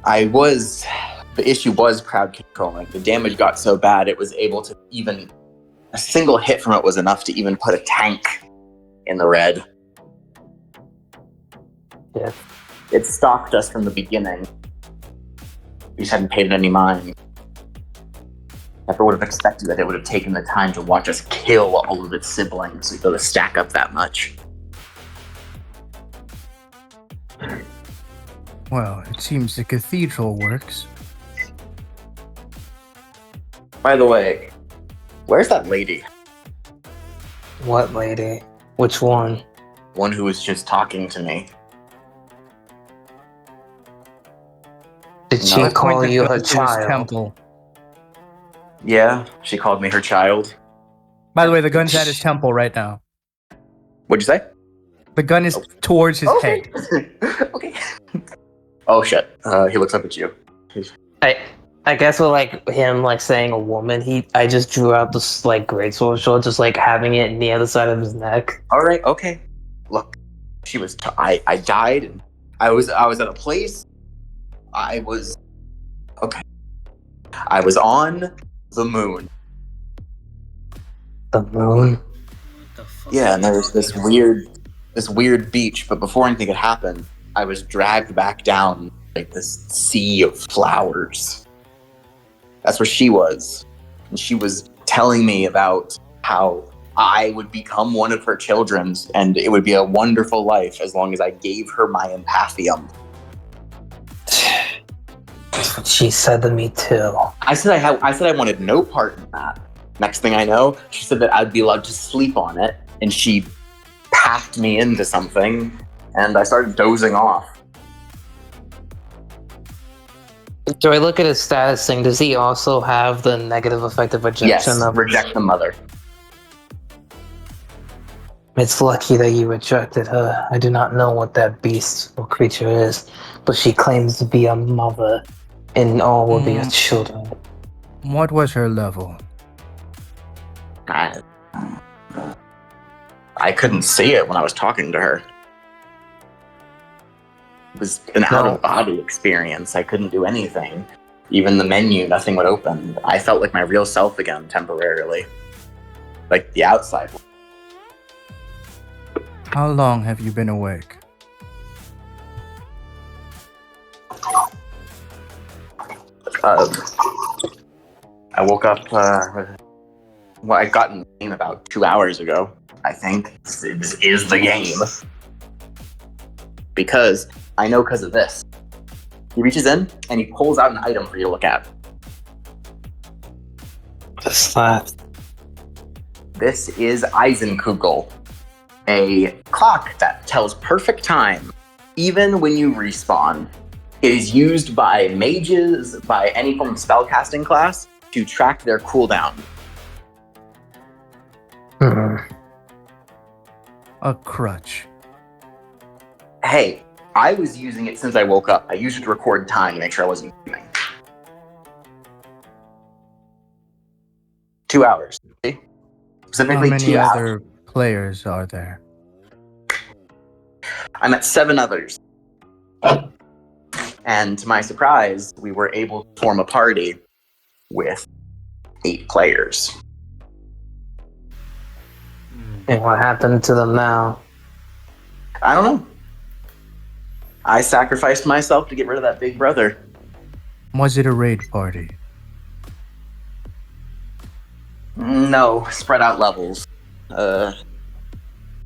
The issue was crowd controlling. The damage got so bad it was able to even, a single hit from it was enough to even put a tank in the red. Yeah. It stalked us from the beginning. We just hadn't paid it any mind. Never would have expected that it would have taken the time to watch us kill all of its siblings to be able to stack up that much. Well, it seems the cathedral works. By the way, where's that lady? What lady? Which one? One who was just talking to me. Did she No. call Pointed you gun her to his child? temple. Yeah, she called me her child. By the way, the gun's at his temple right now. What'd you say? The gun is towards his head. Okay. Oh shit. He looks up at you. I guess with like him like saying a woman, I just drew out this like greatsword short, just like having it near the side of his neck. All right. Okay. Look, she was. I died, and I was at a place. I was. Okay. I was on the moon. The moon. What the fuck? Yeah, and there was this weird beach. But before anything could happen, I was dragged back down like this sea of flowers. That's where she was, and she was telling me about how I would become one of her children, and it would be a wonderful life as long as I gave her my empathium. That's what she said to me too. I said I wanted no part in that. Next thing I know, she said that I'd be allowed to sleep on it, and she packed me into something, and I started dozing off. Do I look at his status thing? Does he also have the negative effect of rejection? Yes, reject the mother. It's lucky that you rejected her. I do not know what that beast or creature is, but she claims to be a mother, and all will be her children. What was her level? I couldn't see it when I was talking to her. It was an out-of-body experience. I couldn't do anything. Even the menu, nothing would open. I felt like my real self again temporarily. Like the outside. How long have you been awake? I woke up, I got in the game about 2 hours ago, I think. This is the game. Because of this. He reaches in and he pulls out an item for you to look at. What's that? This is Eisenkugel, a clock that tells perfect time, even when you respawn. It is used by mages, by any form of spellcasting class, to track their cooldown. A crutch. Hey, I was using it since I woke up. I used it to record time to make sure I wasn't dreaming. 2 hours. See? How Specifically many 2 hours. other players are there? I met 7 others. And to my surprise, we were able to form a party with 8 players. And what happened to them now? I don't know. I sacrificed myself to get rid of that big brother. Was it a raid party? No, spread out levels. The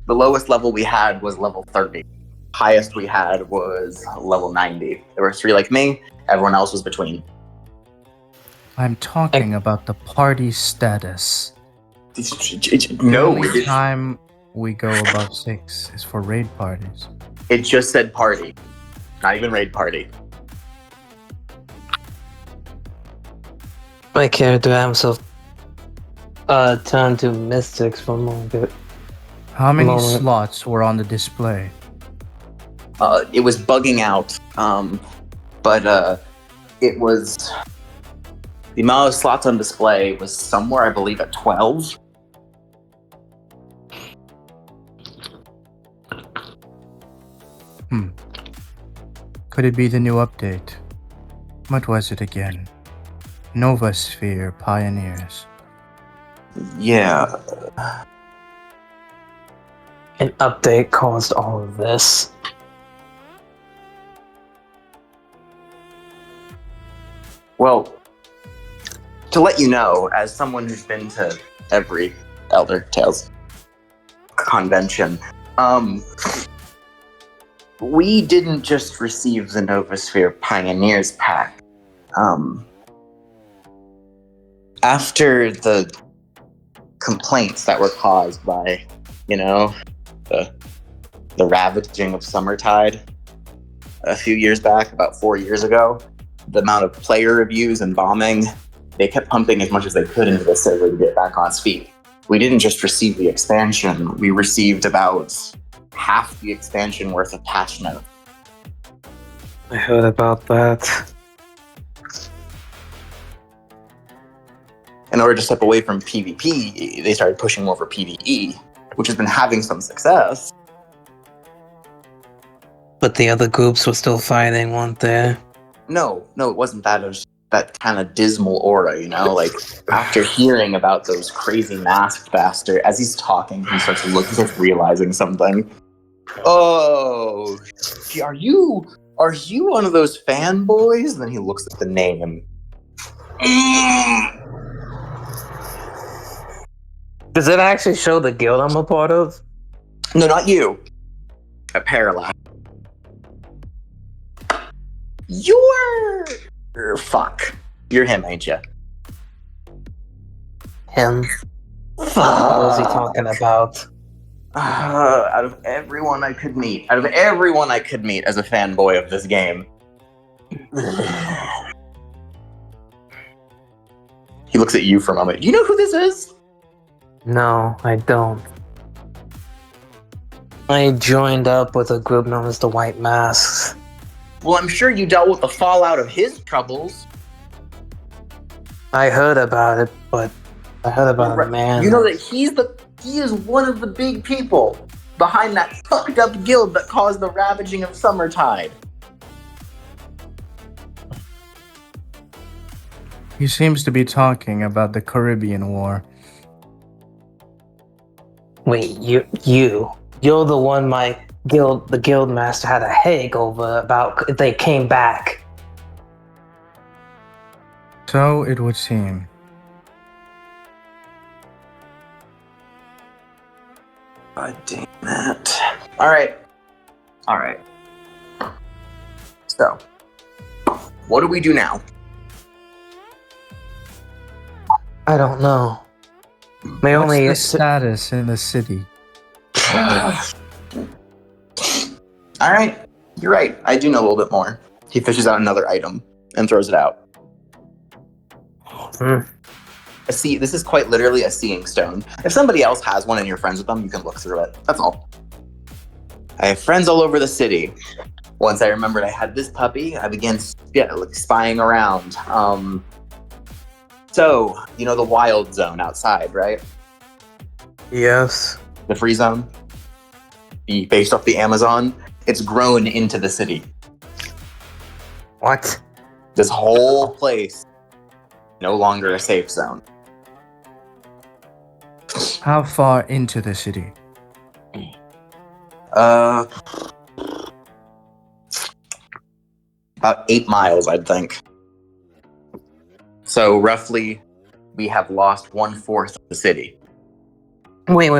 lowest level we had was level 30. Highest we had was level 90. There were 3 like me, everyone else was between. I'm talking about the party status. The No, only time we go above 6 is for raid parties. it just said party. Not even raid party. My character himself turned to mystics for a moment. How many Moment. slots were on the display? It was bugging out, but it was... The amount of slots on display was somewhere, I believe, at 12. Could it be the new update? What was it again? Novasphere Pioneers. Yeah. An update caused all of this. Well, to let you know, as someone who's been to every Elder Tales convention, we didn't just receive the Novosphere Pioneers Pack. After the complaints that were caused by, the ravaging of Summertide a few years back, about 4 years ago, the amount of player reviews and bombing, they kept pumping as much as they could into the server to get back on its feet. We didn't just receive the expansion, we received about half the expansion worth of patch notes. I heard about that. In order to step away from PvP, they started pushing more for PvE, which has been having some success. But the other groups were still fighting, weren't they? No, it wasn't that. It was that kind of dismal aura, like after hearing about those crazy masked bastards, as he's talking, he starts realizing something. Oh, are you one of those fanboys? And then he looks at the name. Does it actually show the guild I'm a part of? No, not you. A Parallax. You're fuck. You're him, ain't you? Him? What was he talking about? Out of everyone I could meet as a fanboy of this game. He looks at you for a moment. Do you know who this is? No, I don't. I joined up with a group known as the White Masks. Well, I'm sure you dealt with the fallout of his troubles. I heard about it, but I heard about a man. You know that he is one of the big people behind that fucked up guild that caused the ravaging of Summertide. He seems to be talking about the Caribbean War. Wait, you're the one the guild master had a headache over about if they came back. So it would seem. God damn it. Alright. So, what do we do now? I don't know. What's the status in the city? Alright, you're right. I do know a little bit more. He fishes out another item and throws it out. This is quite literally a seeing stone. If somebody else has one and you're friends with them, you can look through it. That's all. I have friends all over the city. Once I remembered I had this puppy, I began spying around. So, you know the wild zone outside, right? Yes. The free zone? Based off the Amazon? It's grown into the city. What? This whole place, no longer a safe zone. How far into the city? About 8 miles, I'd think. So roughly, we have lost 1/4 of the city. Wait.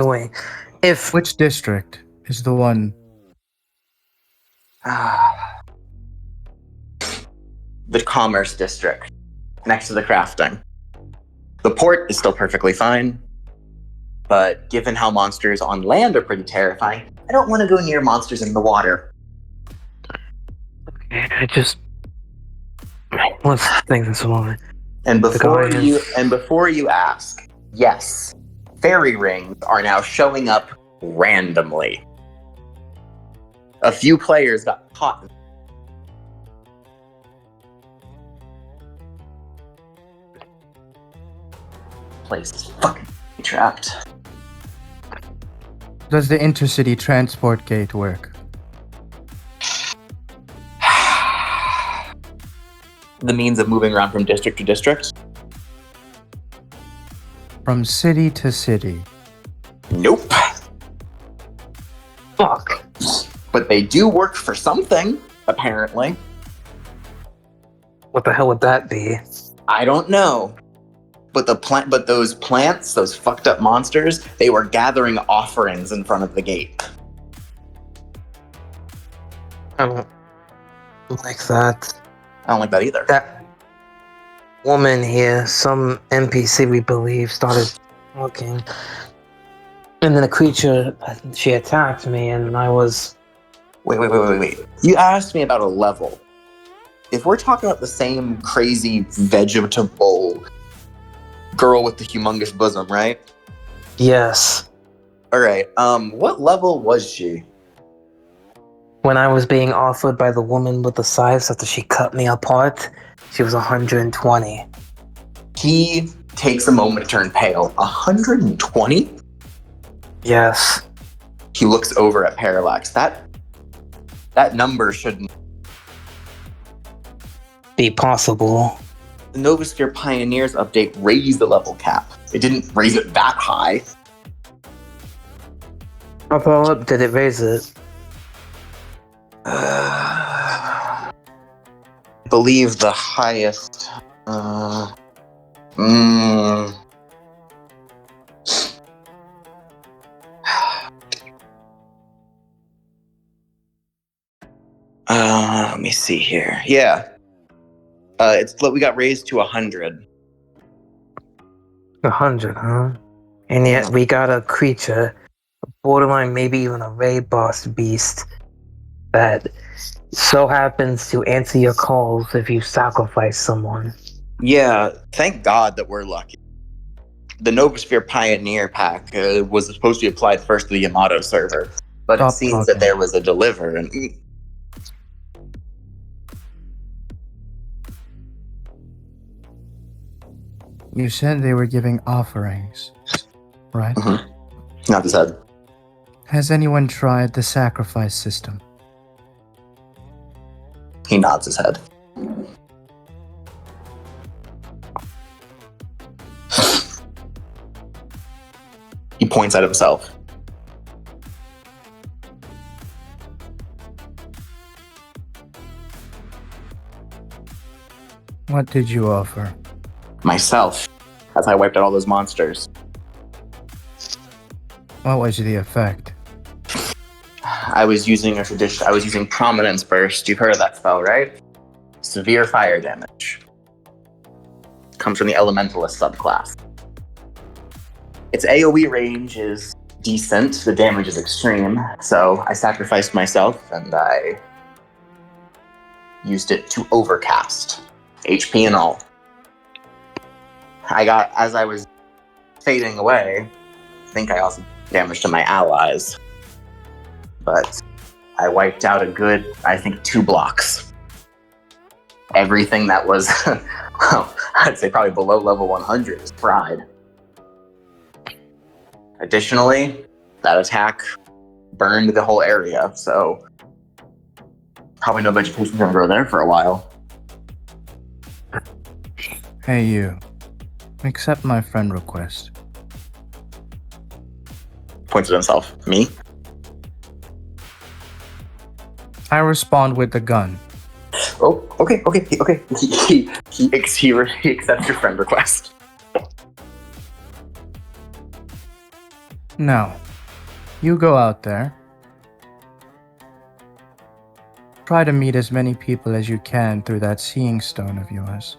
Which district is the one? The commerce district, next to the crafting. The port is still perfectly fine, but given how monsters on land are pretty terrifying, I don't want to go near monsters in the water. Okay, let's think this a moment. And before you ask, yes, fairy rings are now showing up randomly. A few players got caught. Place is fucking trapped. Does the intercity transport gate work? The means of moving around from district to district? From city to city. Nope. Fuck. But they do work for something, apparently. What the hell would that be? I don't know. But those plants, those fucked up monsters, they were gathering offerings in front of the gate. I don't like that. I don't like that either. That woman here, some NPC we believe, started talking. And then a creature, she attacked me, and I was... Wait. You asked me about a level. If we're talking about the same crazy vegetable girl with the humongous bosom, right? Yes. Alright, what level was she? When I was being offered by the woman with the scythes after she cut me apart, she was 120. He takes a moment to turn pale. 120? Yes. He looks over at Parallax. That number shouldn't... Be possible. The Novosphere Pioneers update raised the level cap. It didn't raise it that high. How up did it raise it? I believe the highest... let me see here. Yeah. We got raised to 100. 100, huh? And yet we got a creature, a borderline, maybe even a raid boss beast, that so happens to answer your calls if you sacrifice someone. Yeah, thank God that we're lucky. The Novosphere Pioneer pack was supposed to be applied first to the Yamato server, but it Stop seems talking. that there was a deliver, and You said they were giving offerings, right? not his head. Has anyone tried the sacrifice system? He nods his head. He points at himself. What did you offer? Myself, as I wiped out all those monsters. What was the effect? I was using Prominence Burst. You've heard of that spell, right? Severe fire damage. Comes from the Elementalist subclass. Its AoE range is decent, the damage is extreme, so I sacrificed myself and I used it to overcast. HP and all. As I was fading away, I think I also did damage to my allies. But I wiped out a good, I think, 2 blocks. Everything that was, well, I'd say probably below level 100 is fried. Additionally, that attack burned the whole area, so probably no vegetation can grow there for a while. Hey you, accept my friend request. Points at himself. Me? I respond with the gun. Oh, okay. He accepts your friend request. Now, you go out there. Try to meet as many people as you can through that seeing stone of yours,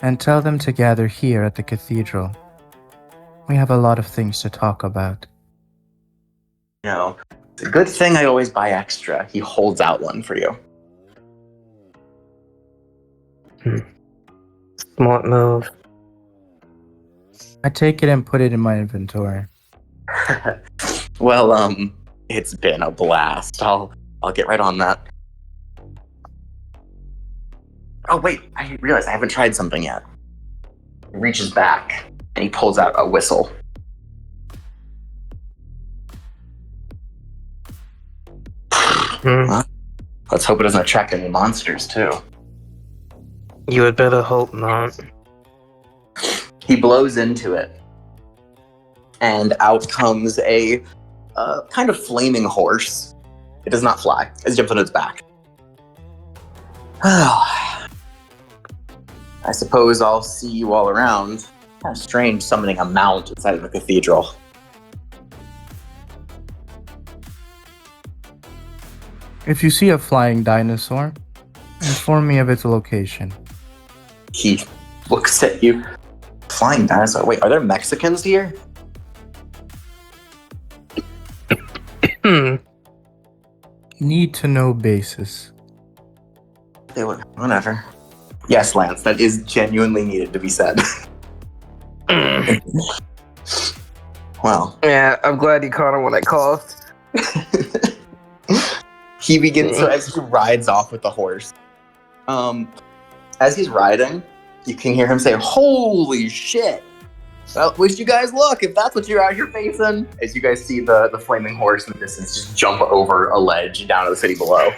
and tell them to gather here at the cathedral. We have a lot of things to talk about. No. It's a good thing I always buy extra. He holds out one for you. Smart move. I take it and put it in my inventory. Well, it's been a blast. I'll get right on that. Oh wait, I realized I haven't tried something yet. He reaches back and he pulls out a whistle. Well, let's hope it doesn't attract any monsters too. You had better hope not. He blows into it, and out comes a kind of flaming horse. It does not fly. It jumps on its back. I suppose I'll see you all around. Kind of strange summoning a mount inside of a cathedral. If you see a flying dinosaur, inform me of its location. He looks at you. Flying dinosaur. Wait, are there Mexicans here? Need to know basis. They would. Whatever. Yes, Lance. That is genuinely needed to be said. Well. Yeah, I'm glad you caught him when I coughed. He begins, so as he rides off with the horse, as he's riding, you can hear him say, "Holy shit! Well, wish you guys luck if that's what you're out here facing." As you guys see the flaming horse in the distance just jump over a ledge down to the city below.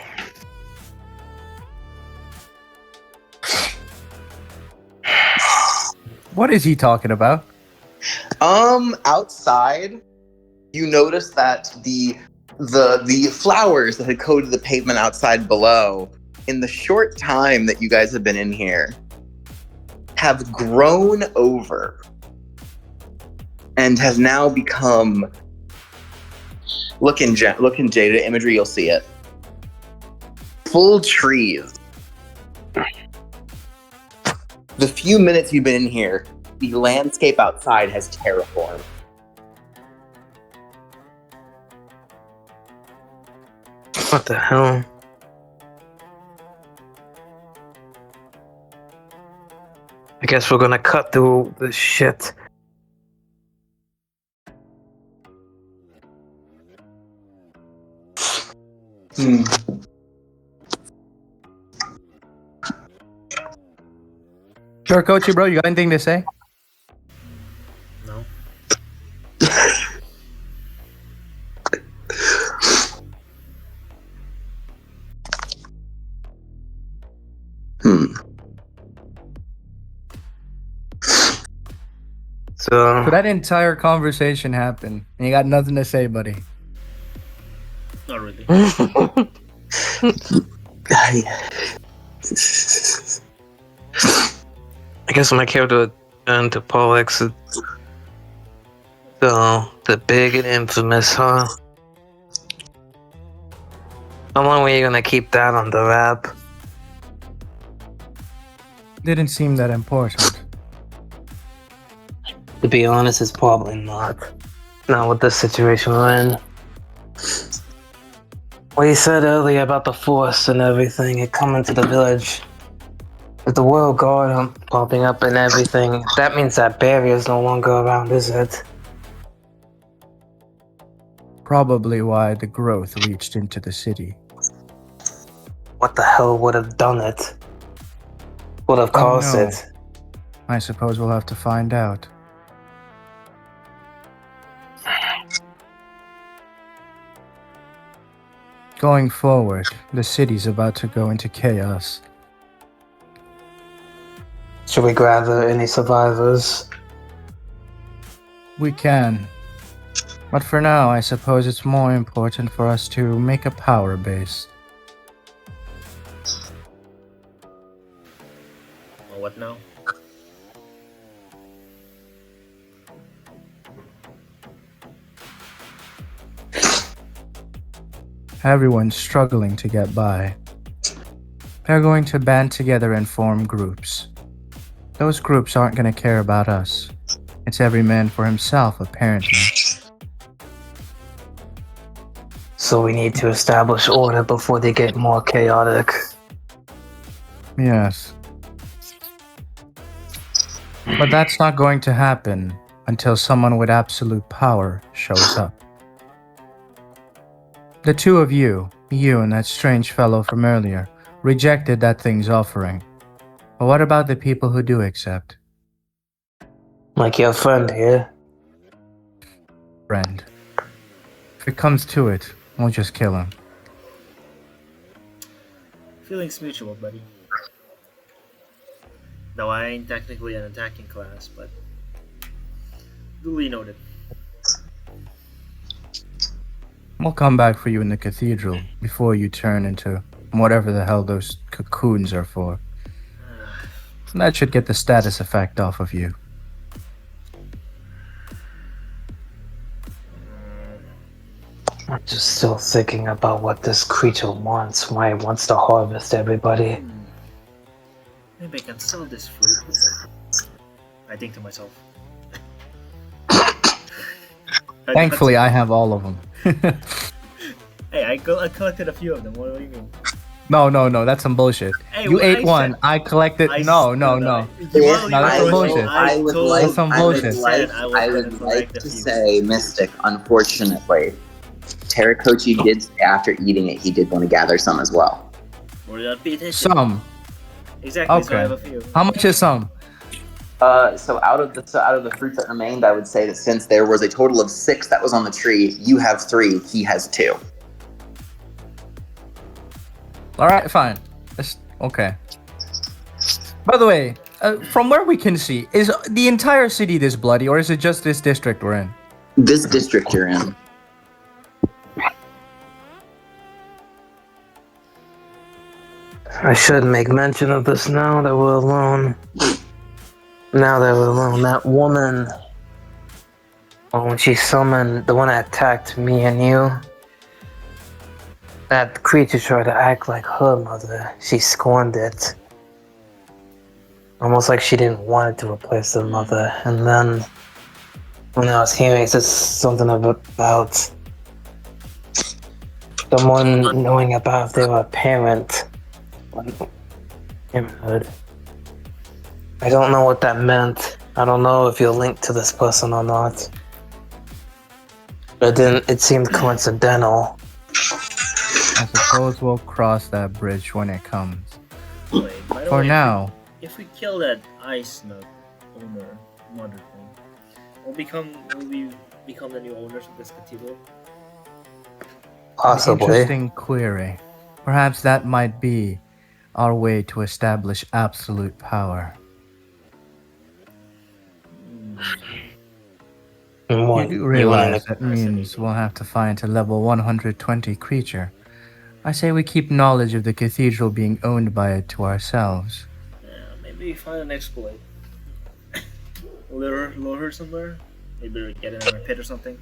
What is he talking about? Outside, you notice that the flowers that had coated the pavement outside below, in the short time that you guys have been in here, have grown over and have now become, look in Jada imagery, you'll see it, full trees. The few minutes you've been in here, the landscape outside has terraformed. What the hell? I guess we're gonna cut through this shit. Sure, Coachy, bro, you got anything to say? No. So For that entire conversation happened, and you got nothing to say, buddy. Not really. I guess my character would turn to Paralex. So, the big and infamous, huh? How long were you gonna keep that on the wrap? Didn't seem that important. To be honest, it's probably not. Not with the situation we're in. What you said earlier about the force and everything, it coming to the village. With the World Guard popping up and everything, that means that barrier's no longer around, is it? Probably why the growth reached into the city. What the hell would have done it? Would have caused no. it? I suppose we'll have to find out. Going forward, the city's about to go into chaos. Should we gather any survivors? We can. But for now, I suppose it's more important for us to make a power base. Well, what now? Everyone's struggling to get by. They're going to band together and form groups. Those groups aren't going to care about us. It's every man for himself, apparently. So we need to establish order before they get more chaotic. Yes. But that's not going to happen until someone with absolute power shows up. The two of you and that strange fellow from earlier, rejected that thing's offering. But what about the people who do accept? Like your friend here. Friend. If it comes to it, we'll just kill him. Feelings mutual, buddy. Though I ain't technically an attacking class, but duly noted. We'll come back for you in the cathedral before you turn into whatever the hell those cocoons are for. That should get the status effect off of you. I'm just still thinking about what this creature wants, why it wants to harvest everybody. Maybe I can sell this fruit. I think to myself. Thankfully, I have all of them. Hey, I collected a few of them. What do you mean? No, that's some bullshit. Hey, You well, ate I one, said- I collected. No. That's some bullshit. That's some bullshit. I would like to say, Mystic, unfortunately, Terakochi did say after eating it, he did want to gather some as well. Or not pay attention. Some. Exactly. So I Okay. have a few. How much is some? So out of the fruits that remained, I would say that since there was a total of 6 that was on the tree, you have 3, he has 2. All right, fine. Okay. By the way, from where we can see, is the entire city this bloody, or is it just this district we're in? This district you're in. I should make mention of this now that we're alone. Now that we're alone, that woman, when she summoned the one that attacked me and you, that creature tried to act like her mother. She scorned it. Almost like she didn't want it to replace her mother. And then, when I was hearing it says something about someone knowing about if they were a parent. I don't know what that meant. I don't know if you're linked to this person or not. But then it seemed coincidental. I suppose we'll cross that bridge when it comes. Wait, by the For way, now, if we kill that ice nut owner, mother thing, will we become the new owners of this cathedral? Possibly. interesting query. Perhaps that might be our way to establish absolute power. You do realize that means we'll have to find a level 120 creature. I say we keep knowledge of the cathedral being owned by it to ourselves. Yeah, maybe find an exploit. Lure her somewhere? Maybe get in a pit or something?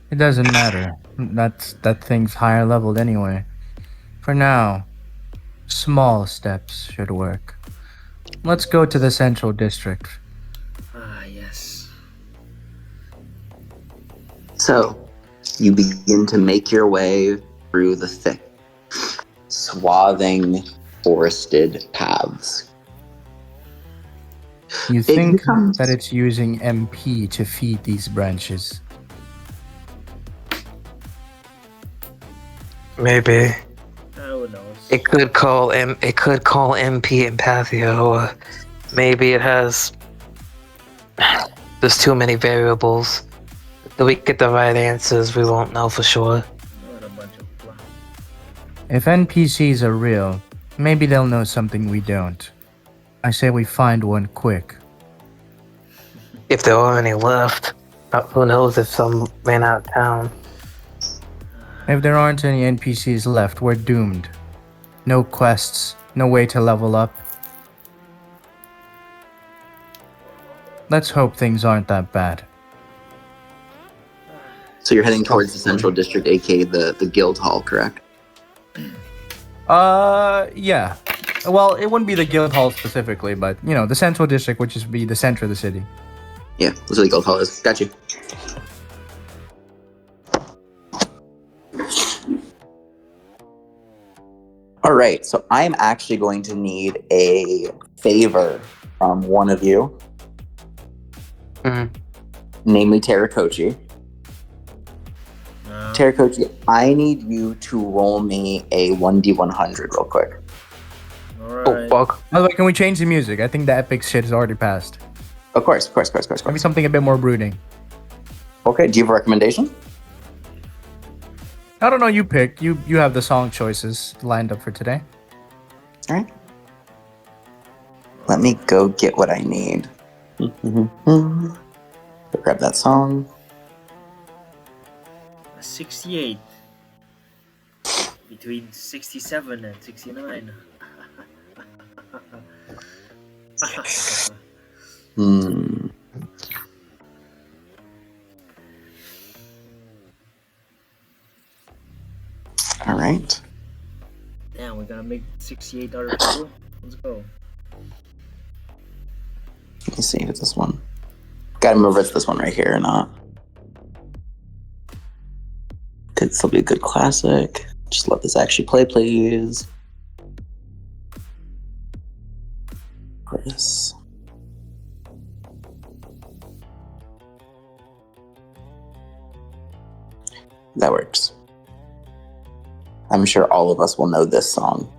It doesn't matter. That thing's higher leveled anyway. For now, small steps should work. Let's go to the central district. Ah, yes. So, you begin to make your way through the thick, swathing, forested paths. You think becomes- that it's using MP to feed these branches? Maybe. Who knows? It could call MP empathia, or maybe it has. There's too many variables. Till we get the right answers, we won't know for sure. What a bunch of blah. If NPCs are real, maybe they'll know something we don't. I say we find one quick. If there are any left, who knows if some ran out of town. If there aren't any NPCs left, we're doomed. No quests, no way to level up. Let's hope things aren't that bad. So you're heading towards the central district, aka the guild hall, correct? Yeah. Well, it wouldn't be the guild hall specifically, but, the central district, which is be the center of the city. Yeah, that's what the guild hall is. Got you. All right, so I'm actually going to need a favor from one of you, namely Terakochi. Terakochi, I need you to roll me a 1d100 real quick. Alright. Oh, fuck. By the way, can we change the music? I think the epic shit is already passed. Of course. Maybe something a bit more brooding. Okay, do you have a recommendation? I don't know, you pick. You have the song choices lined up for today. All right. Let me go get what I need. Go grab that song. 68. Between 67 and 69. All right. Damn, we're gonna make 68 other people. Let's go. Let me see if it's this one. Gotta remember if it's this one right here or not. Could still be a good classic. Just let this actually play, please. Chris. That works. I'm sure all of us will know this song.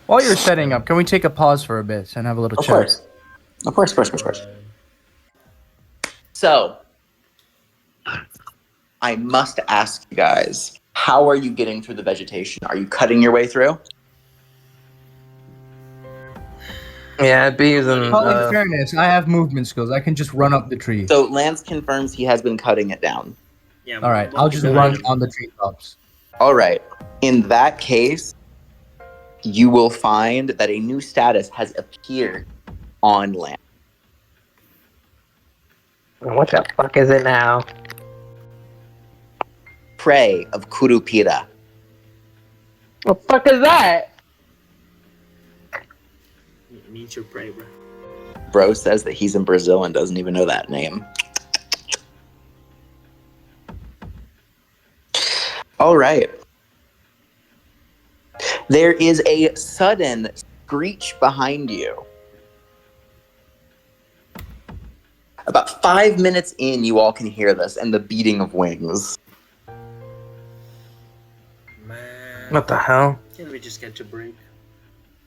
While you're setting up, can we take a pause for a bit and have a little Of chat? course. Of course. So, I must ask you guys, how are you getting through the vegetation? Are you cutting your way through? Yeah, I'd be using. Well, in fairness, I have movement skills. I can just run up the tree. So, Lance confirms he has been cutting it down. Yeah. All right, I'll just run on the treetops. All right. In that case, you will find that a new status has appeared on Lance. What the fuck is it now? Prey of Curupira. What the fuck is that? It means your prey, bro. Bro says that he's in Brazil and doesn't even know that name. All right. There is a sudden screech behind you. About 5 minutes in, you all can hear this and the beating of wings. Man. What the hell? Can't we just get to break?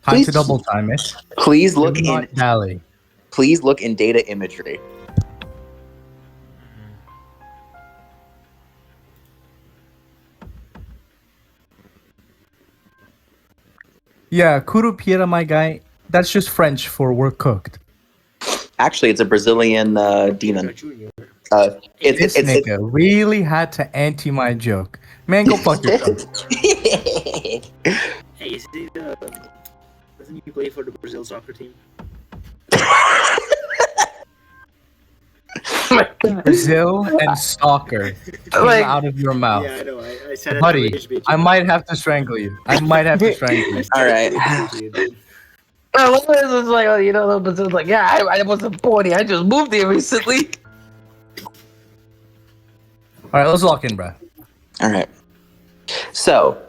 Time Please- to double time it. Please look Do not in. dally. Please look in data imagery. Yeah, Curupira, my guy. That's just French for we're cooked. Actually, it's a Brazilian demon. Junior. This nigga really had to anti my joke. Man, go fuck yourself. Hey, is he doesn't he play for the Brazil soccer team? Brazil and soccer came Like- out of your mouth. Yeah, I know. I said it. Buddy, Rage bait you. I might have to strangle you. I might have to strangle you. All right. I love this. It's like, oh, you know, but it's like, yeah, I wasn't born here. I just moved here recently. All right, let's lock in, bro. All right. So,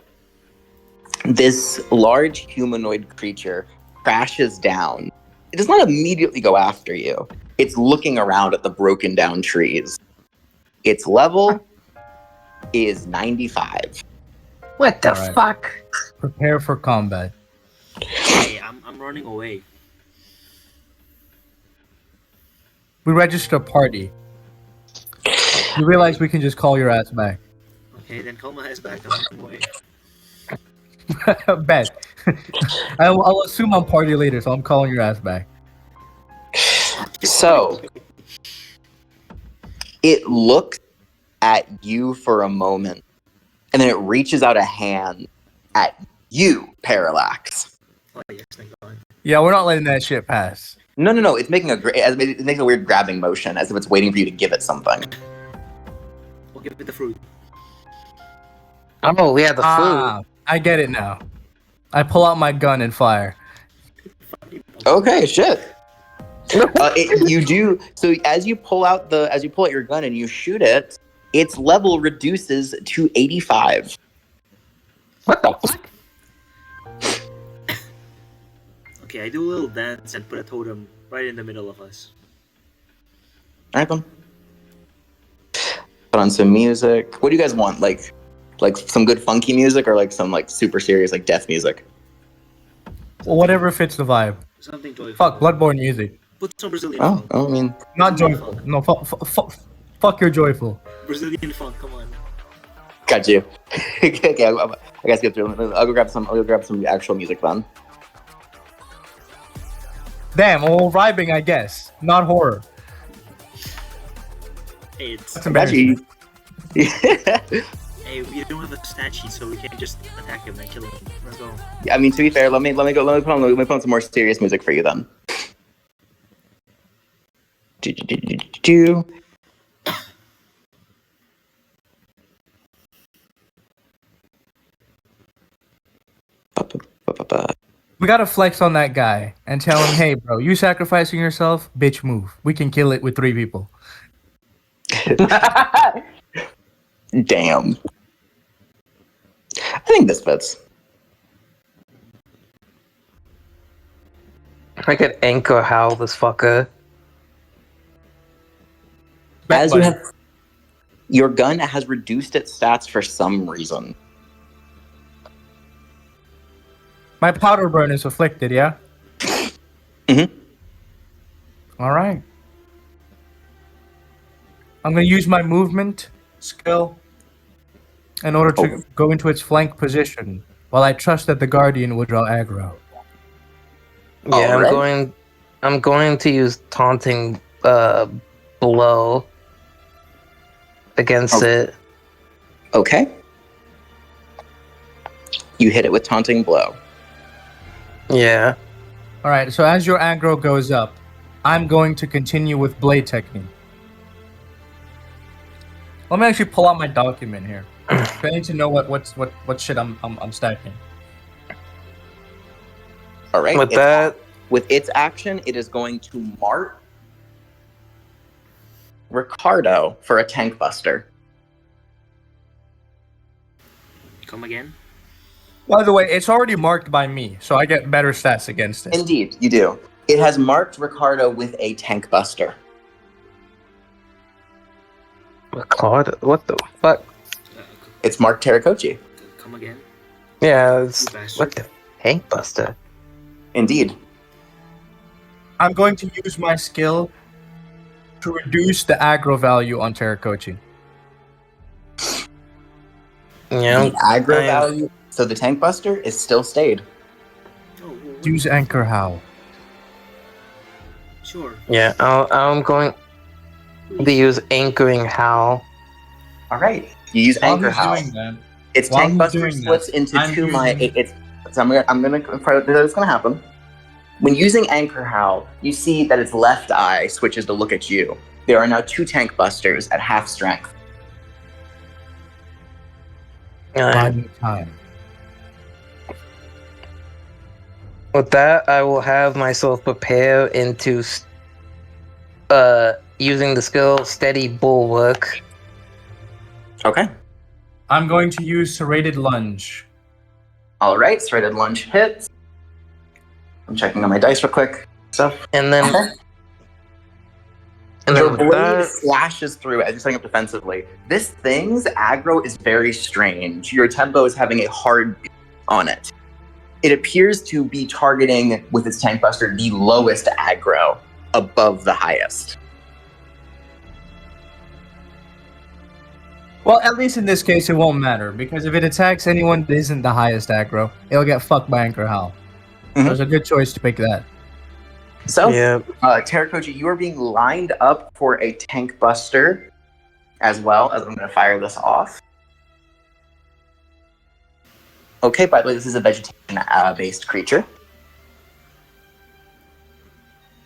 this large humanoid creature crashes down. It does not immediately go after you. It's looking around at the broken down trees. Its level is 95. What the Alright. fuck? Prepare for combat. Hey, I'm running away. We register a party. You realize we can just call your ass back. Okay, then call my ass back. I'm running away. Bet. I'll assume I'm party later, so I'm calling your ass back. So, it looks at you for a moment, and then it reaches out a hand at you, Parallax. Oh, yes, thank God. Yeah, we're not letting that shit pass. No. It's making it's making a weird grabbing motion, as if it's waiting for you to give it something. We'll give it the fruit. Oh, we had the Ah, I get it now. I pull out my gun and fire. Okay, shit. You do so as you pull out your gun and you shoot it. Its level reduces to 85. food. What the fuck? Okay, I do a little dance and put a totem right in the middle of us. All right, then. Put on some music. What do you guys want? Like some good funky music, or like some like super serious like death music? Well, whatever fits the vibe. Something joyful. Fuck, Bloodborne music. Put some Brazilian Oh, funk. I mean, Not joyful. No, fuck your joyful. Brazilian funk, come on. got you. Okay, I guess get through. I'll go grab some actual music then. Damn, well, vibing, I guess. Not horror. Hey, it's That's embarrassing. Actually, Hey, we don't have a stat sheet, so we can't just attack him and kill him. Let's go. Yeah, I mean, to be fair, let me put on some more serious music for you then. Do. We gotta flex on that guy and tell him, hey, bro, you sacrificing yourself? Bitch, move. We can kill it with 3 people. Damn. I think this fits. I could anchor howl this fucker. As you have, your gun has reduced its stats for some reason. My powder burn is afflicted, yeah? Mhm. Alright. I'm gonna use my movement skill in order to go into its flank position, while I trust that the Guardian will draw aggro. Yeah, Alright. I'm going to use taunting blow against it. Okay. You hit it with taunting blow. Yeah. Alright, so as your aggro goes up, I'm going to continue with blade technique. Let me actually pull out my document here. I need to know what shit I'm stacking. All right. With that, with its action, it is going to mark Ricardo for a tank buster. Come again? By the way, it's already marked by me, so I get better stats against it. Indeed, you do. It has marked Ricardo with a tank buster. Ricardo, what the fuck? It's marked Terracochi. Come again? Yeah, it's You bastard. what the tank buster. Indeed. I'm going to use my skill to reduce the aggro value on Terracochi. Yeah, The aggro value. So the tank buster is still stayed. Oh, Use Anchor Howl. sure. yeah. I'm going to use anchoring howl. All right. You use While anchor he's howl. doing that, Its while tank he's buster doing splits that, into I'm two. using- So I'm gonna that's gonna happen. When using anchor howl, you see that its left eye switches to look at you. There are now 2 tank busters at half strength. buying time. With that, I will have myself prepare into using the skill Steady Bulwark. Okay. I'm going to use Serrated Lunge. All right. Serrated lunge hits. I'm checking on my dice real quick. Stuff. And then Okay. and Your then with blade that, slashes through as you're setting up defensively. This thing's aggro is very strange. Your tempo is having a hard beat on it. It appears to be targeting, with its tank buster, the lowest aggro above the highest. Well, at least in this case, it won't matter, because if it attacks anyone that isn't the highest aggro, it'll get fucked by Anchor Howl. Mhm. So it's a good choice to pick that. So, yeah, Terracochi, you are being lined up for a tank buster, as well as I'm going to fire this off. Okay, by the way, this is a vegetation-based creature.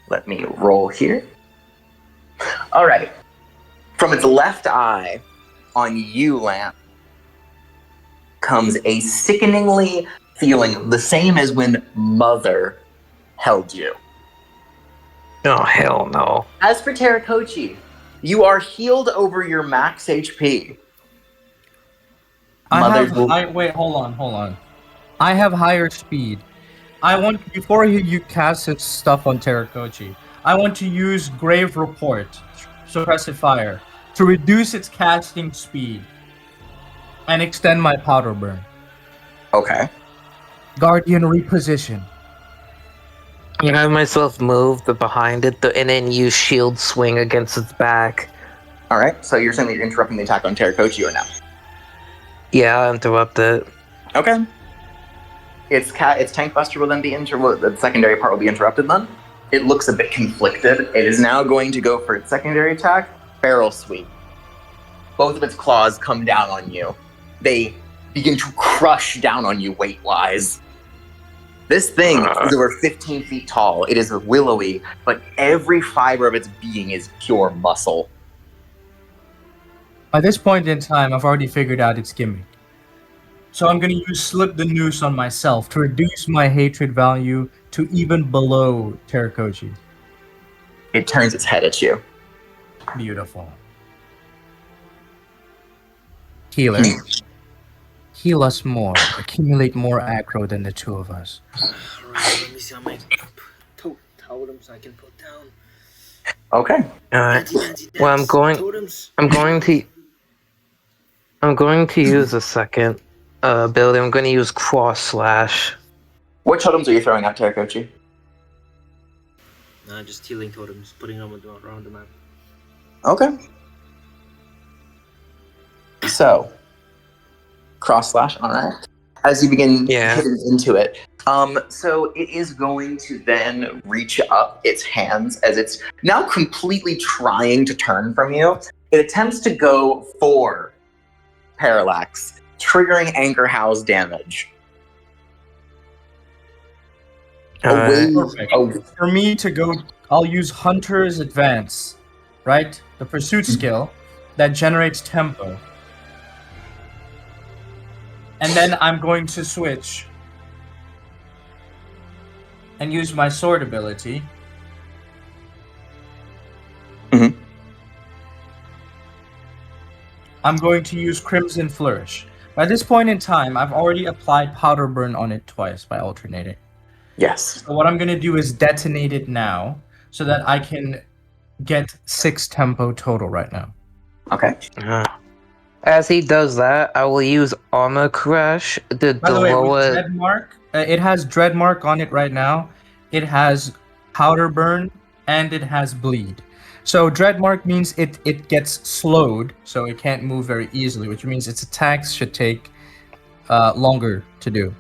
Let me roll here. All right. From its left eye, on you, Lamp, comes a sickeningly feeling, the same as when Mother held you. oh hell no. As for Terracochi, you are healed over your max HP. Wait, hold on. I have higher speed. I want, before you cast its stuff on Terracochi, I want to use Grave Report, Suppressive Fire, to reduce its casting speed and extend my powder burn. Okay. Guardian Reposition. I have myself move behind it, and then use Shield Swing against its back. All right. So you're saying that you're interrupting the attack on Terracochi or no? Yeah, I'll interrupt it. Okay. Its tank buster will then be the secondary part will be interrupted then. It looks a bit conflicted. It is now going to go for its secondary attack, barrel sweep. Both of its claws come down on you. they begin to crush down on you weight-wise. This thing is over 15 feet tall. It is willowy, but every fiber of its being is pure muscle. By this point in time, I've already figured out its gimmick. So I'm going to use Slip the Noose on myself to reduce my hatred value to even below Terrakochi. It turns its head at you. Beautiful. Healer. Heal us more. Accumulate more aggro than the two of us. Alright, let me see how many totems I can put down. Okay. Well, I'm going to use a second ability. I'm going to use Cross Slash. What totems are you throwing out, Terrakochi? Just healing totems, putting them around the map. Okay. So, cross slash, all right. As you begin hitting into it, so it is going to then reach up its hands as it's now completely trying to turn from you. It attempts to go for Parallax, triggering Anchor House damage. For me to go, I'll use Hunter's Advance, right? The pursuit skill that generates tempo. And then I'm going to switch and use my sword ability. Mm-hmm. I'm going to use Crimson Flourish. By this point in time, I've already applied Powder Burn on it twice by alternating. Yes. So what I'm going to do is detonate it now so that I can get 6 tempo total right now. Okay. As he does that, I will use Armor Crash to By the way, with lower... Dreadmark, it has Dreadmark on it right now. It has Powder Burn, and it has Bleed. So Dreadmark means it gets slowed, so it can't move very easily, which means its attacks should take longer to do.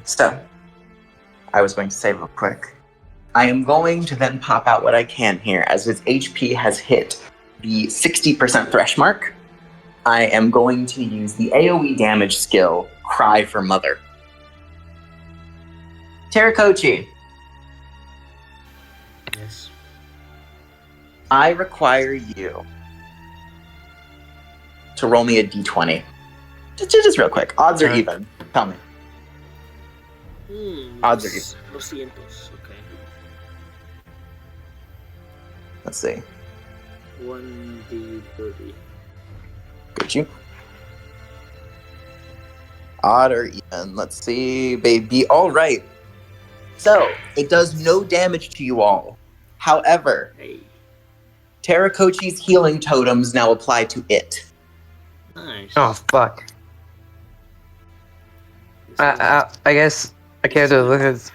So, I was going to say real quick, I am going to then pop out what I can here. As its HP has hit the 60% thresh mark, I am going to use the AoE damage skill, Cry for Mother. Terrakochi, Yes. I require you to roll me a d20. Just real quick. Odds or even? Tell me. Odds are even. Los cientos, okay. Let's see. 1d30. Got you. Odd or even. Let's see, baby. All right. So, it does no damage to you all. However, Hey, Terrakochi's healing totems now apply to it. nice. Oh, fuck. I guess I can't do this.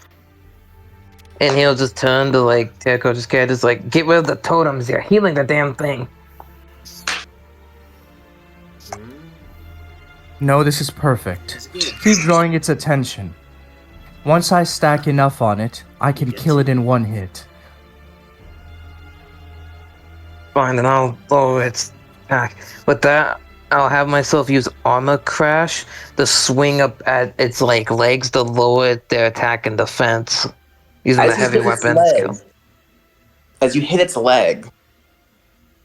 And he'll just turn to, like, Terrakochi's character's like, get rid of the totems, you're healing the damn thing. No, this is perfect. That's good. Keep drawing its attention. Once I stack enough on it, I can kill it in one hit. Fine, then I'll lower its attack. With that, I'll have myself use Armor Crash to swing up at its like legs to lower their attack and defense. Using the heavy weapon skill. As you hit its leg,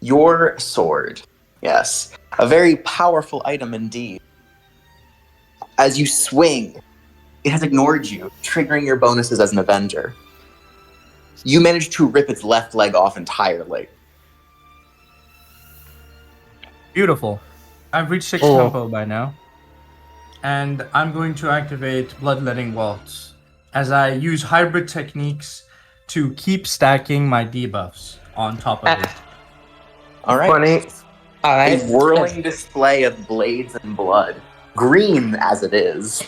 your sword, yes, a very powerful item indeed. As you swing, it has ignored you, triggering your bonuses as an Avenger. You manage to rip its left leg off entirely. Beautiful. I've reached 6 tempo by now. And I'm going to activate Bloodletting Waltz as I use hybrid techniques to keep stacking my debuffs on top of it. All right. Funny. A whirling display of blades and blood, green as it is.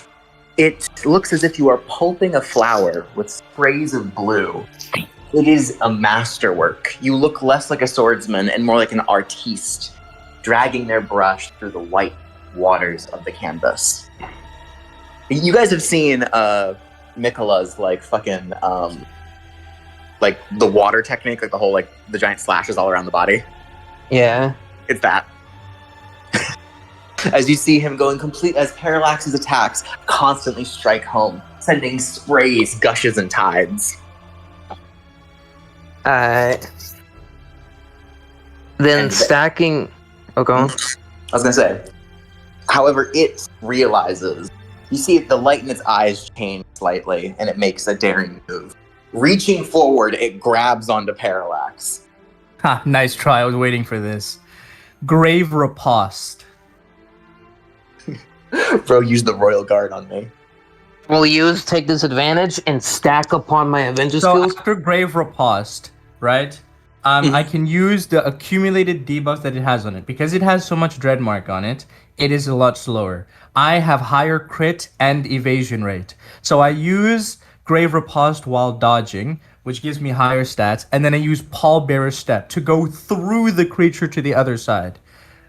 It looks as if you are pulping a flower with sprays of blue. It is a masterwork. You look less like a swordsman and more like an artiste, dragging their brush through the white waters of the canvas. You guys have seen Mikola's like fucking like the water technique, like the whole like the giant slashes all around the body. Yeah. It's that. As you see him going complete as Parallax's attacks constantly strike home, sending sprays, gushes, and tides. Then And stacking. Oh, go on. I was gonna say, however, it realizes. You see the light in its eyes change slightly, and it makes a daring move. Reaching forward, it grabs onto Parallax. Ha, nice try. I was waiting for this. Grave Riposte. Bro, use the Royal Guard on me. Will take this advantage and stack upon my Avenger So skills? after Grave Riposte, right? I can use the accumulated debuff that it has on it. Because it has so much Dreadmark on it, it is a lot slower. I have higher crit and evasion rate. So I use Grave Riposte while dodging, which gives me higher stats, and then I use Pallbearer's Step to go through the creature to the other side.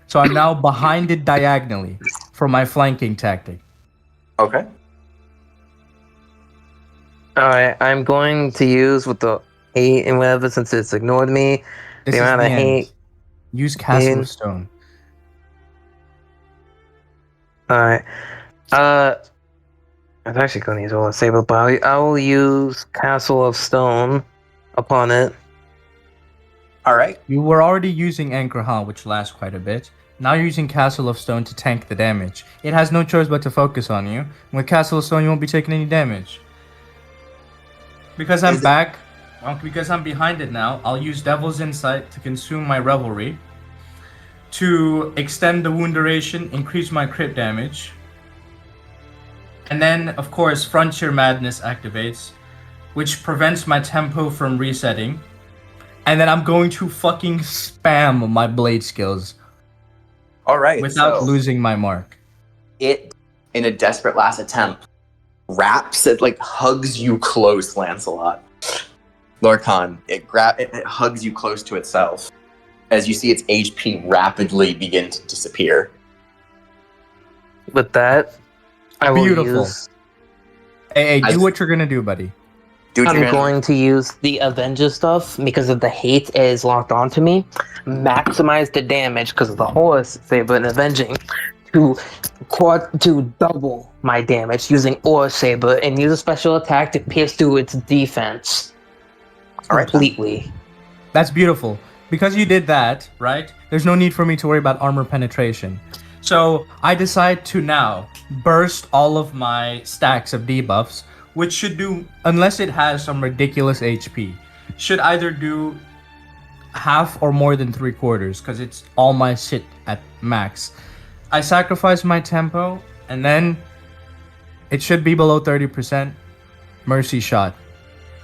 So I'm now behind it diagonally for my flanking tactic. Okay. Alright, I'm going to use with the hate and whatever since it's ignored me. This The is amount the of end. hate. Use Castle in- of Stone. Alright. I was actually going to use all the saber, but I will use Castle of Stone upon it. All right. You were already using Anchor Hall, which lasts quite a bit. Now you're using Castle of Stone to tank the damage. It has no choice but to focus on you. With Castle of Stone, you won't be taking any damage. Because I'm back, because I'm behind it now, I'll use Devil's Insight to consume my Revelry, to extend the wound duration, increase my crit damage, and then, of course, Frontier Madness activates, which prevents my tempo from resetting, and then I'm going to fucking spam my blade skills. All right. Without so losing my mark. it, in a desperate last attempt, wraps it, like hugs you close, Lancelot. Lorcan, it hugs you close to itself as you see its HP rapidly begin to disappear. With that, I will Beautiful. use... Hey, do what you're gonna do, buddy. I'm going to use the Avenger stuff because of the hate is locked onto me. Maximize the damage because of the horse saber and avenging to double my damage using Ore Saber and use a special attack to pierce through its defense completely. That's beautiful. Because you did that, right? There's no need for me to worry about armor penetration. So I decide to now burst all of my stacks of debuffs, which should do, unless it has some ridiculous HP, should either do half or more than 3/4, because it's all my shit at max. I sacrifice my tempo, and then it should be below 30%. Mercy Shot.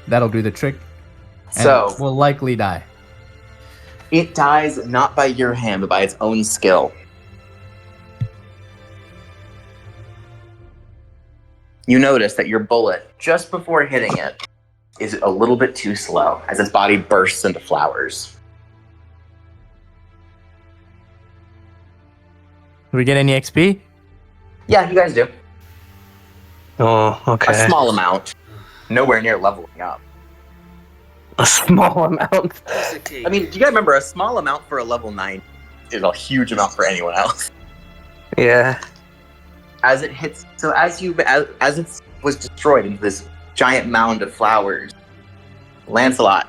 That'll do the trick. And So will likely die. it dies not by your hand, but by its own skill. You notice that your bullet, just before hitting it, is a little bit too slow as its body bursts into flowers. Do we get any XP? Yeah, you guys do. Oh, okay. A small amount. Nowhere near leveling up. A small amount. I mean, you gotta remember, a small amount for a level 9 is a huge amount for anyone else. Yeah. As it hits, so as it was destroyed into this giant mound of flowers, Lancelot,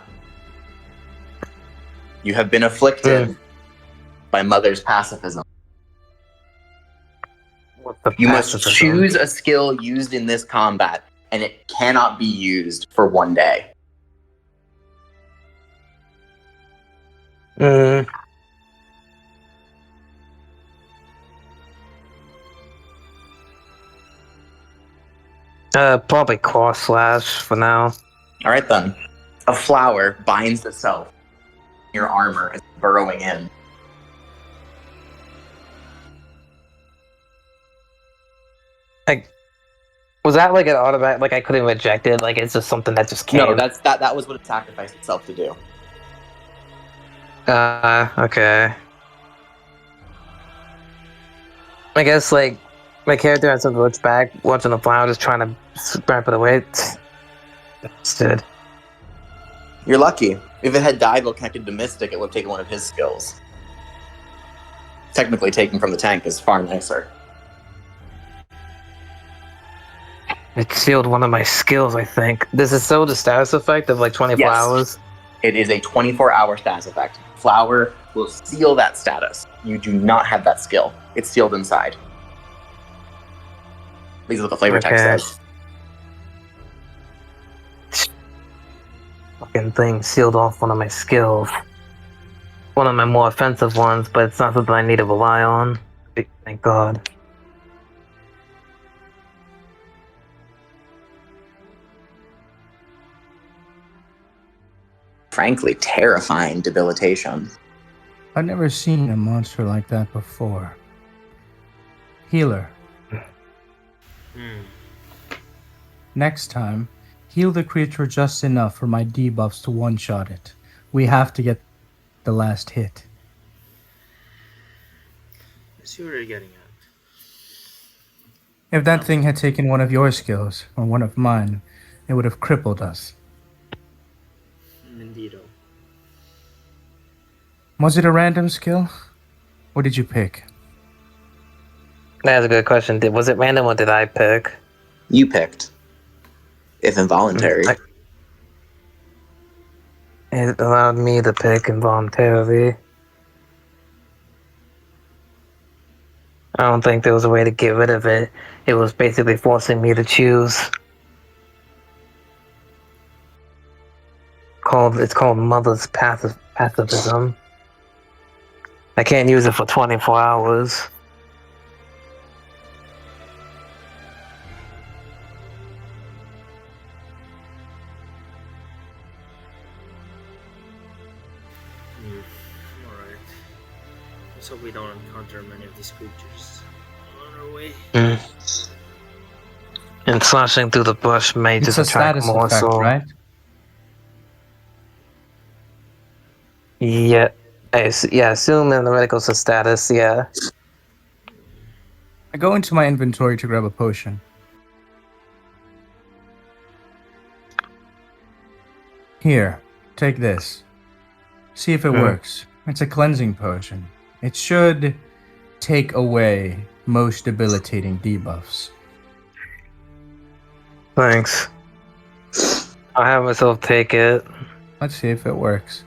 you have been afflicted by Mother's pacifism. You must choose a skill used in this combat, and it cannot be used for one day. Probably cross slash for now. All right then. A flower binds itself in your armor as it's burrowing in. Was that like an automatic? Like I couldn't reject it? Like it's just something that just came? No, that was what it sacrificed itself to do. Okay. I guess like my character has to looks back, watching the flower, just trying to scrap it away. Stood. You're lucky. If it had died while connected to Mystic, it would have taken one of his skills. technically taking from the tank is far nicer. It sealed one of my skills, I think. Does it still the status effect of like 24 Yes. hours? It is a 24-hour status effect. Flower will seal that status. You do not have that skill. It's sealed inside. These are what the flavor text Okay. says. Fucking thing sealed off one of my skills. One of my more offensive ones, but it's not something I need to rely on. Thank God. Frankly, terrifying debilitation. I've never seen a monster like that before. Healer, next time, heal the creature just enough for my debuffs to one-shot it. We have to get the last hit. I see where you're getting at. If that thing had taken one of your skills, or one of mine, it would have crippled us. Indeedo. Was it a random skill? Or did you pick? That's a good question. Was it random or did I pick? You picked. If involuntary. It allowed me to pick involuntarily. I don't think there was a way to get rid of it. It was basically forcing me to choose. It's called Mother's Pacifism. I can't use it for 24 hours. Alright. Let's hope we don't encounter many of these creatures on our way. And slashing through the bush may It's just a attract status more, effect, so... right? Yeah. Assume in the medical's a status, yeah. I go into my inventory to grab a potion. Here, take this. See if it works. It's a cleansing potion. It should take away most debilitating debuffs. Thanks. I'll have myself take it. Let's see if it works.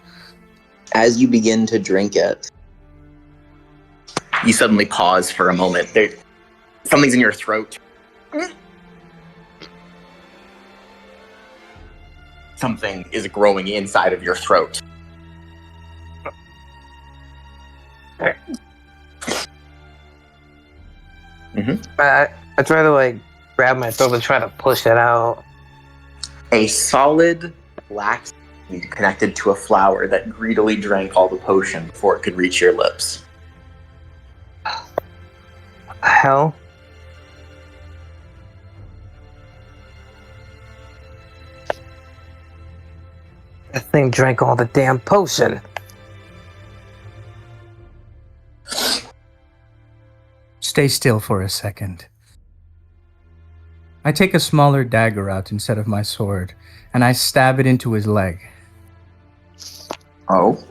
As you begin to drink it, you suddenly pause for a moment. Something's in your throat. Something is growing inside of your throat. I try to grab my throat and try to push it out. A solid black seed connected to a flower that greedily drank all the potion before it could reach your lips. What the hell? That thing drank all the damn potion. Stay still for a second. I take a smaller dagger out instead of my sword, and I stab it into his leg. Oh?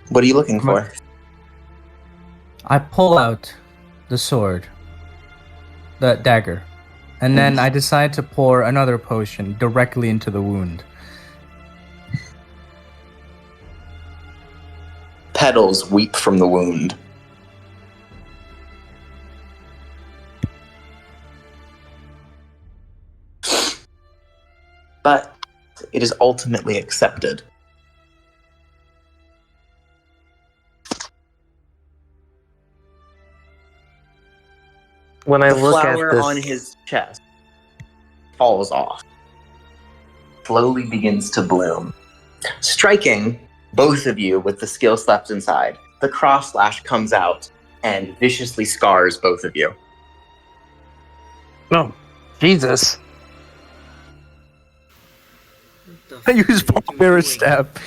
What are you looking for? I pull out the sword, the dagger, and then I decide to pour another potion directly into the wound. Petals weep from the wound. But it is ultimately accepted. When I The look at flower this, on his chest falls off, slowly begins to bloom, striking both of you with the skill left inside. The cross slash comes out and viciously scars both of you. no, Jesus. I use Pallbearer's Step.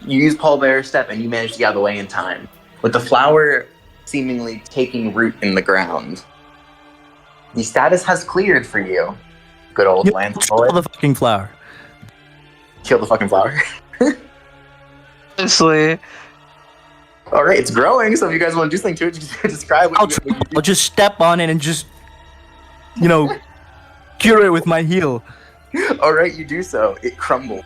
You use Pallbearer's Step and you manage to get out of the way in time, with the flower seemingly taking root in the ground. The status has cleared for you. Good old Lance Kill bullet. the fucking flower. Kill the fucking flower. Honestly, All right, it's growing. So if you guys want to do something to it, just describe what you do. I'll just step on it and just, cure it with my heel. All right, you do so. It crumbled.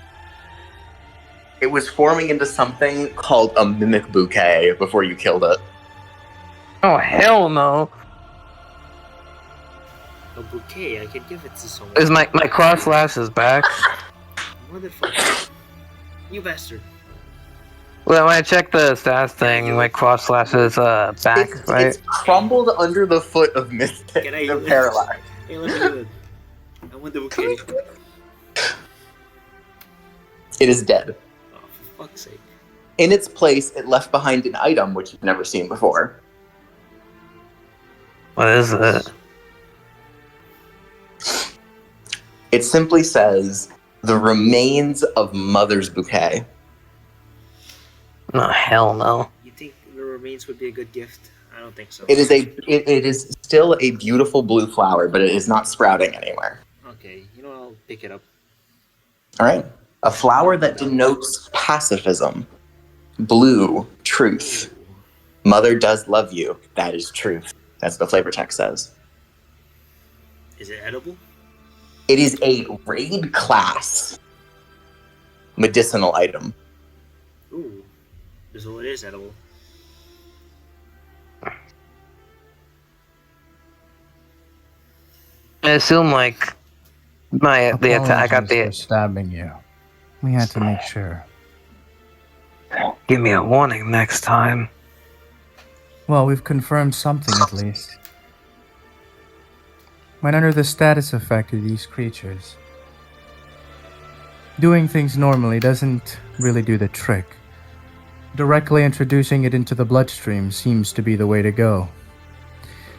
It was forming into something called a mimic bouquet before you killed it. oh hell no! A bouquet, I can give it to someone. Is my cross lashes back? Motherfucker. You bastard. Well, when I check the stats thing, my cross lashes back, right? It's crumbled under the foot of Mystic. Can I The use it? Parallax. Hey, let me do it. I want the bouquet. It is dead. Oh, for fuck's sake. In its place, it left behind an item which you've never seen before. What is it? It simply says, "The remains of Mother's bouquet." Oh hell no! You think the remains would be a good gift? I don't think so. It is still a beautiful blue flower, but it is not sprouting anywhere. Okay, I'll pick it up. All right. A flower that denotes pacifism. Blue, truth. Mother does love you. That is truth. That's what the flavor text says. Is it edible? It is a raid class medicinal item. Ooh. So it is edible. I assume like the attack got Apologies for stabbing you. We had to make sure. Give me a warning next time. Well, we've confirmed something at least. When under the status effect of these creatures, doing things normally doesn't really do the trick. Directly introducing it into the bloodstream seems to be the way to go.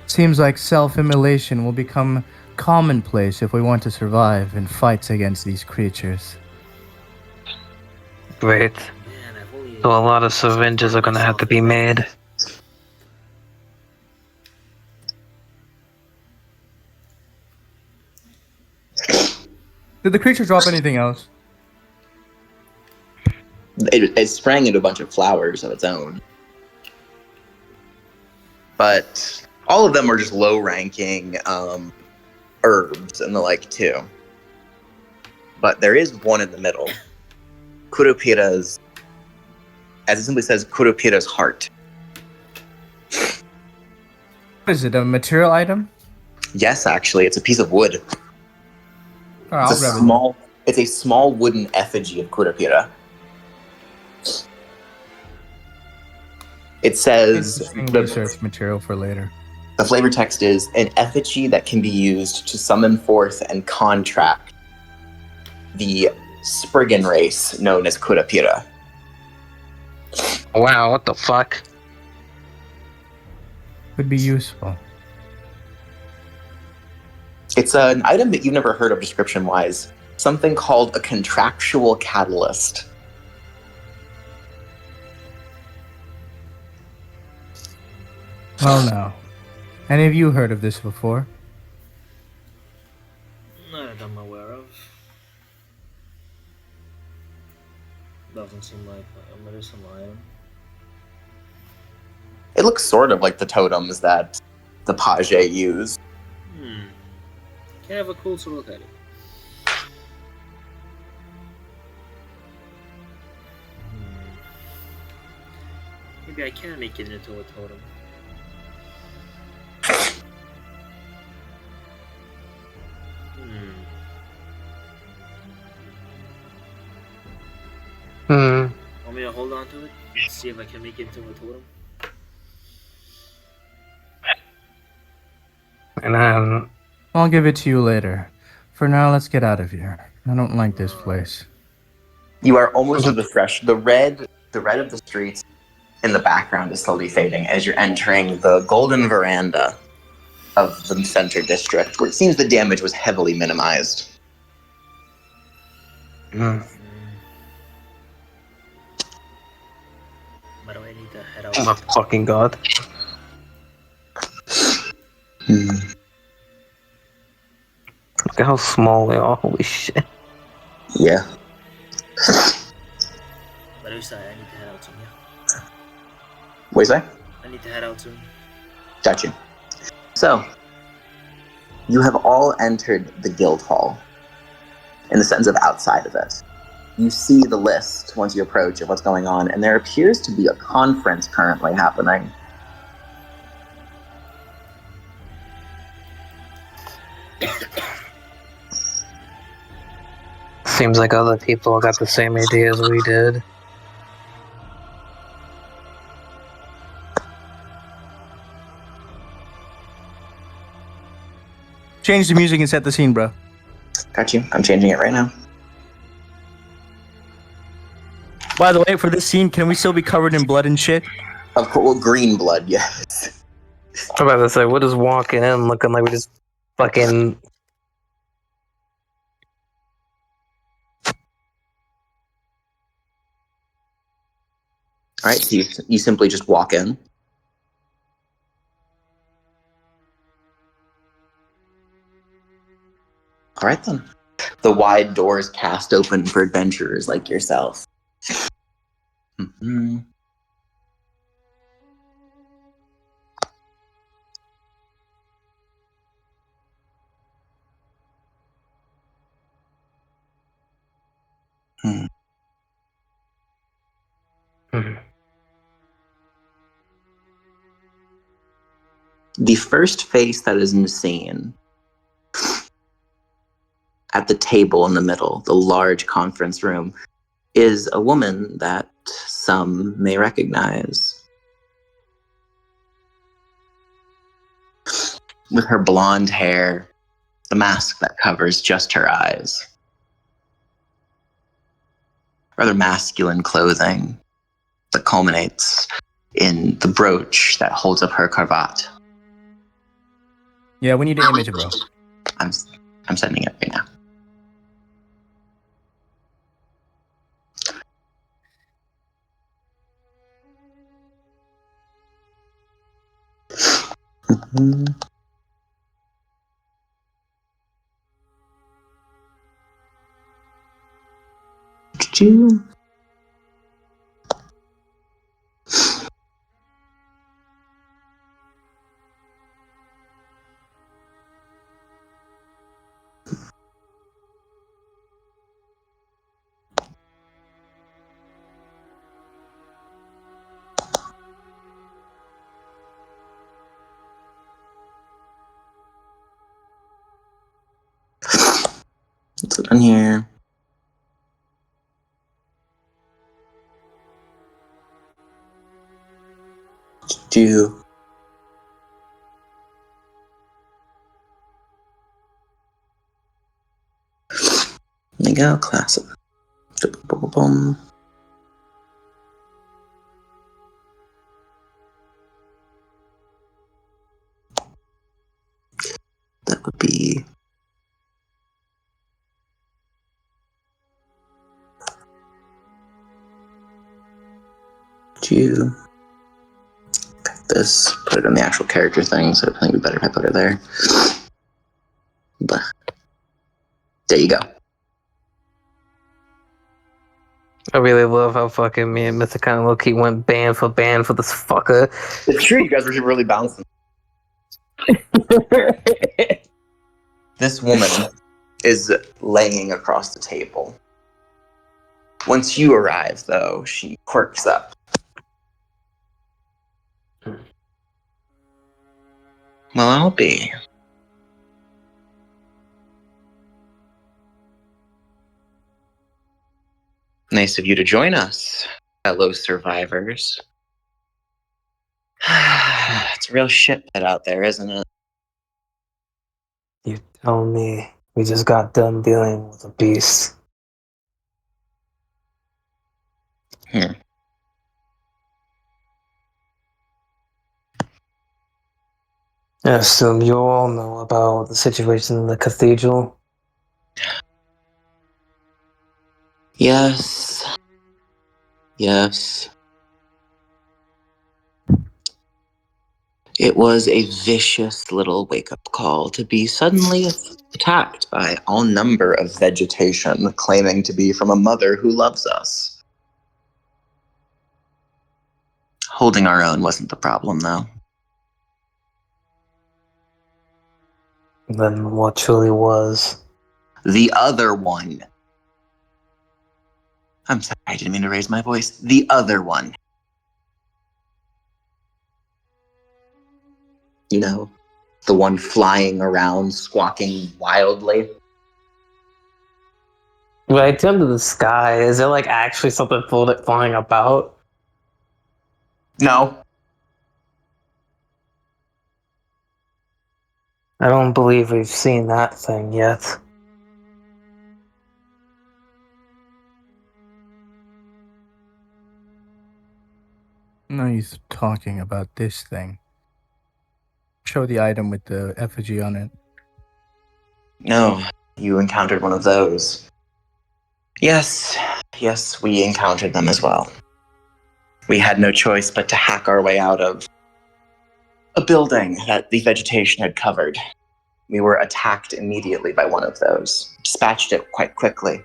Seems like self-immolation will become commonplace if we want to survive in fights against these creatures. Great. Man, I've only... So a lot of syringes are gonna have to be made. Did the creature drop anything else? It sprang into a bunch of flowers of its own. But all of them are just low-ranking herbs and the like, too. But there is one in the middle. Kurupira's, as it simply says, Kurupira's heart. What is it, a material item? Yes, actually, it's a piece of wood. Oh, I'll grab it. It's a small wooden effigy of Kurupira. It says Interesting research material for later. the flavor text is an effigy that can be used to summon forth and contract the Spriggan race known as Kurupira. Wow, what the fuck? Would be useful. It's an item that you've never heard of description-wise. Something called a contractual catalyst. Well, now. Any of you heard of this before? Not that I'm aware of. Doesn't seem like a medicinal item. It looks sort of like the totems that the Page use. Can I have a closer look at it? Maybe I can make it into a totem. Want me to hold on to it and see if I can make it into a totem? And then I'll give it to you later. For now, let's get out of here. I don't like this place. You are almost to the thresh. The red of the streets in the background is slowly fading as you're entering the golden veranda of the center district, where it seems the damage was heavily minimized. But do I need to head out? oh my fucking god. Look at how small they are, holy shit. Yeah. But I need to head out soon, yeah. What do you say? I need to head out soon. Got you. So, you have all entered the guild hall, in the sense of outside of it. You see the list once you approach of what's going on, and there appears to be a conference currently happening. Seems like other people got the same idea as we did. Change the music and set the scene, bro. Got you. I'm changing it right now. By the way, for this scene, can we still be covered in blood and shit? Of course, well, green blood, yes. I'm about to say, we're just walking in looking like we just fucking... All right, so you simply just walk in. All right, then. The wide doors cast open for adventurers like yourself. Mm-hmm. The first face that is seen at the table in the middle, the large conference room, is a woman that some may recognize. With her blonde hair, the mask that covers just her eyes. Rather masculine clothing that culminates in the brooch that holds up her cravat. Yeah, we need an image, bro. I'm sending it right now. Mm-hmm. What's it on here? Do there you go, classic. Boom. That would be do this, put it in the actual character thing, so I think it'd be better if I put it there. But there you go. I really love how fucking me and Mr. Kind of Low-Key went band for this fucker. It's true, you guys were really bouncing. This woman is laying across the table. Once you arrive, though, she quirks up. Well, I'll be. Nice of you to join us, fellow survivors. It's a real shit pit out there, isn't it? You tell me. We just got done dealing with a beast. Here. I assume you all know about the situation in the cathedral. Yes. Yes. It was a vicious little wake-up call to be suddenly attacked by all number of vegetation claiming to be from a mother who loves us. Holding our own wasn't the problem, though. Then what truly was? The other one. I'm sorry, I didn't mean to raise my voice. The other one. You know, the one flying around, squawking wildly. Right into the sky. Is there like actually something flying about? No. I don't believe we've seen that thing yet. No use talking about this thing. Show the item with the effigy on it. No, you encountered one of those. Yes, we encountered them as well. We had no choice but to hack our way out of a building that the vegetation had covered. We were attacked immediately by one of those. Dispatched it quite quickly.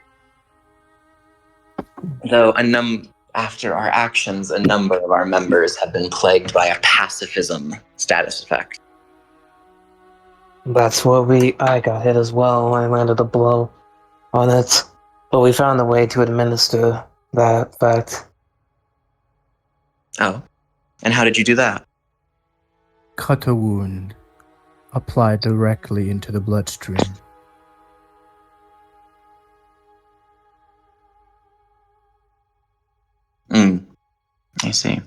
Though after our actions, a number of our members have been plagued by a pacifism status effect. That's what I got hit as well when I landed a blow on it. But we found a way to administer that fact. Oh, and how did you do that? Cut a wound. Apply directly into the bloodstream. I see.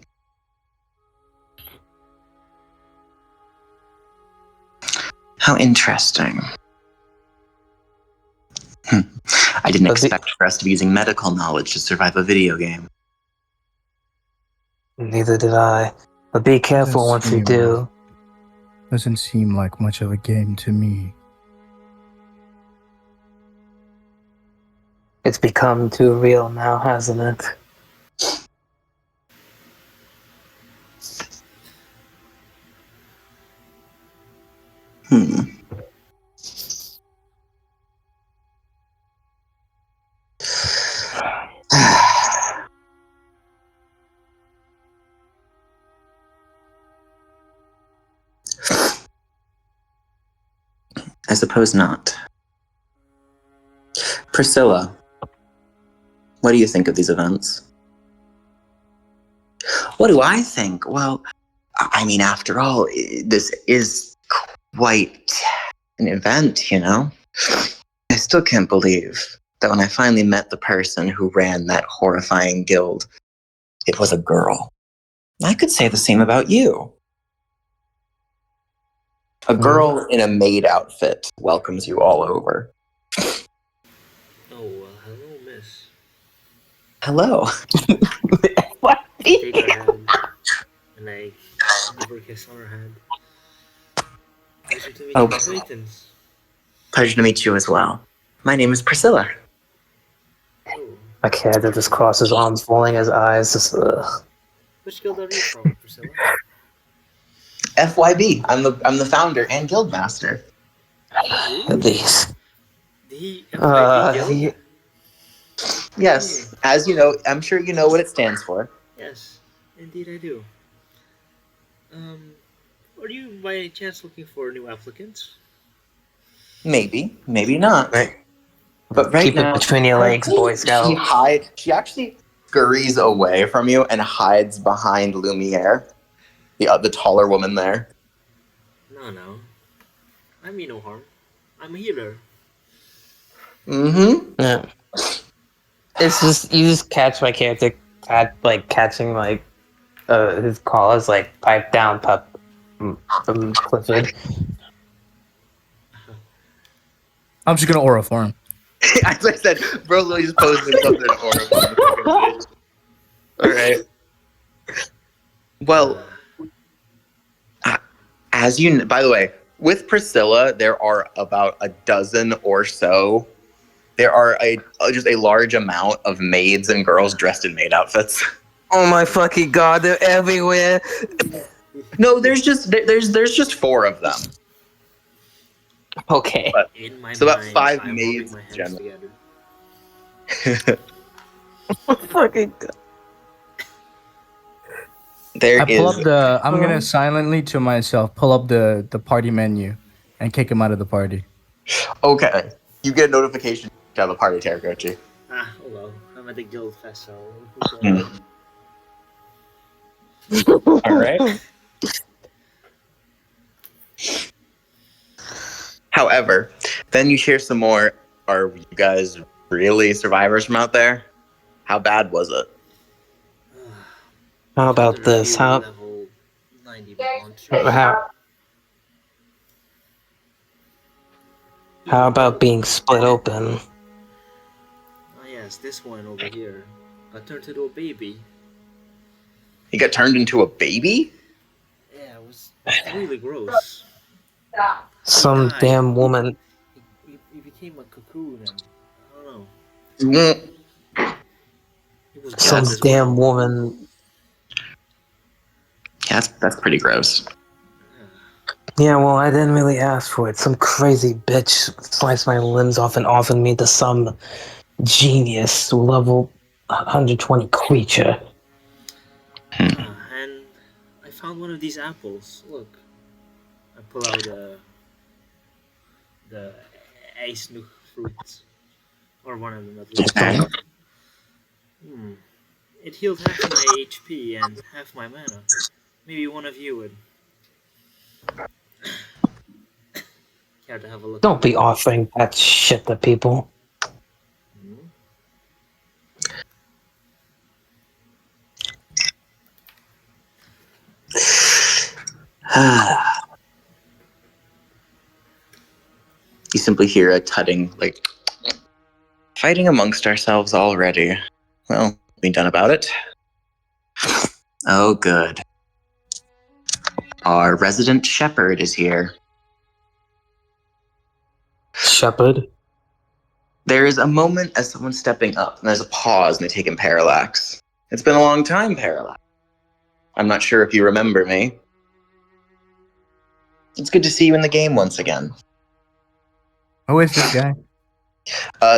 How interesting. I didn't expect for us to be using medical knowledge to survive a video game. Neither did I. But be careful once you do. Doesn't seem like much of a game to me. It's become too real now, hasn't it? I suppose not. Priscilla, what do you think of these events? What do I think? Well, I mean, after all, this is quite an event, you know? I still can't believe that when I finally met the person who ran that horrifying guild, it was a girl. I could say the same about you. A girl in a maid outfit welcomes you all over. Oh, hello, miss. Hello. What? Take her hand, and I give her a kiss on her hand. Pleasure to meet you, acquaintance. Pleasure to meet you as well. My name is Priscilla. Oh, A cat that just crossed his arms, rolling his eyes. Just, which guild are you from, Priscilla? FYB. I'm the founder and guild master. These. The FYP guild? Yes, as you know, I'm sure you know what it stands for. Yes, indeed I do. Are you by any chance looking for new applicants? Maybe, maybe not. Right. But right Keep now, it between your legs, Boy Scout. She actually scurries away from you and hides behind Lumiere, the taller woman there. No. I mean no harm. I'm a healer. Mm-hmm. Yeah. It's just you just catch my character catching his calls pipe down pup from Clifford. I'm just gonna aura for him. As I said, bro literally just posted himself in an aura. Alright. Well, as you by the way, with Priscilla, there are about a dozen or so. There are just a large amount of maids and girls dressed in maid outfits. Oh my fucking god, they're everywhere. No, there's just 4 of them. Okay. In my So about mind, 5 I'm maids rubbing my in hands general. together. Fucking There I pull is up the. I'm gonna silently to myself pull up the party menu, and kick him out of the party. Okay. You get a notification to have a party, Terakochi. Ah, oh well. I'm at the guild fest, so who Hmm. cares? All right. However, then you hear some more. Are you guys really survivors from out there? How bad was it? How Found about a this? review level 90 monsters. How Yeah. about being split open? Ah yes, this one over here. Got turned into a baby. He got turned into a baby? Yeah, it was really gross. He Some died. damn woman. He became a cocoon and I don't know. Mm. He was Some bald as damn well. woman. Yeah, that's pretty gross. Yeah, well, I didn't really ask for it. Some crazy bitch sliced my limbs off and offered me to some genius level 120 creature. And I found one of these apples. Look, I pull out the ice nuke fruits, or one of them at least. Okay. It healed half my HP and half my mana. Maybe one of you would care to have a look Don't at be it. offering that shit to people. Hmm? You simply hear a tutting, like, fighting amongst ourselves already. Well, be done about it. Oh, good. Our resident shepherd is here. Shepherd? There is a moment as someone's stepping up, and there's a pause, and they take in Parallax. It's been a long time, Parallax. I'm not sure if you remember me. It's good to see you in the game once again. Who is this guy?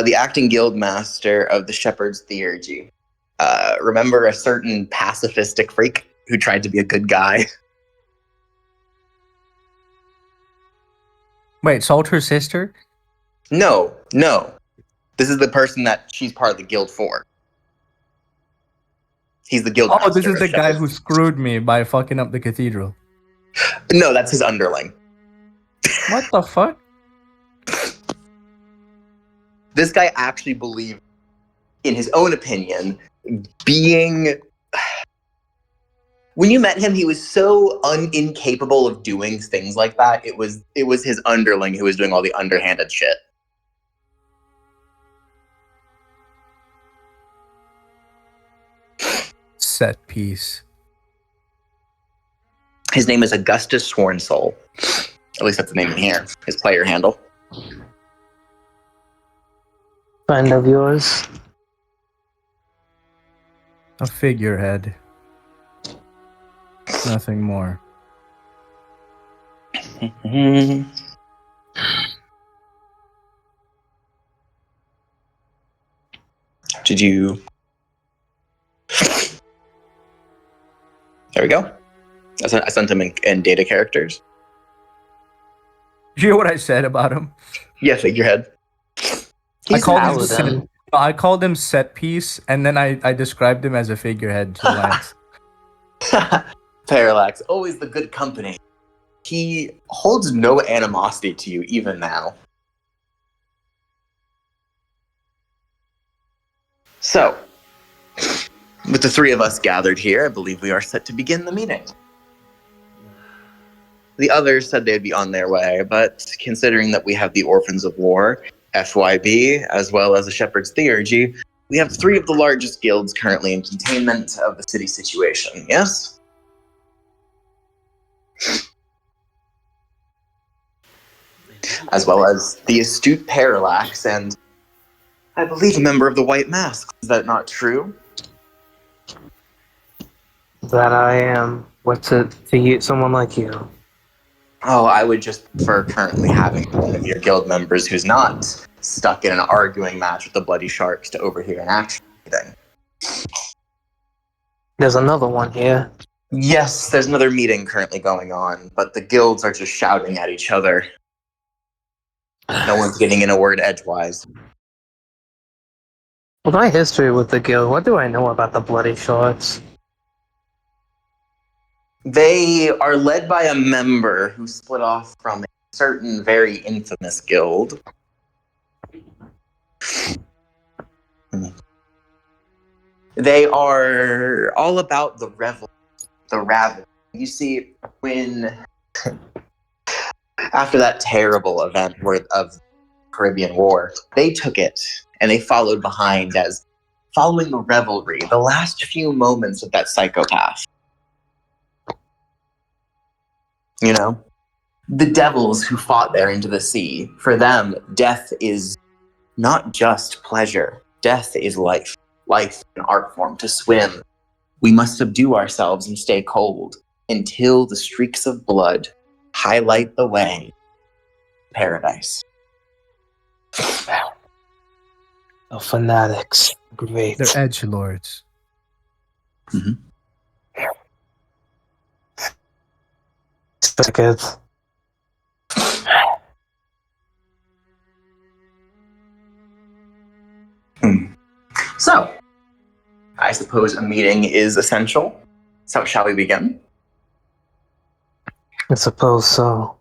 The acting guild master of the Shepherd's Theurgy. Remember a certain pacifistic freak who tried to be a good guy? Wait, Salter's sister? No. This is the person that she's part of the guild for. He's the guild Oh, master. this is of the guy Shepherd's- who screwed me by fucking up the cathedral. No, that's his underling. What the fuck? This guy actually believed, in his own opinion, being... When you met him, he was so incapable of doing things like that. It was his underling who was doing all the underhanded shit. Set piece. His name is Augustus Swornsoul. At least that's the name in here. His player handle. Friend of yours? A figurehead. Nothing more. Did you... There we go. I sent him in data characters. Did you hear what I said about him? Yeah, figurehead. He's Paladin. I called him set piece, and then I described him as a figurehead to Lance. Parallax, always the good company. He holds no animosity to you even now. So, with the three of us gathered here, I believe we are set to begin the meeting. The others said they'd be on their way, but considering that we have the Orphans of War, FYB, as well as the Shepherd's Theurgy, we have three of the largest guilds currently in containment of the city situation, yes? As well as the astute Parallax and, I believe, a member of the White Mask. Is that not true? That I am. What's it to you, someone like you? Oh, I would just prefer currently having one of your guild members who's not stuck in an arguing match with the Bloody Sharks to overhear an action meeting. There's another one here. Yes, there's another meeting currently going on, but the guilds are just shouting at each other. No one's getting in a word edgewise. With my history with the guild, what do I know about the Bloody Sharks? They are led by a member who split off from a certain very infamous guild. They are all about the ravel. You see, when after that terrible event of Caribbean War, they took it and they followed behind as following the revelry, the last few moments of that psychopath. You know? The devils who fought there into the sea, for them, death is not just pleasure. Death is life. Life in art form. To swim, we must subdue ourselves and stay cold until the streaks of blood highlight the way to paradise. Oh, fanatics. Great. They're edgelords. Mm-hmm. Second. So, I suppose a meeting is essential. So, shall we begin? I suppose so.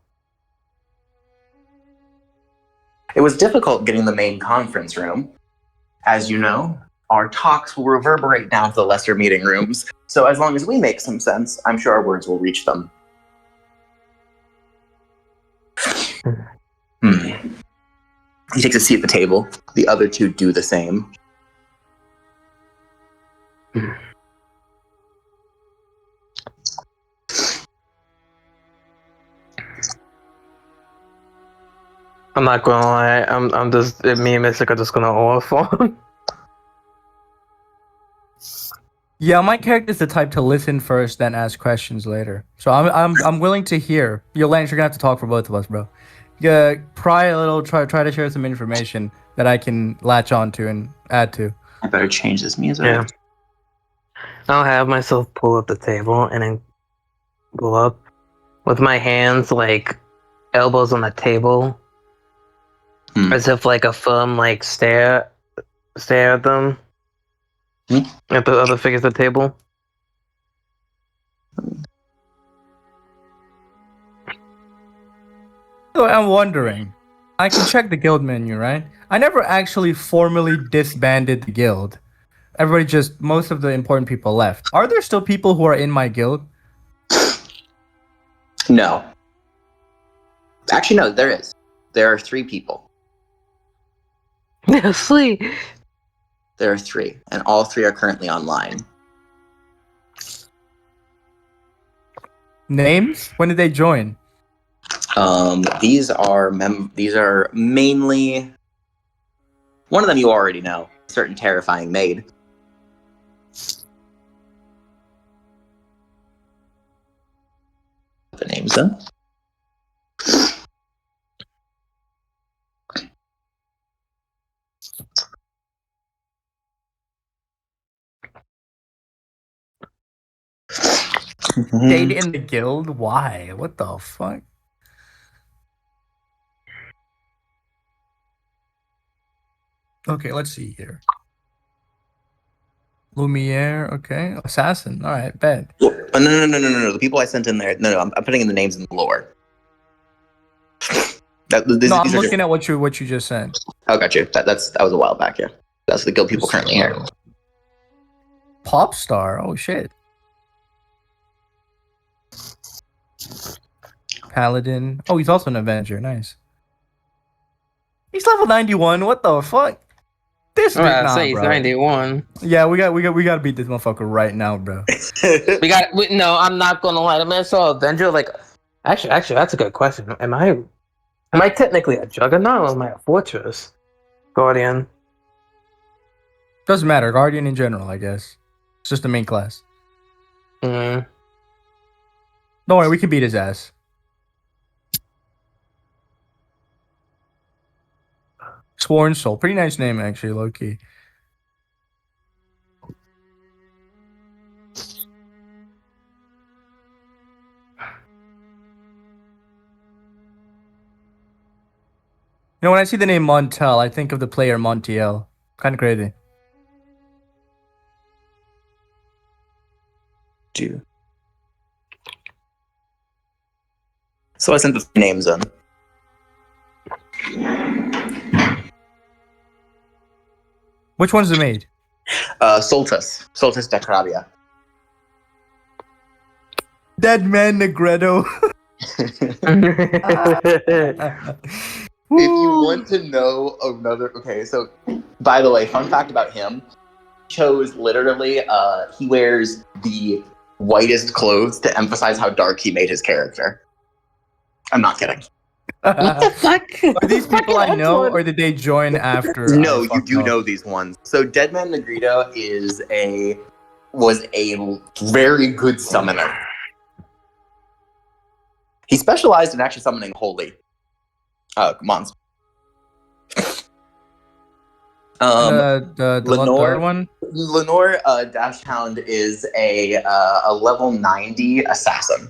It was difficult getting the main conference room. As you know, our talks will reverberate down to the lesser meeting rooms, so as long as we make some sense, I'm sure our words will reach them. He takes a seat at the table. The other two do the same. I'm not gonna lie, I'm just, me and Mystic are just gonna off on. Yeah, my character's the type to listen first, then ask questions later. So I'm willing to hear. Lance, you're gonna have to talk for both of us, bro. Yeah, pry a little, try to share some information that I can latch onto and add to. I better change this music. Yeah. I'll have myself pull up the table and then go up with my hands like elbows on the table, as if like a firm like stare at them. At the other figures at the table. So I'm wondering, I can check the guild menu, right? I never actually formally disbanded the guild. Most of the important people left. Are there still people who are in my guild? No. Actually, no, there is. There are 3 people. Sleep. There are 3, and all 3 are currently online. Names? When did they join? These are mainly... One of them you already know. A certain terrifying maid. The names, though. Stayed in the guild? Why? What the fuck? Okay, let's see here. Lumiere, okay. Assassin, alright, bet. Oh, no. The people I sent in there, no, I'm putting in the names in the lore. I'm looking at what you just said. Oh, got you. That was a while back, yeah. That's the guild people currently here. Pop star, oh shit. Paladin. Oh, he's also an Avenger, nice. He's level 91, what the fuck? This big, I say he's 91. Yeah, we got to beat this motherfucker right now, bro. No, I'm not gonna lie. The man saw Avenger. Like, actually, that's a good question. Am I technically a Juggernaut or am I a Fortress Guardian? Doesn't matter. Guardian in general, I guess. It's just the main class. Don't worry, we can beat his ass. Sworn Soul. Pretty nice name, actually, low-key. You know, when I see the name Montel, I think of the player Montiel. Kind of crazy. Do. So I sent the names in. Which one's the maid? Soltis de Carabia. Dead Man Negredo. If you want to know another, okay, so by the way, fun fact about him, chose literally, he wears the whitest clothes to emphasize how dark he made his character. I'm not kidding. What the fuck? Are these people I know, or did they join after? No, I you fucked do up? know these ones. So Deadman Negrito was a very good summoner. He specialized in actually summoning holy monsters. The Lenore- other one? Lenore Dashhound is a level 90 assassin.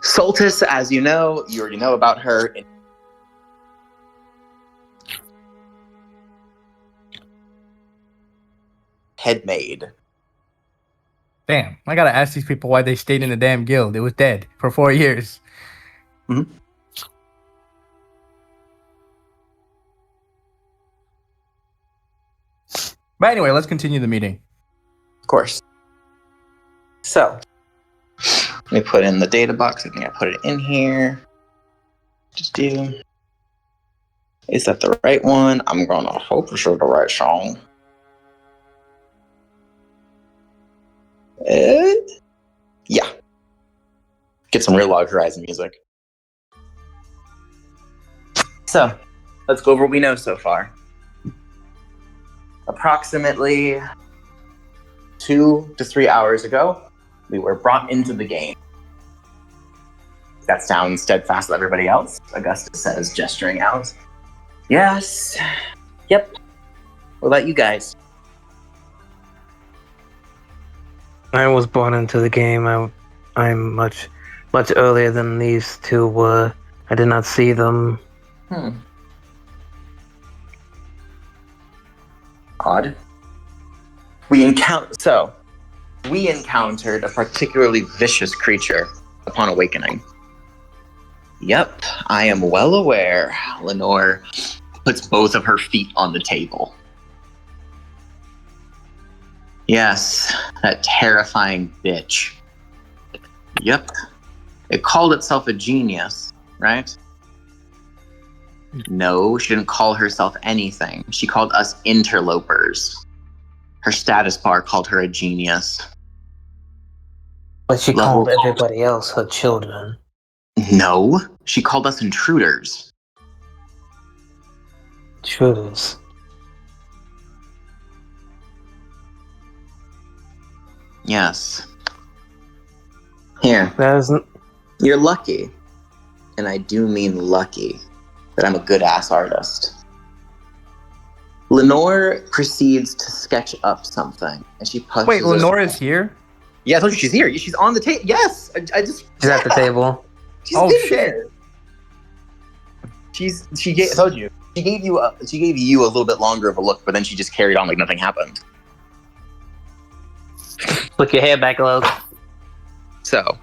Soltis, as you already know about her. Headmaid. Damn, I gotta ask these people why they stayed in the damn guild. It was dead for 4 years. Mhm. But anyway, let's continue the meeting. Of course. So, let me put in the data box. I think I put it in here. Just do. Is that the right one? I'm gonna hope it's the right song. Yeah. Get some real Log Horizon music. So, let's go over what we know so far. Approximately 2 to 3 hours ago, we were brought into the game. That sounds steadfast with everybody else, Augustus says, gesturing out. Yes. Yep. What about you guys? I was born into the game. I'm much earlier than these two were. I did not see them. Odd. We encountered a particularly vicious creature upon awakening. Yep, I am well aware. Lenore puts both of her feet on the table. Yes, that terrifying bitch. Yep. It called itself a genius, right? No, she didn't call herself anything. She called us interlopers. Her status bar called her a genius. But she Level- called everybody else her children. No, she called us intruders. Intruders. Yes. Here, That isn't. you're lucky, and I do mean lucky, that I'm a good-ass artist. Lenore proceeds to sketch up something, and she punches. Wait, Lenore is here? Yeah, I told you she's here. She's on the table. Yes, I just. She's at the table. She's Oh, been shit. here. I told you. She gave you a little bit longer of a look, but then she just carried on like nothing happened. Flick your hair back a little. So,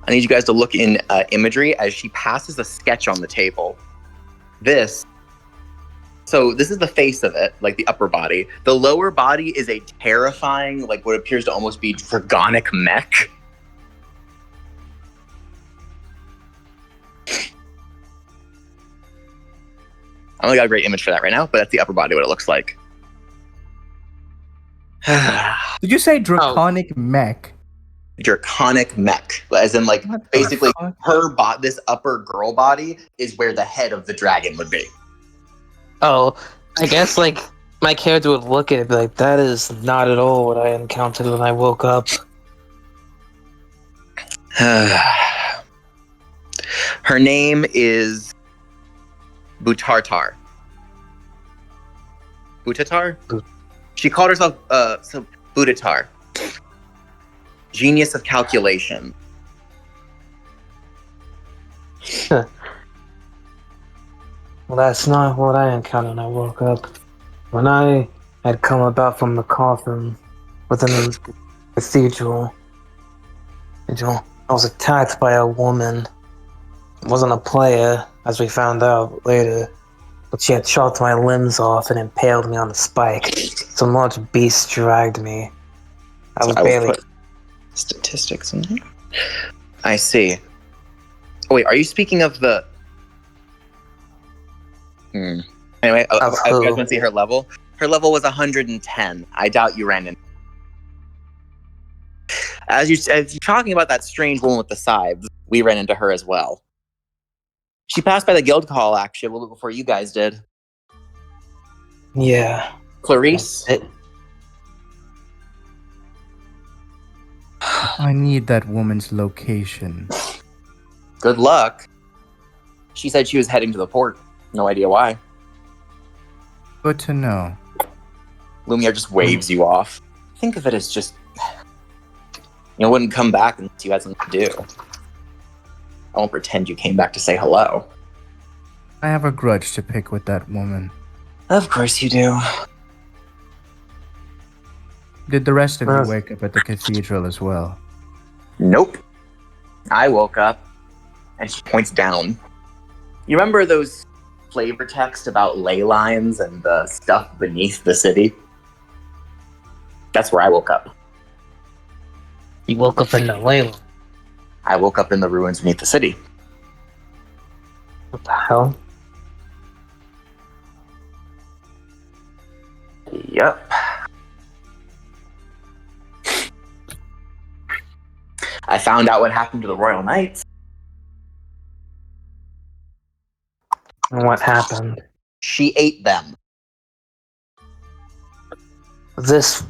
I need you guys to look in imagery as she passes a sketch on the table. This is the face of it, like the upper body. The lower body is a terrifying, like what appears to almost be dragonic mech. I only got a great image for that right now, but that's the upper body, what it looks like. Did you say draconic mech? Draconic mech, as in like What the basically fuck? this upper girl body is where the head of the dragon would be. Oh, I guess like my character would look at it and be like, that is not at all what I encountered when I woke up. Her name is Butartar. Butatar? She called herself Butatar. Genius of calculation. Well, that's not what I encountered when I woke up. When I had come about from the coffin within the cathedral, I was attacked by a woman. It wasn't a player, as we found out later, but she had chopped my limbs off and impaled me on a spike. Some large beast dragged me. I was I will barely. put statistics in here. I see. Oh, wait, are you speaking of the... Anyway, Of you who? guys want to see her level? Her level was 110. I doubt you ran in. As you're talking about that strange woman with the scythes, we ran into her as well. She passed by the guild hall, actually, a little bit before you guys did. Yeah. Clarice? I need that woman's location. Good luck. She said she was heading to the port. No idea why. Good to know. Lumiere just waves you off. Think of it as just... You wouldn't come back unless you had something to do. I won't pretend you came back to say hello. I have a grudge to pick with that woman. Of course you do. Did the rest of you wake up at the cathedral as well? Nope. I woke up, and she points down. You remember those flavor texts about ley lines and the stuff beneath the city? That's where I woke up. You woke up in the ley. I woke up in the ruins beneath the city. What the hell? Yep. I found out what happened to the Royal Knights. And what happened? She ate them. The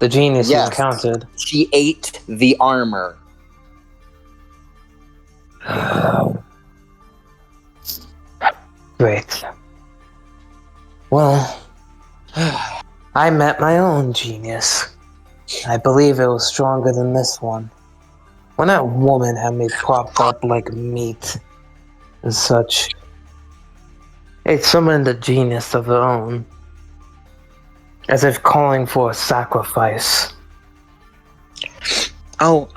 genius you encountered. She ate the armor. Great. Well, I met my own genius. I believe it was stronger than this one. When that woman had me propped up like meat and such, it summoned a genius of their own, as if calling for a sacrifice. Oh,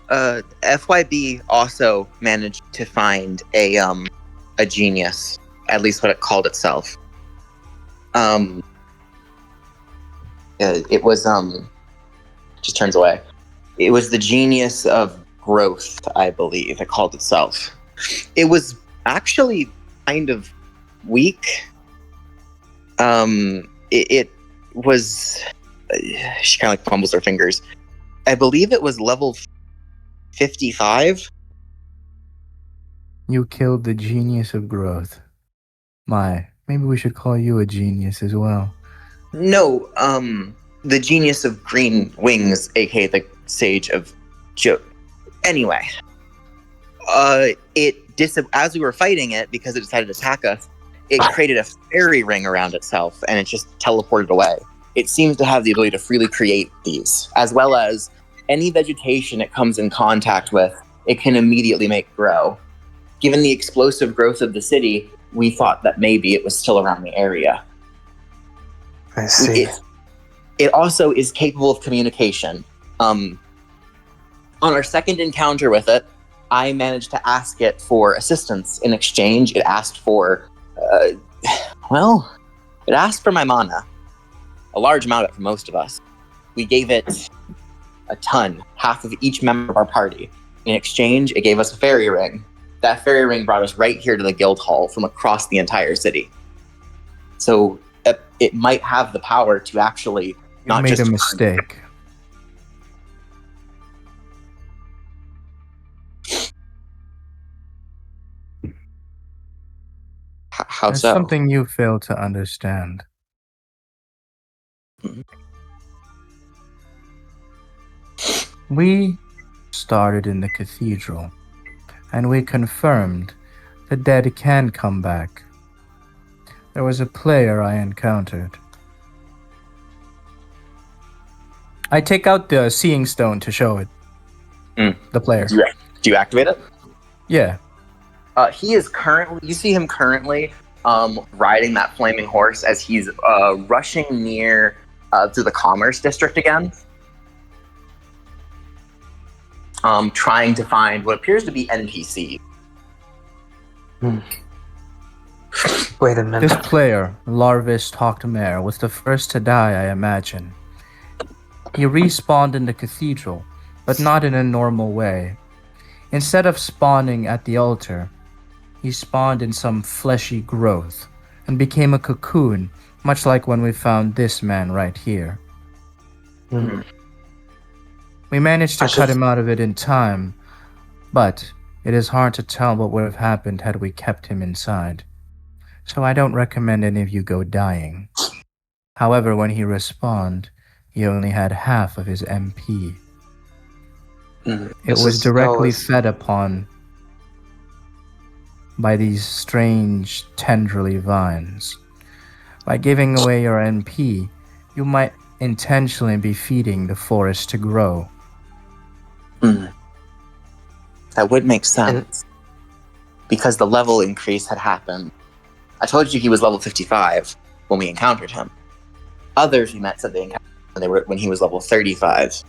FYB also managed to find a genius, at least what it called itself. It was just turns away. It was the genius of growth, I believe it called itself. It was actually kind of weak. It was. She kind of like fumbles her fingers. I believe it was level 55. You killed the genius of growth. Maybe we should call you a genius as well. No, the genius of green wings, aka the sage of Joe. Anyway, as we were fighting it, because it decided to attack us, it created a fairy ring around itself, and it just teleported away. It seems to have the ability to freely create these, as well as any vegetation it comes in contact with, it can immediately make grow. Given the explosive growth of the city, we thought that maybe it was still around the area. I see. It also is capable of communication. On our second encounter with it, I managed to ask it for assistance. In exchange, it asked for, it asked for my mana. A large amount of it for most of us. We gave it a ton, half of each member of our party. In exchange, it gave us a fairy ring. That fairy ring brought us right here to the guild hall from across the entire city. So it might have the power to actually You made a mistake. How There's so? something you fail to understand. We started in the cathedral, and we confirmed the dead can come back. There was a player I encountered. I take out the seeing stone to show it. The player. Do you activate it? Yeah. He is currently. You see him currently riding that flaming horse as he's rushing near to the commerce district again. Trying to find what appears to be NPC. Wait a minute. This player, Larvis Talktomare, was the first to die, I imagine. He respawned in the cathedral, but not in a normal way. Instead of spawning at the altar, he spawned in some fleshy growth and became a cocoon, much like when we found this man right here. We managed to cut him out of it in time, but it is hard to tell what would have happened had we kept him inside. So I don't recommend any of you go dying. However, when he respawned, he only had half of his MP. It was directly fed upon by these strange tendrily vines. By giving away your NP, you might intentionally be feeding the forest to grow. That would make sense. Because the level increase had happened. I told you he was level 55 when we encountered him. Others we met said they encountered him when he was level 35.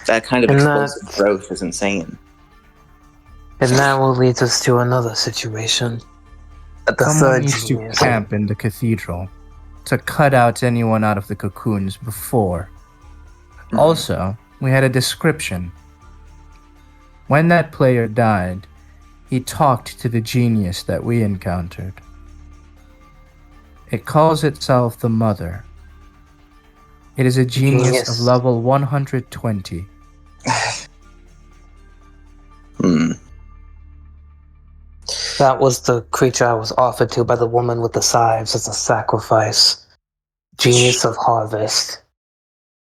That kind of explosive growth is insane. And that will lead us to another situation. Someone needs to camp in the cathedral to cut out anyone out of the cocoons before. Also, we had a description. When that player died, he talked to the genius that we encountered. It calls itself the Mother. It is a genius of level 120. That was the creature I was offered to by the woman with the scythes as a sacrifice. Genius of harvest.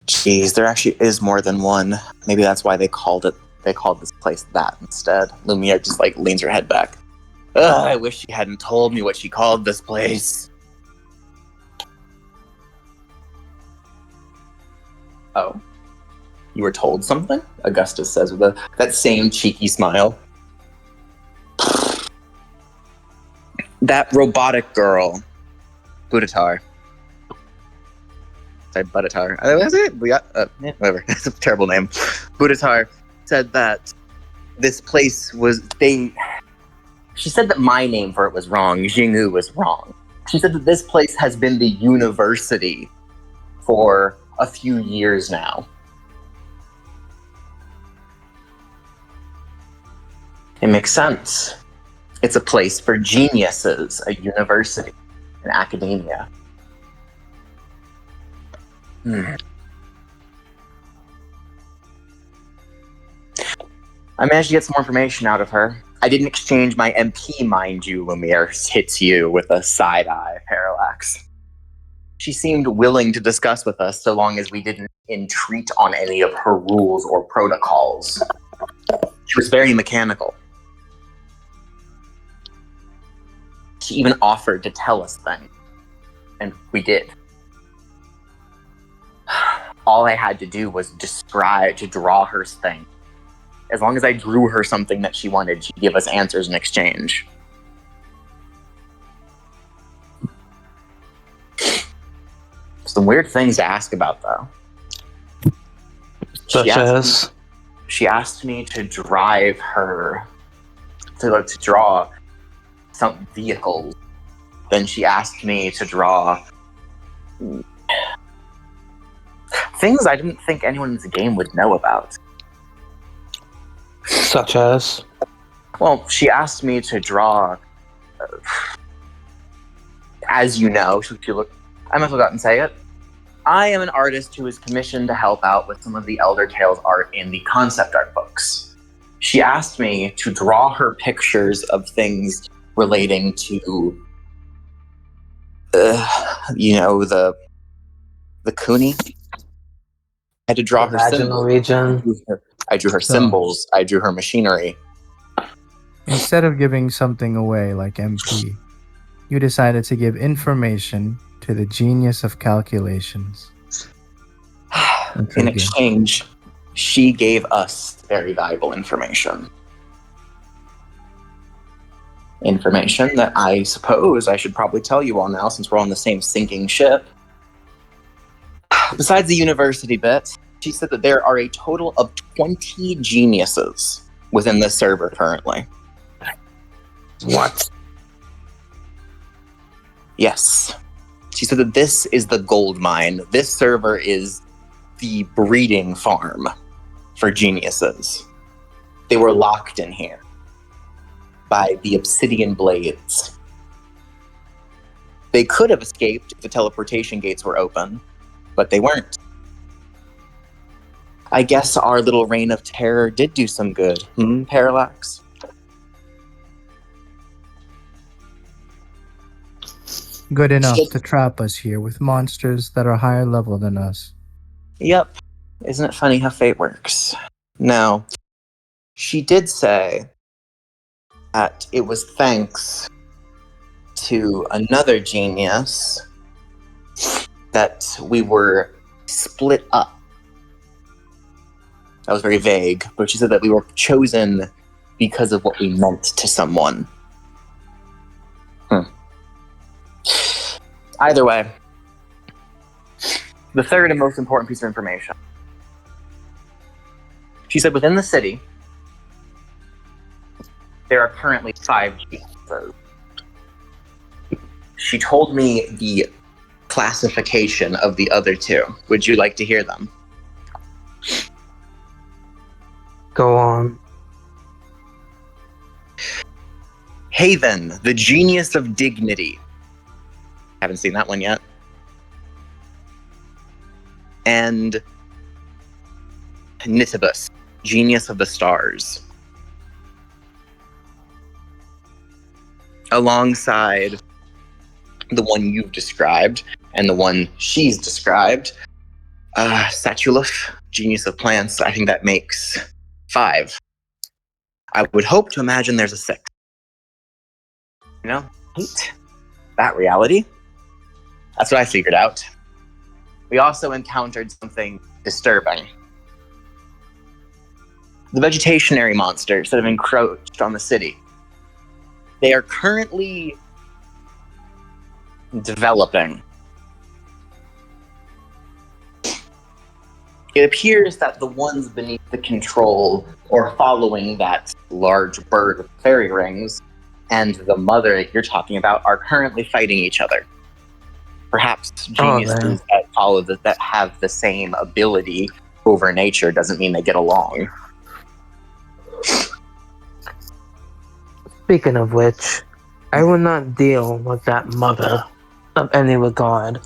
Jeez, there actually is more than one. Maybe that's why they called this place that instead. Lumiere just leans her head back. I wish she hadn't told me what she called this place. Oh. You were told something? Augustus says with that same cheeky smile. That robotic girl, Budatar. Sorry, Budatar. Whatever. It's a terrible name. Budatar said that this place was She said that my name for it was wrong. Jingyu was wrong. She said that this place has been the university for a few years now. It makes sense. It's a place for geniuses, a university, an academia. I managed to get some more information out of her. I didn't exchange my MP, mind you, Lumiere hits you with a side-eye, Parallax. She seemed willing to discuss with us so long as we didn't entreat on any of her rules or protocols. She was very mechanical. She even offered to tell us things, and we did. All I had to do was draw her thing. As long as I drew her something that she wanted, she'd give us answers in exchange. Some weird things to ask about, though. She asked me to drive her to draw some vehicles. Then she asked me to draw things I didn't think anyone in the game would know about. Such as? Well, she asked me to draw, as you know, I must have gotten to say it. I am an artist who is commissioned to help out with some of the Elder Tales art in the concept art books. She asked me to draw her pictures of things relating to, the Kuni. had to draw her vaginal symbols. region. I drew her So- symbols. I drew her machinery. Instead of giving something away like MP, you decided to give information to the genius of calculations. In Intriguing. exchange, she gave us very valuable information. Information that I suppose I should probably tell you all now since we're on the same sinking ship. Besides the university bit, she said that there are a total of 20 geniuses within this server currently. What? Yes. She said that this is the gold mine. This server is the breeding farm for geniuses. They were locked in here by the obsidian blades. They could have escaped if the teleportation gates were open, but they weren't. I guess our little reign of terror did do some good, Parallax? Good enough to trap us here with monsters that are higher level than us. Yep. Isn't it funny how fate works? Now, she did say that it was thanks to another genius that we were split up. That was very vague, but she said that we were chosen because of what we meant to someone. Either way, the third and most important piece of information. She said within the city, there are currently 5 geniuses. She told me the classification of the other 2. Would you like to hear them? Go on. Haven, the genius of dignity. Haven't seen that one yet. And Nitibus, genius of the stars. Alongside the one you've described and the one she's described, Satuluf, genius of plants. I think that makes 5. I would hope to imagine there's a 6. You know, hate that reality. That's what I figured out. We also encountered something disturbing. The vegetationary monsters that have encroached on the city. They are currently developing. It appears that the ones beneath the control or following that large bird with fairy rings and the mother that you're talking about are currently fighting each other. Perhaps geniuses that follow that have the same ability over nature doesn't mean they get along. Speaking of which, I will not deal with that mother of any regard.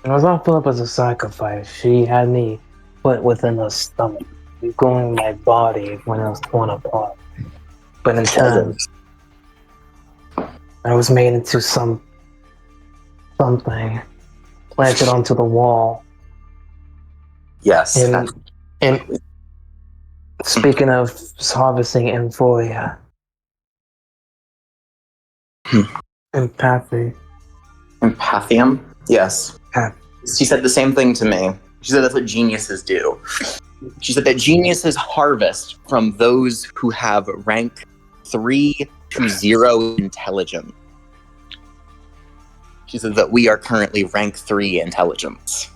When I was offered up as a sacrifice, she had me put within her stomach, going my body when I was torn apart. But in turn, I was made into something planted onto the wall. Yes. And speaking of harvesting Emphoria, empathy. Empathium? Yes. Empath- She said the same thing to me. She said that's what geniuses do. She said that geniuses harvest from those who have rank 3 to 0 intelligence. She said that we are currently rank 3 intelligence,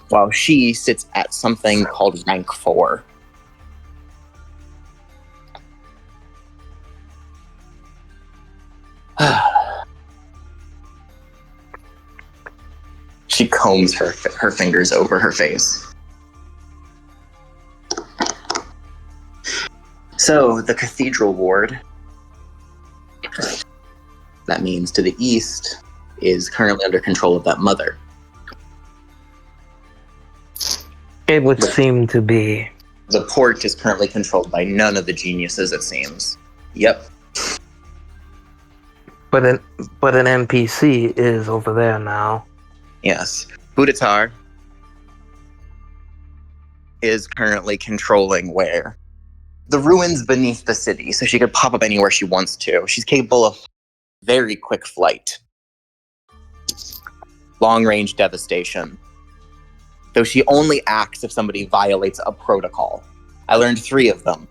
while she sits at something called rank 4. She combs her fingers over her face. So, the Cathedral Ward, that means to the east, is currently under control of that mother. It would seem to be. The port is currently controlled by none of the geniuses, it seems. Yep. But an NPC is over there now. Yes. Budatar is currently controlling where. The ruins beneath the city, so she could pop up anywhere she wants to. She's capable of very quick flight. Long-range devastation. Though she only acts if somebody violates a protocol. I learned 3 of them.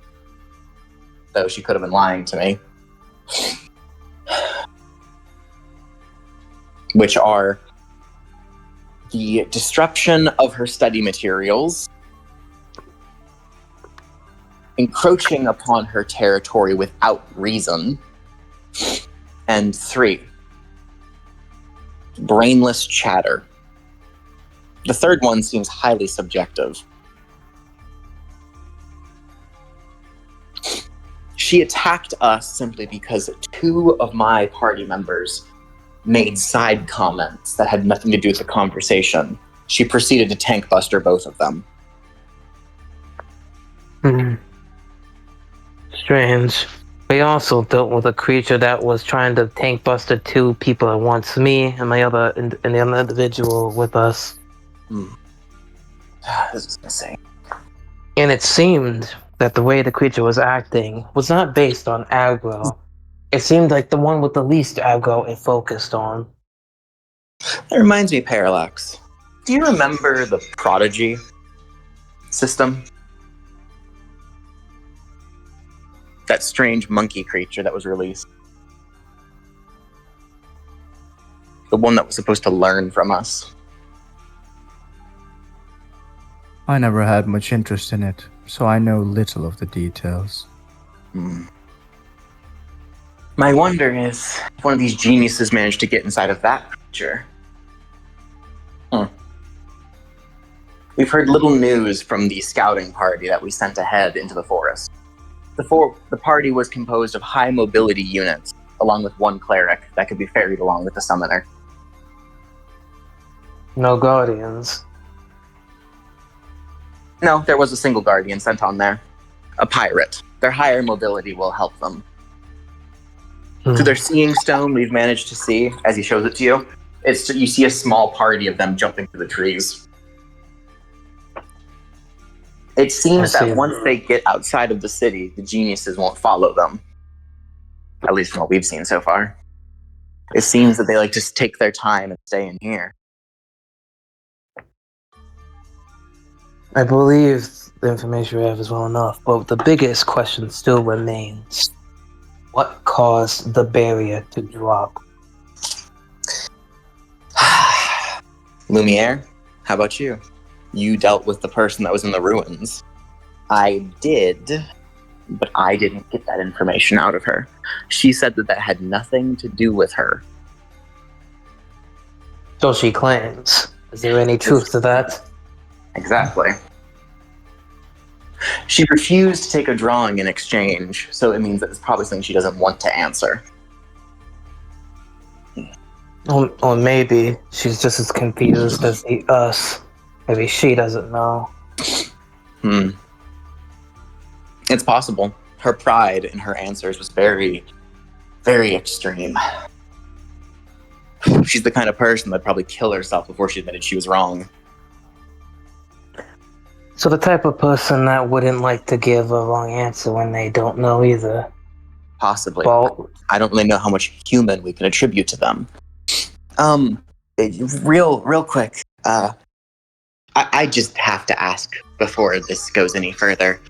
Though she could have been lying to me. Which are the disruption of her study materials, encroaching upon her territory without reason, and 3, brainless chatter. The third one seems highly subjective. She attacked us simply because 2 of my party members made side comments that had nothing to do with the conversation. She proceeded to tank buster both of them. Strange. We also dealt with a creature that was trying to tank buster 2 people at once. Me and the other individual with us. This is insane. And it seemed that the way the creature was acting was not based on aggro. It seemed like the one with the least aggro it focused on. That reminds me, Parallax. Do you remember the Prodigy system? That strange monkey creature that was released. The one that was supposed to learn from us. I never had much interest in it, so I know little of the details. My wonder is if one of these geniuses managed to get inside of that creature. We've heard little news from the scouting party that we sent ahead into the forest. The party was composed of high mobility units, along with 1 cleric that could be ferried along with the summoner. No guardians. No, there was a single guardian sent on there. A pirate. Their higher mobility will help them. Through their seeing stone, we've managed to see, as he shows it to you, you see a small party of them jumping through the trees. It seems that once they get outside of the city, the geniuses won't follow them. At least from what we've seen so far. It seems that they like just take their time and stay in here. I believe the information we have is well enough, but the biggest question still remains. What caused the barrier to drop? Lumiere, how about you? You dealt with the person that was in the ruins. I did, but I didn't get that information out of her. She said that had nothing to do with her. So she claims. Is there any truth to that? Exactly. She refused to take a drawing in exchange, so it means that it's probably something she doesn't want to answer. Or maybe she's just as confused as us. Maybe she doesn't know. It's possible. Her pride in her answers was very, very extreme. She's the kind of person that'd probably kill herself before she admitted she was wrong. So the type of person that wouldn't like to give a wrong answer when they don't know either. Possibly. Well, I don't really know how much human we can attribute to them. Real quick, I just have to ask before this goes any further.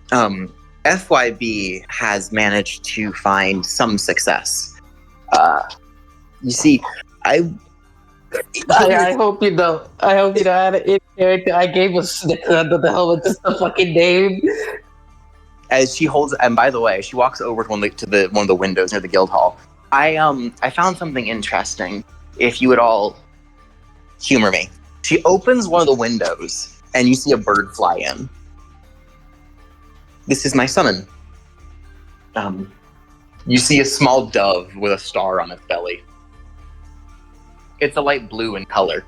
FYB has managed to find some success. You see, I hope you know. I hope you know how to in character. I gave a snicker under the helmet just the fucking name. As she holds, and by the way, she walks over to one of the windows near the guild hall. I found something interesting. If you would all humor me, she opens one of the windows, and you see a bird fly in. This is my summon. You see a small dove with a star on its belly. It's a light blue in color.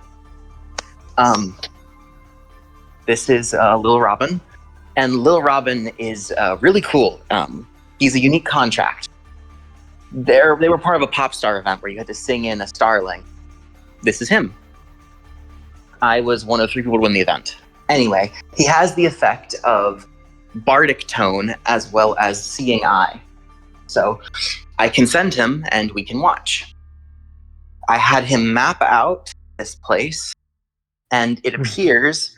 This is Lil Robin, and Lil Robin is really cool. He's a unique contract. They were part of a pop star event where you had to sing in a starling. This is him. I was one of 3 people to win the event. Anyway, he has the effect of bardic tone as well as seeing eye. So I can send him and we can watch. I had him map out this place, and it appears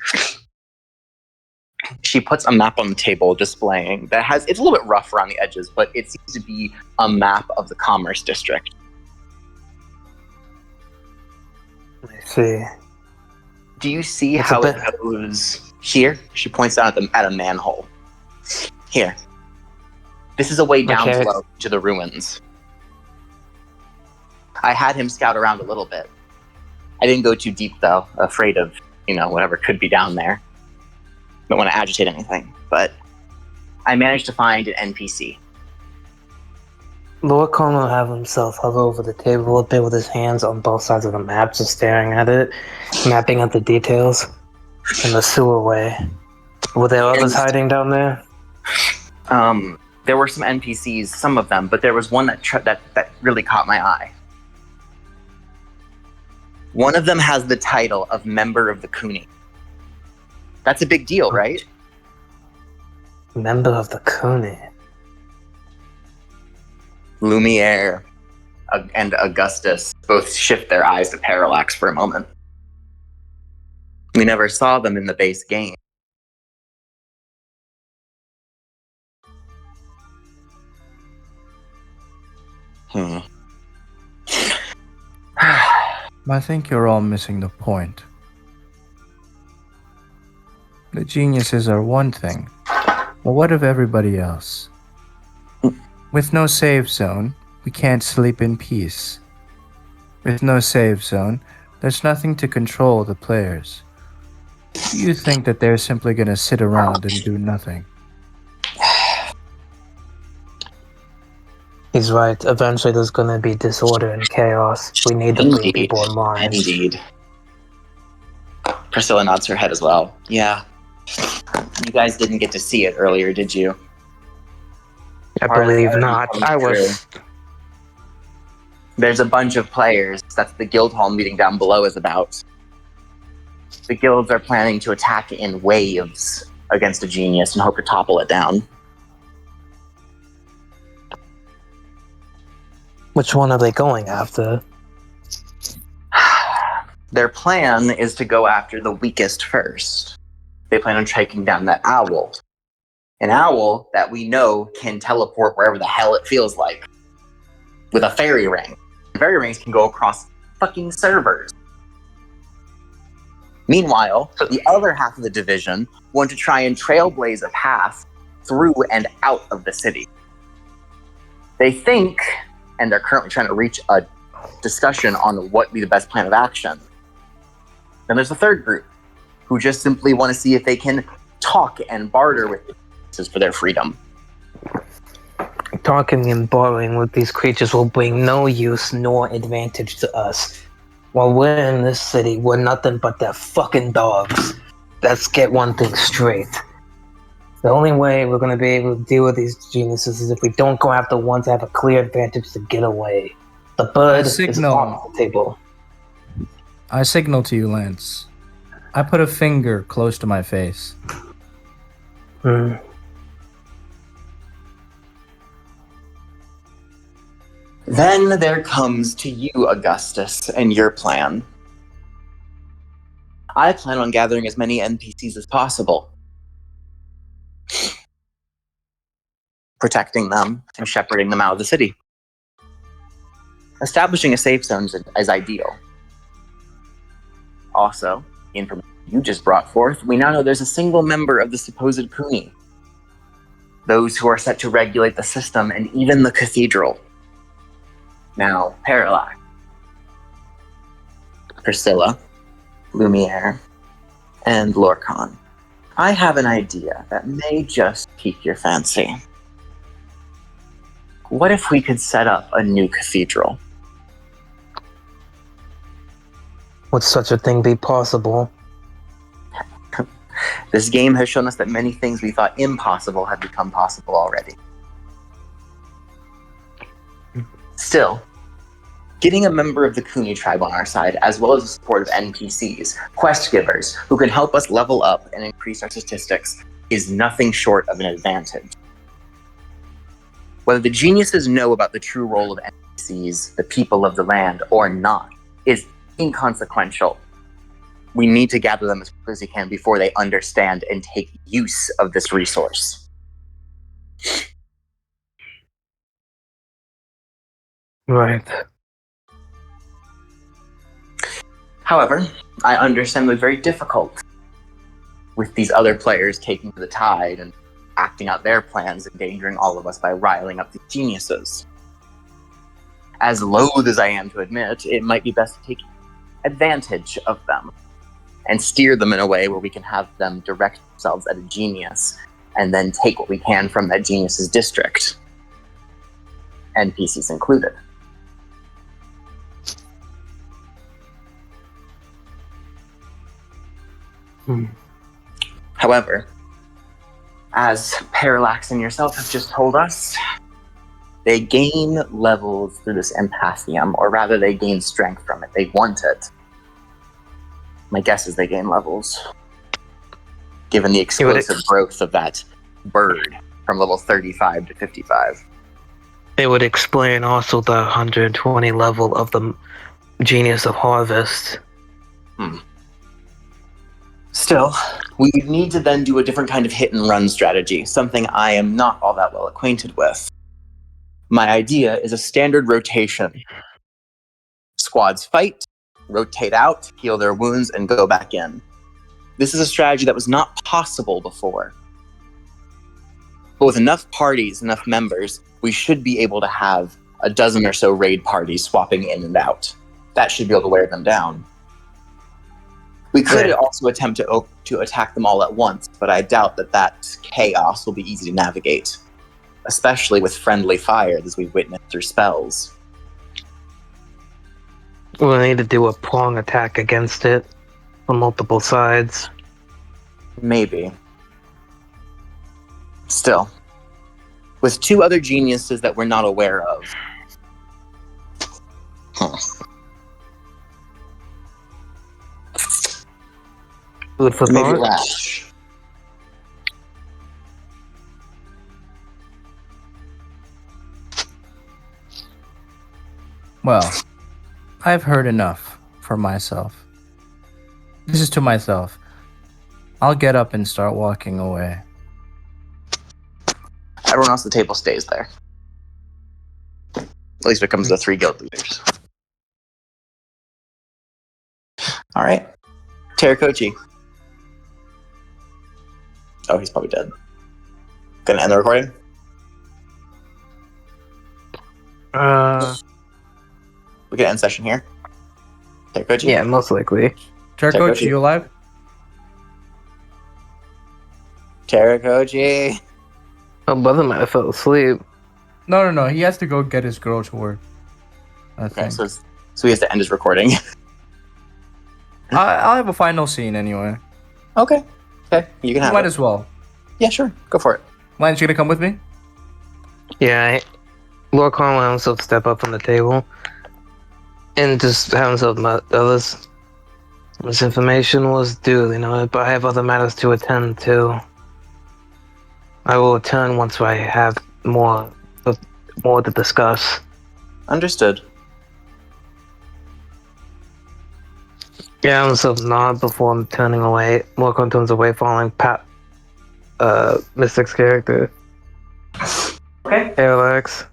she puts a map on the table displaying that has, it's a little bit rough around the edges, but it seems to be a map of the commerce district. I see. Do you see It's how a it goes here? She points down at a manhole. Here. This is a way down Okay. below to the ruins. I had him scout around a little bit. I didn't go too deep though, afraid of, whatever could be down there. Don't want to agitate anything, but I managed to find an NPC. Lorcan will have himself hover over the table a bit with his hands on both sides of the map, just staring at it, mapping out the details in the sewer way. Were there others hiding down there? There were some NPCs, some of them, but there was one that really caught my eye. One of them has the title of Member of the Cooney. That's a big deal, right? Member of the Cooney. Lumiere and Augustus both shift their eyes to Parallax for a moment. We never saw them in the base game. I think you're all missing the point. The geniuses are one thing, but what of everybody else? With no save zone, we can't sleep in peace. With no save zone, there's nothing to control the players. Do you think that they're simply gonna sit around and do nothing? He's right. Eventually there's gonna be disorder and chaos. We need to bring people in line. Indeed. Priscilla nods her head as well. Yeah. You guys didn't get to see it earlier, did you? I believe not. I was... There's a bunch of players. That's the guild hall meeting down below is about. The guilds are planning to attack in waves against a genius and hope to topple it down. Which one are they going after? Their plan is to go after the weakest first. They plan on taking down that owl. An owl that we know can teleport wherever the hell it feels like. With a fairy ring. Fairy rings can go across fucking servers. Meanwhile, the other half of the division want to try and trailblaze a path through and out of the city. They think, and they're currently trying to reach a discussion on what would be the best plan of action. Then there's the third group, who just simply want to see if they can talk and barter with the creatures for their freedom. Talking and bartering with these creatures will bring no use nor advantage to us. While we're in this city, we're nothing but their fucking dogs. Let's get one thing straight. The only way we're going to be able to deal with these geniuses is if we don't go after ones that have a clear advantage to get away. The bird is off the table. I signal to you, Lance. I put a finger close to my face. Then there comes to you, Augustus, and your plan. I plan on gathering as many NPCs as possible. Protecting them and shepherding them out of the city. Establishing a safe zone is ideal. Also, the information you just brought forth, we now know there's a single member of the supposed Cooney. Those who are set to regulate the system and even the cathedral. Now, Parallax, Priscilla, Lumiere, and Lorcan. I have an idea that may just pique your fancy. What if we could set up a new cathedral? Would such a thing be possible? This game has shown us that many things we thought impossible have become possible already. Still, Getting a member of the Kuni tribe on our side, as well as the support of NPCs, quest givers, who can help us level up and increase our statistics, is nothing short of an advantage. Whether the geniuses know about the true role of NPCs, the people of the land, or not, is inconsequential. We need to gather them as quickly as we can before they understand and take use of this resource. Right. However, I understand it's very difficult with these other players taking to the tide and acting out their plans, endangering all of us by riling up the geniuses. As loath as I am to admit, it might be best to take advantage of them and steer them in a way where we can have them direct themselves at a genius and then take what we can from that genius's district, NPCs included. However, as Parallax and yourself have just told us, they gain levels through this empathium, or rather they gain strength from it. They want it. My guess is they gain levels, given the explosive growth of that bird from level 35 to 55. It would explain also the 120 level of the Genius of Harvest. Still, we would need to then do a different kind of hit and run strategy, something I am not all that well acquainted with. My idea is a standard rotation. Squads fight, rotate out, heal their wounds, and go back in. This is a strategy that was not possible before. But with enough parties, enough members, we should be able to have a dozen or so raid parties swapping in and out. That should be able to wear them down. We could also attempt to attack them all at once, but I doubt that chaos will be easy to navigate, especially with friendly fire, as we've witnessed through spells. We'll need to do a prong attack against it on multiple sides. Maybe. Still, with two other geniuses that we're not aware of. Food for Maybe thought. Lash. Well, I've heard enough for myself. This is to myself. I'll get up and start walking away. Everyone else at the table stays there. At least when it comes to the three guild leaders. All right. Terracochi. Oh, he's probably dead. Gonna end the recording? We can end session here. Terracochi? Yeah, most likely. Terracoach, you alive? Terracochi. Oh, brother might have fell asleep. No. He has to go get his girl to work. I Okay, think. so he has to end his recording. I'll have a final scene anyway. Okay, you can have Might it. as well. Yeah, sure. Go for it. Lance, you gonna come with me? Yeah, Lord Cornwall let himself step up from the table and just have himself met others. This information was duly noted, but I have other matters to attend to. I will return once I have more to discuss. Understood. Yeah, himself nod before turning away. Lord turns away, following Mystic's character. Okay. Parallax.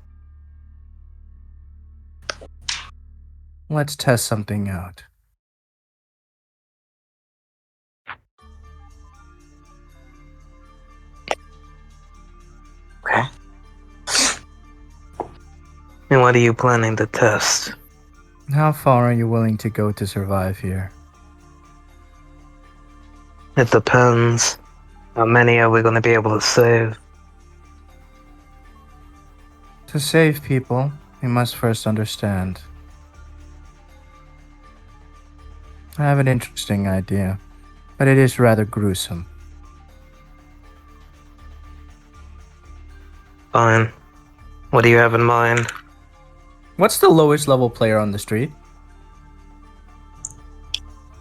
Let's test something out. Okay. And what are you planning to test? How far are you willing to go to survive here? It depends. How many are we going to be able to save? To save people, we must first understand. I have an interesting idea, but it is rather gruesome. Fine. What do you have in mind? What's the lowest level player on the street?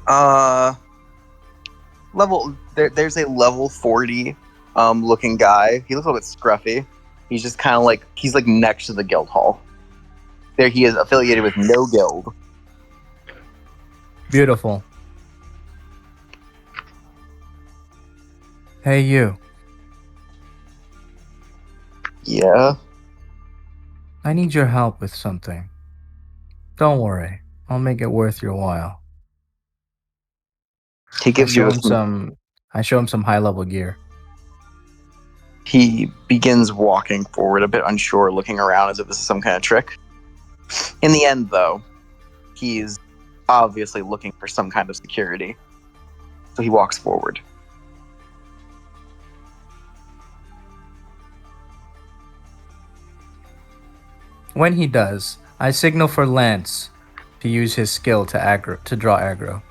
There's a level 40 looking guy. He looks a little bit scruffy. He's just kind of like, he's like next to the guild hall. There he is, affiliated with no guild. Beautiful. Hey, you. Yeah. I need your help with something. Don't worry. I'll make it worth your while. He gives you I show him some high level gear. He begins walking forward, a bit unsure, looking around as if this is some kind of trick. In the end, though, he's obviously looking for some kind of security. So he walks forward. When he does, I signal for Lance to use his skill to draw aggro.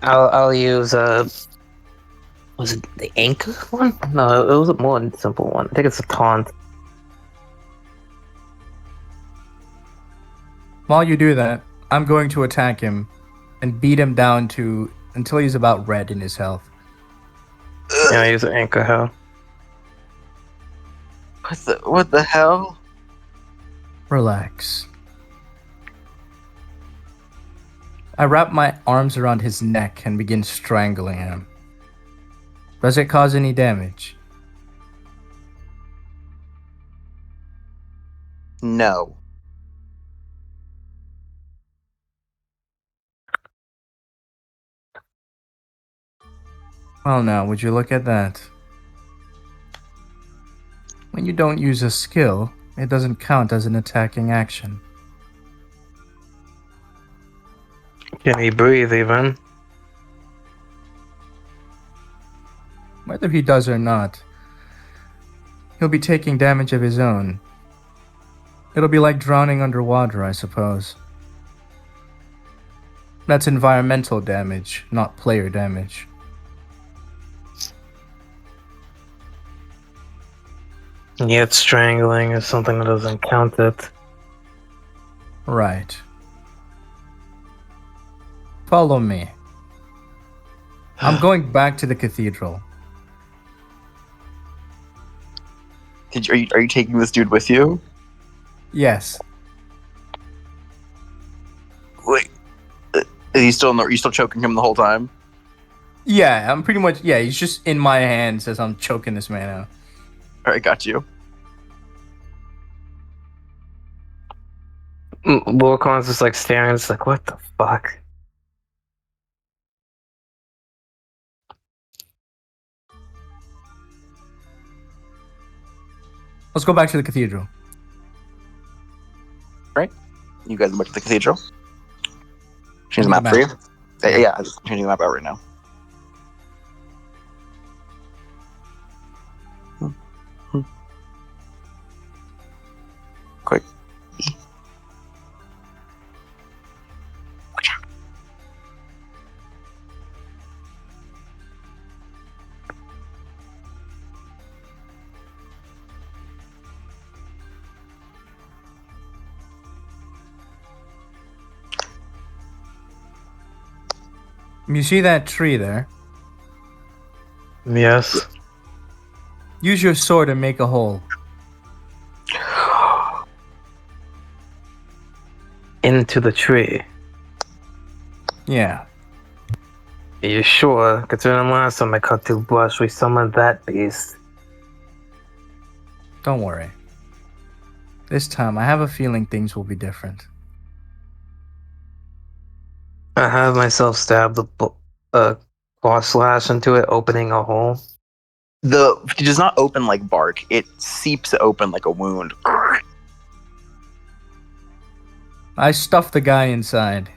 I'll use was it the anchor one? No, it was a more simple one. I think it's a taunt. While you do that, I'm going to attack him and beat him down until he's about red in his health. Yeah, I use an anchor hell. What the hell? Relax. I wrap my arms around his neck and begin strangling him. Does it cause any damage? No. Well now, would you look at that? When you don't use a skill, it doesn't count as an attacking action. Can he breathe even? Whether he does or not, he'll be taking damage of his own. It'll be like drowning underwater, I suppose. That's environmental damage, not player damage. Yet strangling is something that doesn't count it. Right. Follow me. I'm going back to the cathedral. Are you taking this dude with you? Yes. Wait. Is he still are you still choking him the whole time? Yeah, I'm pretty much. Yeah, he's just in my hands as I'm choking this man out. Alright, got you. Lorcan's just like staring, it's like, what the fuck? Let's go back to the cathedral. Right? You guys go back to the cathedral. Change the Change the map for you? Yeah, I'm just changing the map out right now. Quick. You see that tree there? Yes. Use your sword and make a hole. Into the tree. Yeah. Are you sure? Considering last time I cut through brush, we summoned that beast. Don't worry. This time, I have a feeling things will be different. I have myself stabbed a claw slash into it, opening a hole. It does not open like bark. It seeps open like a wound. I stuffed the guy inside.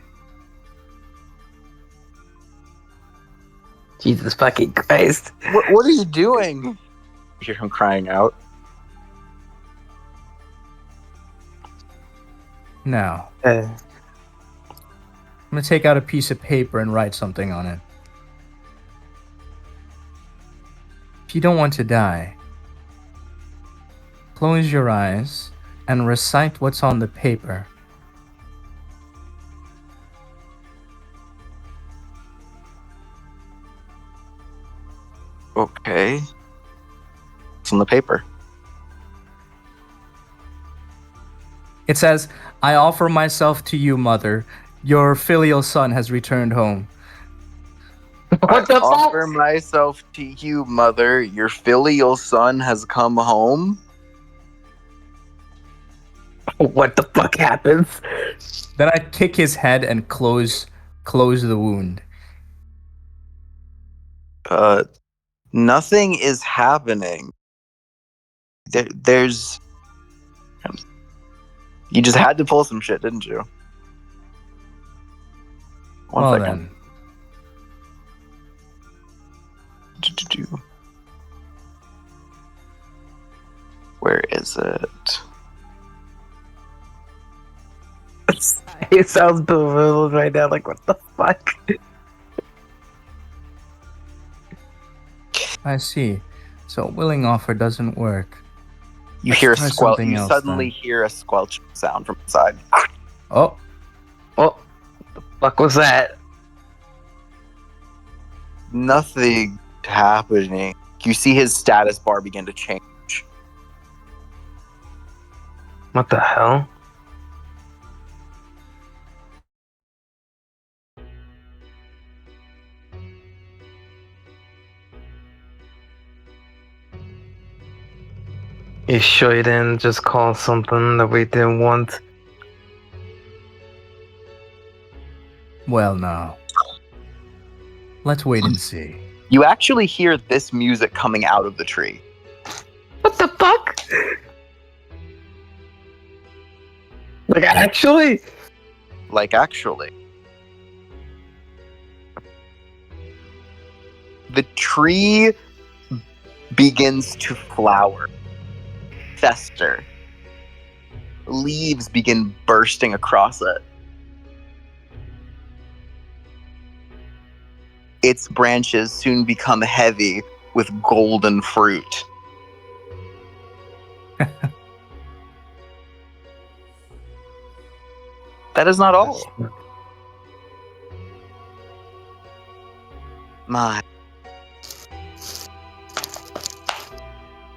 Jesus fucking Christ. What are you doing? You hear him crying out. Now, I'm gonna take out a piece of paper and write something on it. If you don't want to die, close your eyes and recite what's on the paper. Okay. It's on the paper. It says, I offer myself to you, mother. Your filial son has returned home. What the fuck? Offer myself to you, mother. Your filial son has come home. What the fuck happens? Then I kick his head and close the wound. Nothing is happening. There's. You just had to pull some shit, didn't you? One second. Where is it? It sounds bewildered right now. Like, what the fuck? I see. So willing offer doesn't work. You Let's hear a try squelch. something You else, suddenly then. hear a squelch sound from inside. Oh, What the fuck was that? Nothing happening. You see his status bar begin to change. What the hell? You sure you didn't just call something that we didn't want? well now. Let's wait and see. You actually hear this music coming out of the tree. What the fuck? Like, actually? Like, actually. The tree begins to flower, fester. Leaves begin bursting across it. Its branches soon become heavy with golden fruit. That is not all. My.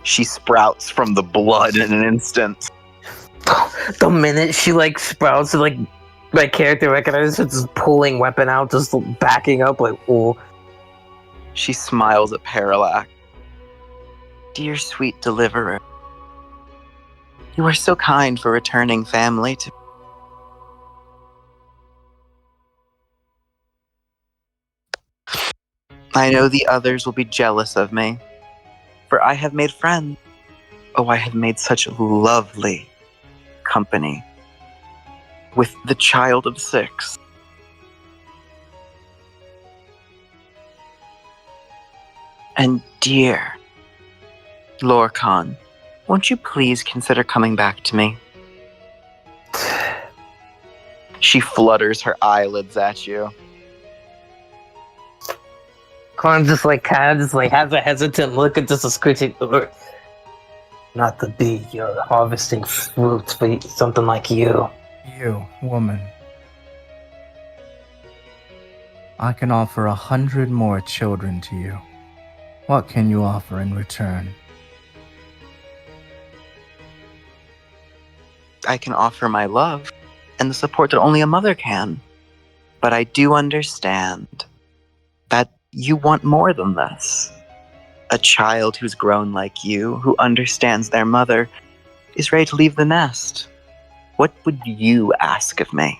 She sprouts from the blood in an instant. The minute she, like, sprouts, like, my character recognizes her just pulling weapon out, just backing up, like, oh. She smiles at Parallax. Dear sweet deliverer, you are so kind for returning family to. I know the others will be jealous of me, for I have made friends. Oh, I have made such lovely company with the child of 6. And dear Lorcan, won't you please consider coming back to me? She flutters her eyelids at you. Karn just, like, kind of just, like, has a hesitant look and just a screeching. Not to be you're harvesting fruits for something like you. You, woman. I can offer 100 more children to you. What can you offer in return? I can offer my love and the support that only a mother can. But I do understand that you want more than this. A child who's grown like you, who understands their mother, is ready to leave the nest. What would you ask of me?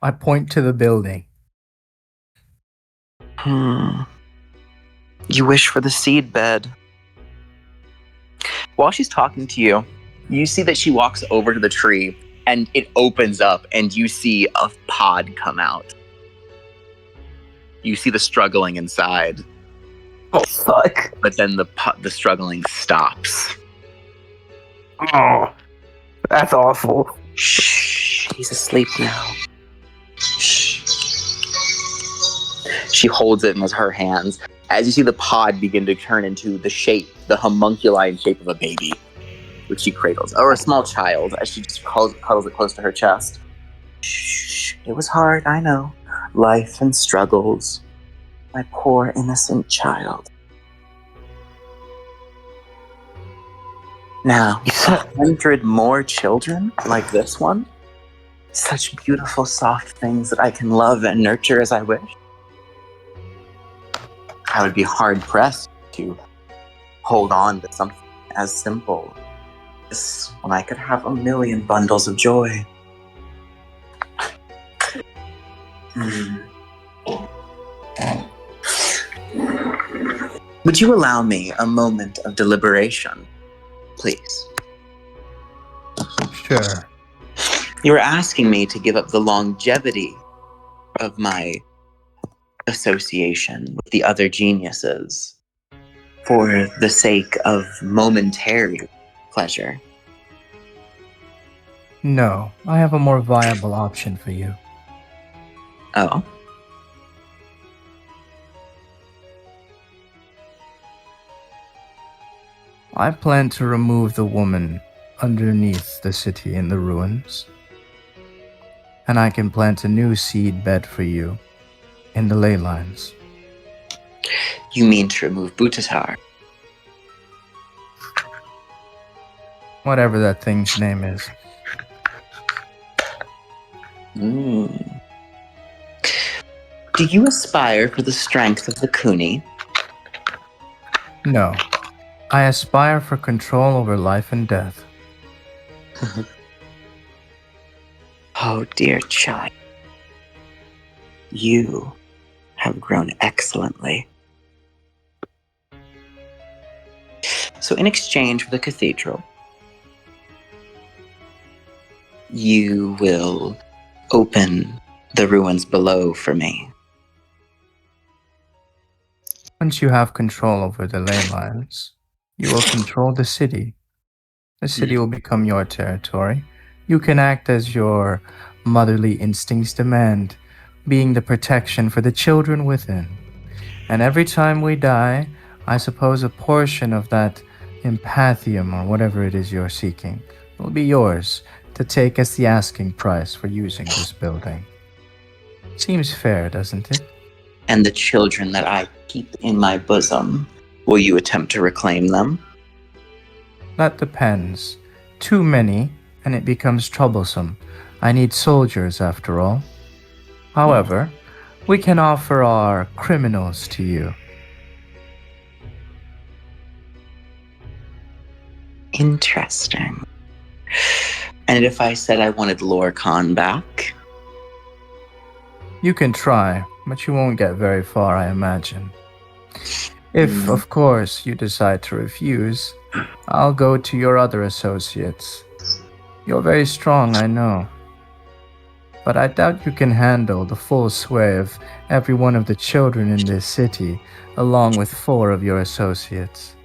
I point to the building. You wish for the seed bed. While she's talking to you, you see that she walks over to the tree and it opens up and you see a pod come out. You see the struggling inside. Oh, fuck. But then the struggling stops. Oh, that's awful. Shh, he's asleep now. Shh. She holds it in her hands. As you see the pod begin to turn into the homunculi shape of a baby, which she cradles, or a small child, as she just cuddles it close to her chest. Shh, it was hard, I know. Life and struggles. My poor innocent child. Now, 100 more children like this one. Such beautiful, soft things that I can love and nurture as I wish. I would be hard-pressed to hold on to something as simple as when I could have 1,000,000 bundles of joy. Would you allow me a moment of deliberation, please? Sure. You were asking me to give up the longevity of my association with the other geniuses for the sake of momentary pleasure. No, I have a more viable option for you. Oh? I plan to remove the woman underneath the city in the ruins. And I can plant a new seed bed for you in the ley lines. You mean to remove Butatar? Whatever that thing's name is. Do you aspire for the strength of the Kuni? No. I aspire for control over life and death. Oh, dear child. You have grown excellently. So in exchange for the cathedral, you will open the ruins below for me. Once you have control over the ley lines, you will control the city. The city will become your territory. You can act as your motherly instincts demand, being the protection for the children within. And every time we die, I suppose a portion of that empathium, or whatever it is you're seeking, will be yours to take as the asking price for using this building. Seems fair, doesn't it? And the children that I keep in my bosom, will you attempt to reclaim them? That depends. Too many, and it becomes troublesome. I need soldiers, after all. However, we can offer our criminals to you. Interesting. And if I said I wanted Lorcan back? You can try, but you won't get very far, I imagine. If, of course, you decide to refuse, I'll go to your other associates. You're very strong, I know. But I doubt you can handle the full sway of every one of the children in this city, along with 4 of your associates.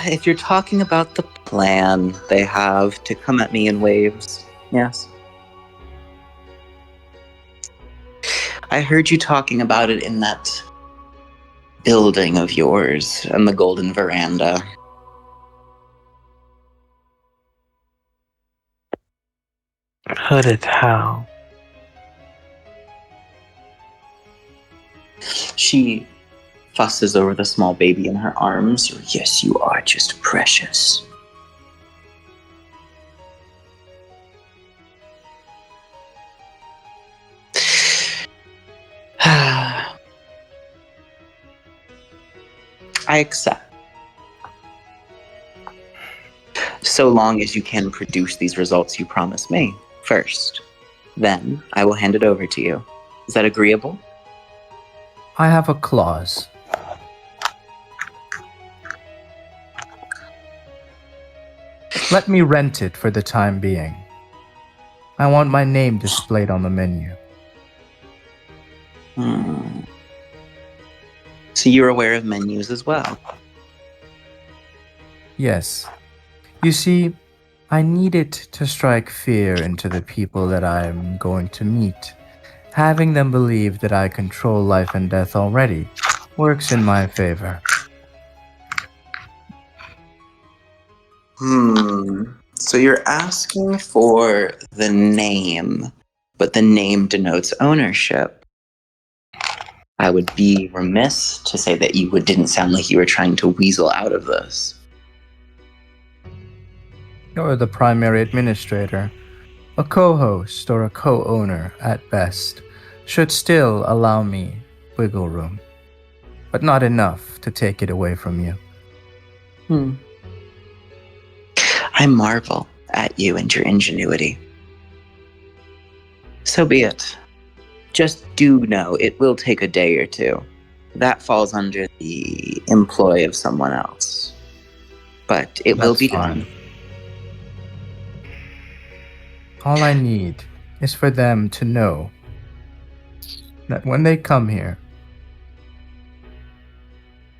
If you're talking about the plan they have to come at me in waves, yes. I heard you talking about it in that building of yours and the golden veranda. Hooded how? She fusses over the small baby in her arms. Yes, you are just precious. I accept. So long as you can produce these results you promised me first. Then I will hand it over to you. Is that agreeable? I have a clause. Let me rent it for the time being. I want my name displayed on the menu. So you're aware of menus as well? Yes. You see, I need it to strike fear into the people that I'm going to meet. Having them believe that I control life and death already works in my favor. So you're asking for the name, but the name denotes ownership. I would be remiss to say that you didn't sound like you were trying to weasel out of this. You're the primary administrator. A co-host or a co-owner, at best, should still allow me wiggle room, but not enough to take it away from you. I marvel at you and your ingenuity. So be it. Just do know it will take a day or two. That falls under the employ of someone else. But it will That's be fine. done. All I need is for them to know that when they come here,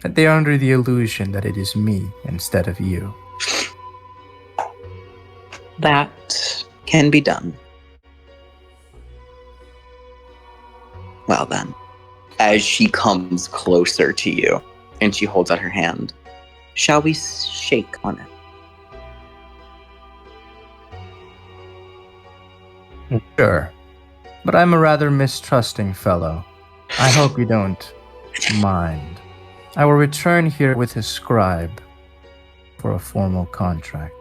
that they are under the illusion that it is me instead of you. That can be done. Well then, as she comes closer to you and she holds out her hand, shall we shake on it? Sure, but I'm a rather mistrusting fellow. I hope you don't mind. I will return here with a scribe for a formal contract.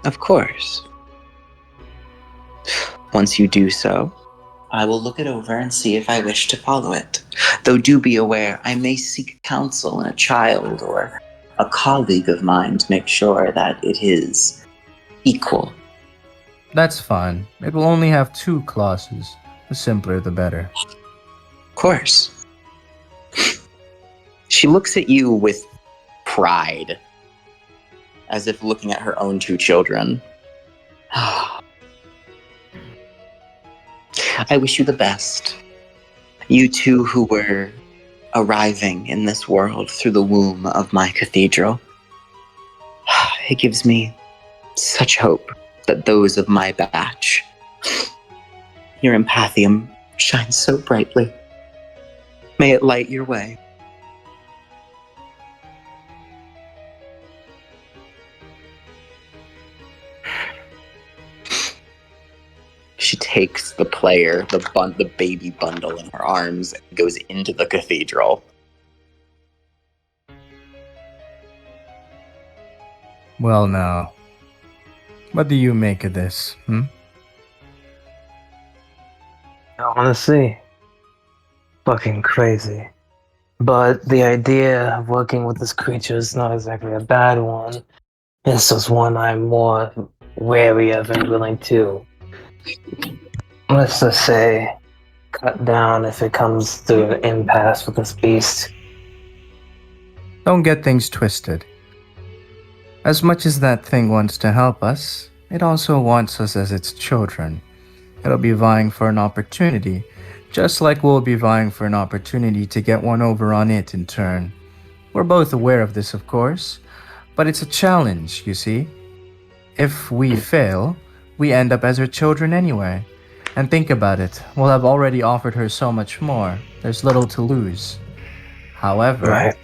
Of course. Once you do so, I will look it over and see if I wish to follow it. Though do be aware, I may seek counsel in a child or a colleague of mine to make sure that it is equal. That's fine. It will only have 2 clauses. The simpler the better. Of course. She looks at you with pride, as if looking at her own 2 children. I wish you the best. You two who were arriving in this world through the womb of my cathedral. It gives me such hope that those of my batch, your empathium shines so brightly. May it light your way. She takes the player, the baby bundle in her arms, and goes into the cathedral. Well now, what do you make of this, I want to see. Fucking crazy. But the idea of working with this creature is not exactly a bad one. It's just one I'm more wary of and willing to, let's just say, cut down if it comes to an impasse with this beast. Don't get things twisted. As much as that thing wants to help us, it also wants us as its children. It'll be vying for an opportunity, just like we'll be vying for an opportunity to get one over on it in turn. We're both aware of this, of course, but it's a challenge, you see. If we fail, we end up as her children anyway. And think about it, we'll have already offered her so much more. There's little to lose. However,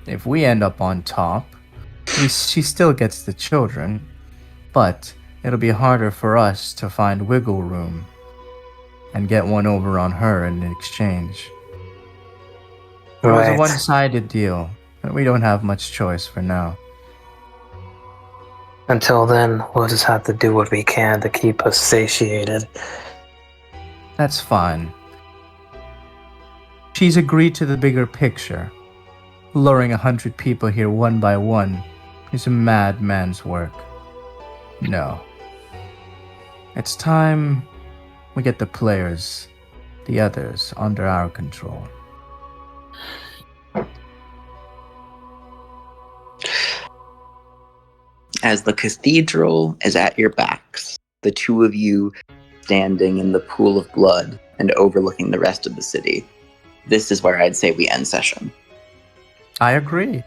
if we end up on top, she still gets the children, but it'll be harder for us to find wiggle room and get one over on her in exchange. It was a one-sided deal, but we don't have much choice for now. Until then, we'll just have to do what we can to keep us satiated. That's fine. She's agreed to the bigger picture. Luring 100 people here one by one is a madman's work. No. It's time we get the players, the others, under our control. As the cathedral is at your backs, the 2 of you standing in the pool of blood and overlooking the rest of the city, this is where I'd say we end session. I agree.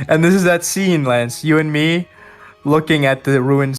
And this is that scene, Lance, you and me looking at the ruins